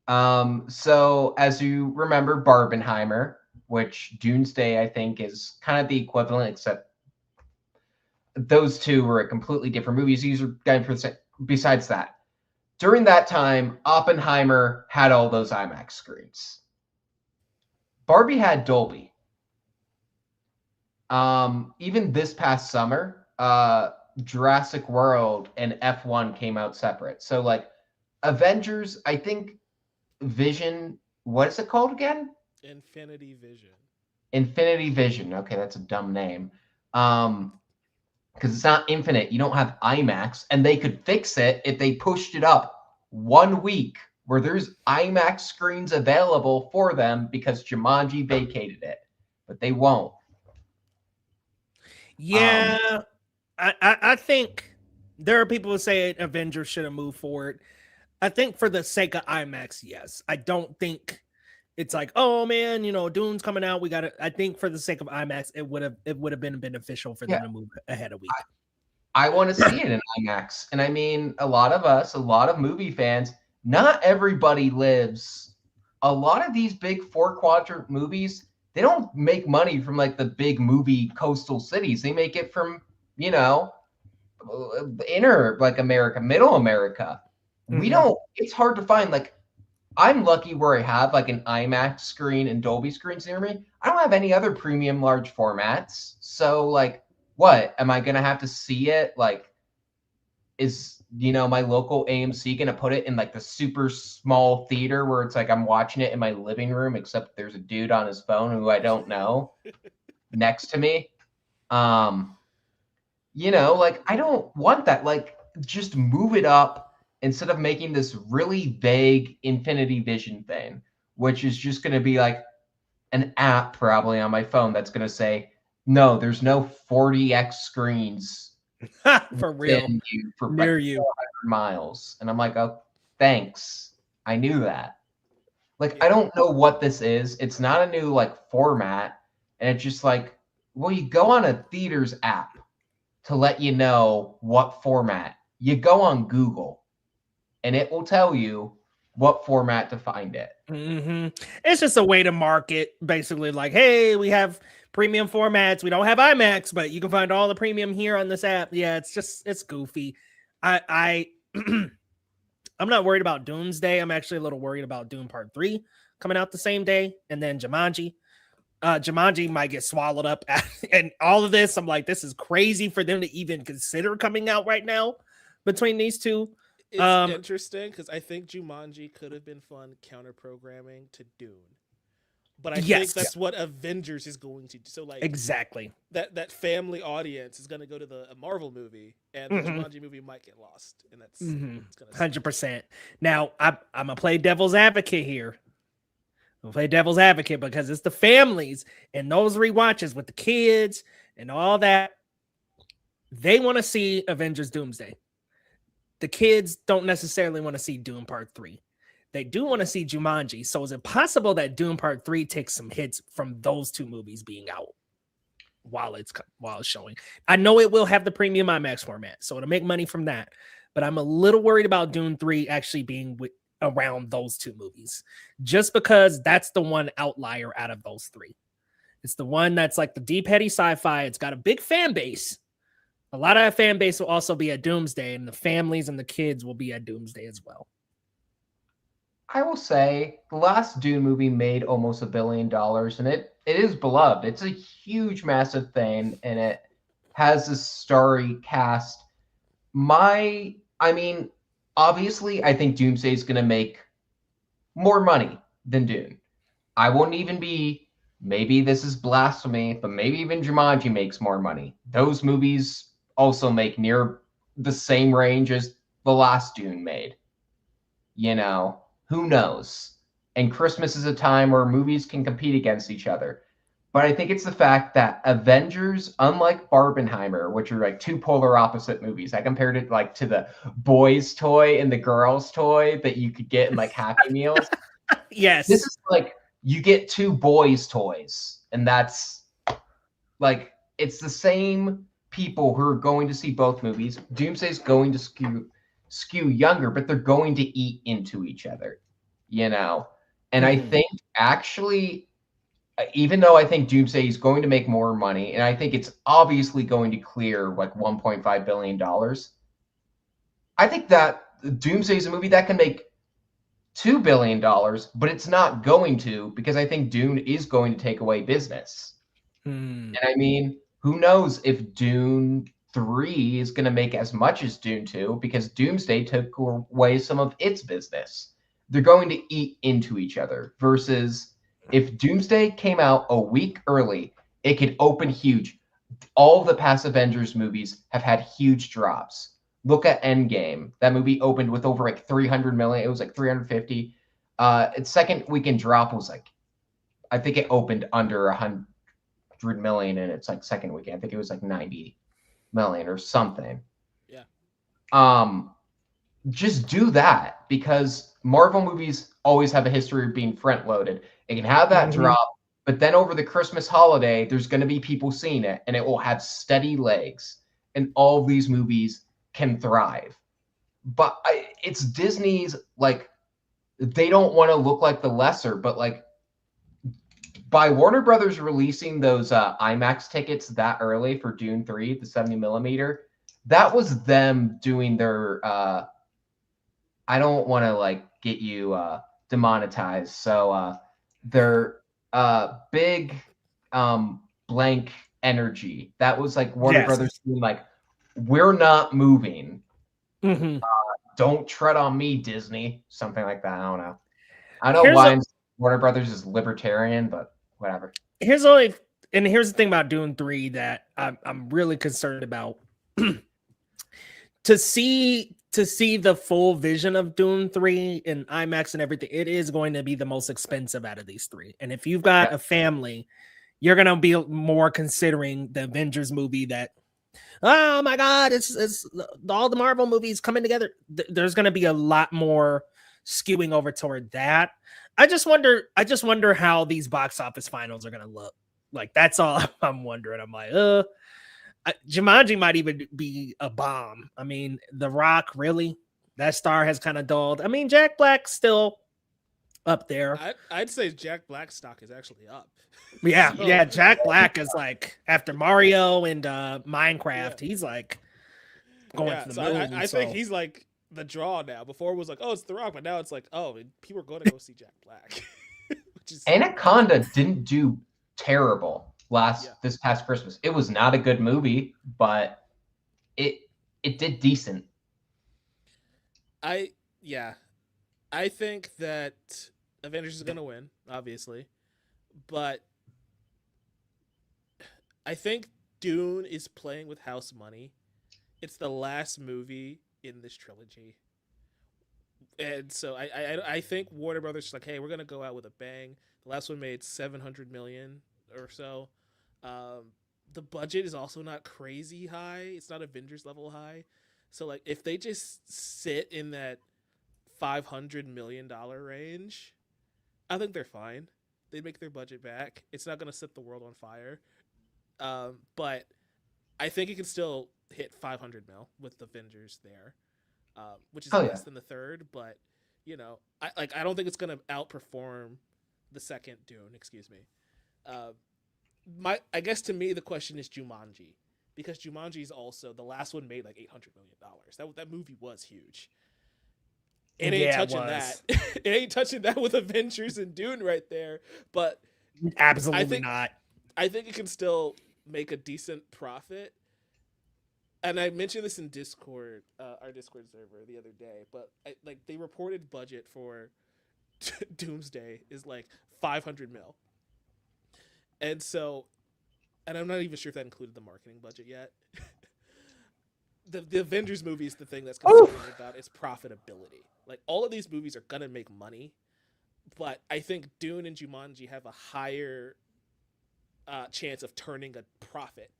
So as you remember, Barbenheimer, which Doomsday I think is kind of the equivalent, except those two were completely different movies. These are going for the same. Besides that, during that time, Oppenheimer had all those IMAX screens. Barbie had Dolby. Even this past summer, Jurassic World and F1 came out separate. So like Avengers, I think Vision, what is it called again? Infinity Vision. Infinity Vision. Okay, that's a dumb name. Because it's not infinite. You don't have IMAX, and they could fix it if they pushed it up 1 week where there's IMAX screens available for them because Jumanji vacated it, but they won't. Yeah, I think there are people who say Avengers should have moved forward. I think for the sake of IMAX, yes. I don't think it's like, oh man, Dune's coming out. We got to. I think for the sake of IMAX, it would have been beneficial for them to move ahead a week. I want to see it in IMAX, and I mean, a lot of movie fans. Not everybody lives. A lot of these big 4-quadrant movies, they don't make money from like the big movie coastal cities. They make it from, inner like America, middle America. Mm-hmm. We don't, it's hard to find. Like, I'm lucky where I have like an IMAX screen and Dolby screens near me. I don't have any other premium large formats. So like, what? Am I going to have to see it? Like, is, my local AMC going to put it in like the super small theater where it's like I'm watching it in my living room, except there's a dude on his phone who I don't know next to me? Like, I don't want that. Like, just move it up instead of making this really vague Infinity Vision thing, which is just going to be like an app probably on my phone that's going to say, no, there's no 40x screens for real for near like you 400 miles. And I'm like, oh, thanks. I knew that. Like, I don't know what this is. It's not a new like format. And it's just like, well, you go on a theater's app to let you know what format. You go on Google and it will tell you what format to find it. Mm-hmm. It's just a way to market, basically, like, hey, we have premium formats. We don't have IMAX, but you can find all the premium here on this app. Yeah, it's goofy. I'm not worried about Doomsday. I'm actually a little worried about Dune Part 3 coming out the same day, and then Jumanji. Jumanji might get swallowed up, and all of this. I'm like, this is crazy for them to even consider coming out right now between these two. It's interesting because I think Jumanji could have been fun counter programming to Dune, but I think that's what Avengers is going to do. So like exactly that family audience is going to go to the Marvel movie, and the Jumanji movie might get lost, and that's it's gonna 100%. Now I'm gonna play devil's advocate here. I'm gonna play devil's advocate because it's the families and those rewatches with the kids and all that. They want to see Avengers Doomsday. The kids don't necessarily want to see Dune Part 3. They do want to see Jumanji. So is it possible that Dune Part 3 takes some hits from those two movies being out while it's showing? I know it will have the premium IMAX format, so it'll make money from that. But I'm a little worried about Dune 3 actually being around those two movies, just because that's the one outlier out of those three. It's the one that's like the deep, heady sci-fi. It's got a big fan base. A lot of that fan base will also be at Doomsday, and the families and the kids will be at Doomsday as well. I will say the last Dune movie made almost $1 billion, and it is beloved. It's a huge, massive thing, and it has a starry cast. Obviously, I think Doomsday is going to make more money than Dune. I won't even be, maybe this is blasphemy, but maybe even Jumanji makes more money. Those movies also make near the same range as the last Dune made. You know, who knows? And Christmas is a time where movies can compete against each other. But I think it's the fact that Avengers, unlike Barbenheimer, which are like two polar opposite movies, I compared it like to the boys' toy and the girls' toy that you could get in like Happy Meals. Yes. This is like you get two boys' toys, and that's like it's the same people who are going to see both movies. Doomsday's going to skew younger, but they're going to eat into each other, you know? And I think actually, even though I think Doomsday is going to make more money, and I think it's obviously going to clear like $1.5 billion, I think that Doomsday is a movie that can make $2 billion, but it's not going to, because I think Dune is going to take away business. And I mean, who knows if Dune 3 is going to make as much as Dune 2, because Doomsday took away some of its business. They're going to eat into each other, versus if Doomsday came out a week early, it could open huge. All the past Avengers movies have had huge drops. Look at Endgame. That movie opened with over like 300 million. It was like 350. Its second weekend drop was like, I think it opened under 100 million in its like second weekend. I think it was like 90 million or something. Yeah. Just do that, because Marvel movies always have a history of being front loaded. It can have that drop, but then over the Christmas holiday, there's going to be people seeing it, and it will have steady legs, and all of these movies can thrive. But it's Disney's, like, they don't want to look like the lesser, but like by Warner Brothers releasing those IMAX tickets that early for Dune 3, the 70 millimeter, that was them doing their I don't want to like get you demonetized, so their big blank energy, that was like Warner Brothers being like, we're not moving. Don't tread on me, Disney. Something like that. I don't know. I know why Warner Brothers is libertarian, but whatever. Here's the thing about Dune 3 that I'm really concerned about. To see the full vision of Dune 3 in IMAX and everything, it is going to be the most expensive out of these three. And if you've got a family, you're going to be more considering the Avengers movie that, oh my God, it's all the Marvel movies coming together. There's going to be a lot more skewing over toward that. I just wonder how these box office finals are going to look. Like, that's all I'm wondering. I'm like, Jumanji might even be a bomb. I mean, The Rock, really? That star has kind of dulled. I mean, Jack Black's still up there. I'd say Jack Black's stock is actually up. Yeah, so, yeah. Jack Black is like, after Mario and Minecraft, he's like going to the moon. I think he's like the draw now. Before it was like, oh, it's The Rock, but now it's like, oh, people are going to go see Jack Black. Anaconda didn't do terrible this past Christmas. It was not a good movie, but it did decent. I think that Avengers is gonna win, obviously, but I think Dune is playing with house money. It's the last movie in this trilogy, and so I think Warner Brothers is like, hey, we're gonna go out with a bang. The last one made $700 million or so. The budget is also not crazy high. It's not Avengers level high. So like, if they just sit in that $500 million range, I think they're fine. They make their budget back. It's not gonna set the world on fire. But I think it can still hit 500 mil with the Avengers there, which is less than the third. But you know, I don't think it's gonna outperform the second Dune. Excuse me. I guess to me the question is Jumanji, because Jumanji is also the last one made like $800 million. That movie was huge. It ain't touching that. It ain't touching that with Avengers and Dune right there. But absolutely not. I think it can still make a decent profit. And I mentioned this in Discord, our Discord server the other day, but they reported budget for Doomsday is like 500 mil. And so, and I'm not even sure if that included the marketing budget yet. The Avengers movie is the thing that's concerning about its profitability. Like, all of these movies are gonna make money, but I think Dune and Jumanji have a higher chance of turning a profit.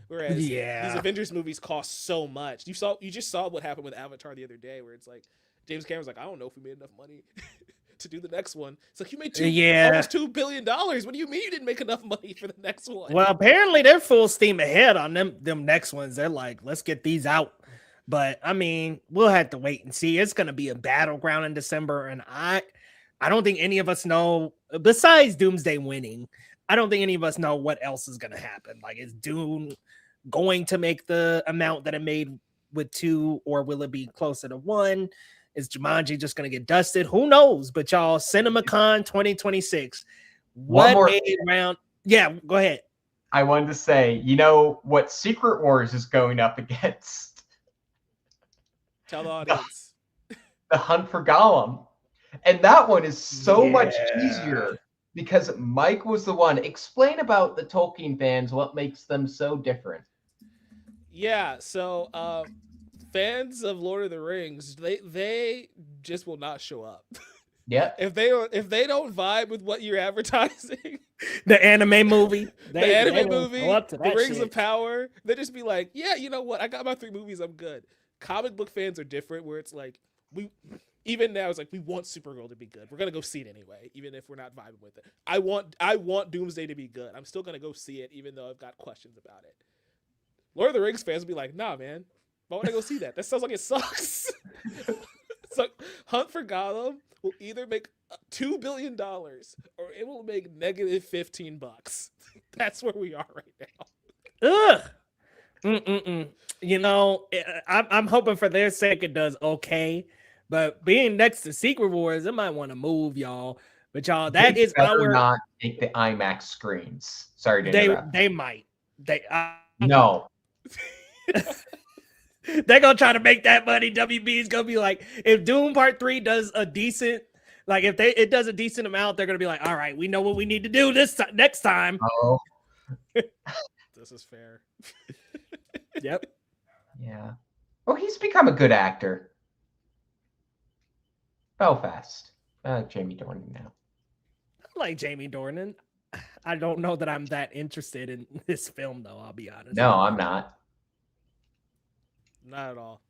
Whereas these Avengers movies cost so much. You just saw what happened with Avatar the other day, where it's like James Cameron's like, I don't know if we made enough money to do the next one. It's like, you made almost $2 billion. What do you mean you didn't make enough money for the next one? Well, apparently they're full steam ahead on them next ones. They're like, let's get these out. But I mean, we'll have to wait and see. It's gonna be a battleground in December, and I don't think any of us know, besides Doomsday winning, I don't think any of us know what else is gonna happen. Like, is Dune going to make the amount that it made with 2, or will it be closer to 1? Is Jumanji just going to get dusted? Who knows? But y'all, CinemaCon 2026. What made round? Yeah, go ahead. I wanted to say, you know what Secret Wars is going up against? Tell the audience. The Hunt for Gollum. And that one is so much easier because Mike was the one. Explain about the Tolkien fans, what makes them so different. Yeah, so fans of Lord of the Rings, they just will not show up. Yeah. If they don't vibe with what you're advertising, the anime movie, the Rings of Power, they just be like, yeah, you know what? I got my 3 movies. I'm good. Comic book fans are different, where it's like even now it's like, we want Supergirl to be good. We're gonna go see it anyway, even if we're not vibing with it. I want Doomsday to be good. I'm still gonna go see it, even though I've got questions about it. Lord of the Rings fans will be like, nah, man. Why would I go see that? That sounds like it sucks. It's like, Hunt for Gollum will either make $2 billion or it will make negative $15. That's where we are right now. You know, I'm hoping for their sake it does okay. But being next to Secret Wars, it might want to move, y'all. But y'all, that is our not take the IMAX screens. Sorry to interrupt. They might. No. They're gonna try to make that money. WB is gonna be like, if Doom Part 3 does a decent, like if it does a decent amount, they're gonna be like, all right, we know what we need to do next time. Oh, this is fair. Yep. Yeah. Oh, he's become a good actor. Belfast. Jamie Dornan now. I like Jamie Dornan. I don't know that I'm that interested in this film, though. I'll be honest. No, I'm not. Not at all.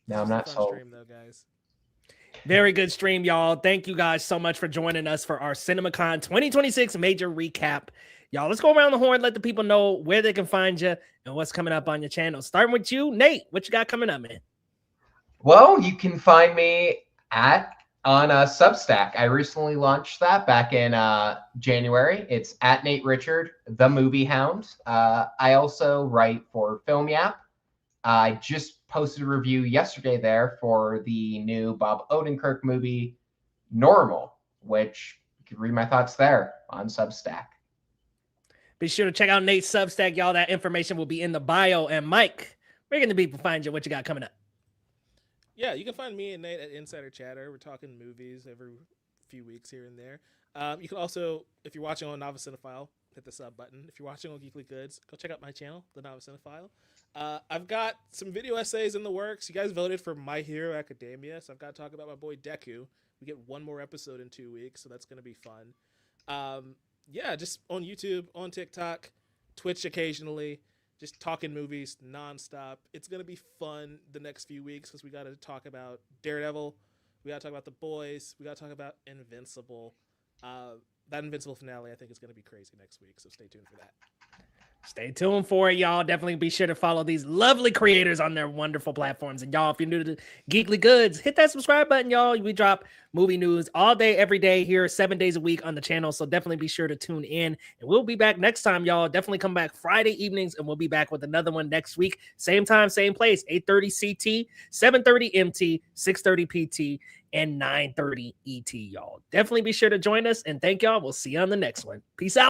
No, I'm not sold. Stream though, guys. Very good stream, y'all. Thank you guys so much for joining us for our CinemaCon 2026 major recap. Y'all, let's go around the horn, let the people know where they can find you and what's coming up on your channel. Starting with you, Nate. What you got coming up, man? Well, you can find me on Substack. I recently launched that back in January. It's at Nate Richard, the Movie Hound. I also write for Film Yap. I just posted a review yesterday there for the new Bob Odenkirk movie, Normal, which you can read my thoughts there on Substack. Be sure to check out Nate's Substack, y'all. That information will be in the bio. And Mike, where can the people find you? What you got coming up? Yeah, you can find me and Nate at Insider Chatter. We're talking movies every few weeks here and there. You can also, if you're watching on Novice Cinephile, hit the sub button. If you're watching on Geekly Goods, go check out my channel, The Novice Cinephile. I've got some video essays in the works. You guys voted for My Hero Academia, so I've got to talk about my boy Deku. We get one more episode in 2 weeks, so that's going to be fun. Yeah, just on YouTube, on TikTok, Twitch occasionally, just talking movies nonstop. It's going to be fun the next few weeks because we got to talk about Daredevil. We got to talk about The Boys. We got to talk about Invincible. That Invincible finale, I think, is going to be crazy next week, so stay tuned for that. Stay tuned for it, y'all. Definitely be sure to follow these lovely creators on their wonderful platforms. And y'all, if you're new to Geekly Goods, hit that subscribe button, y'all. We drop movie news all day, every day here, 7 days a week on the channel. So definitely be sure to tune in. And we'll be back next time, y'all. Definitely come back Friday evenings, and we'll be back with another one next week. Same time, same place, 8:30 CT, 7:30 MT, 6:30 PT, and 9:30 ET, y'all. Definitely be sure to join us. And thank y'all. We'll see you on the next one. Peace out.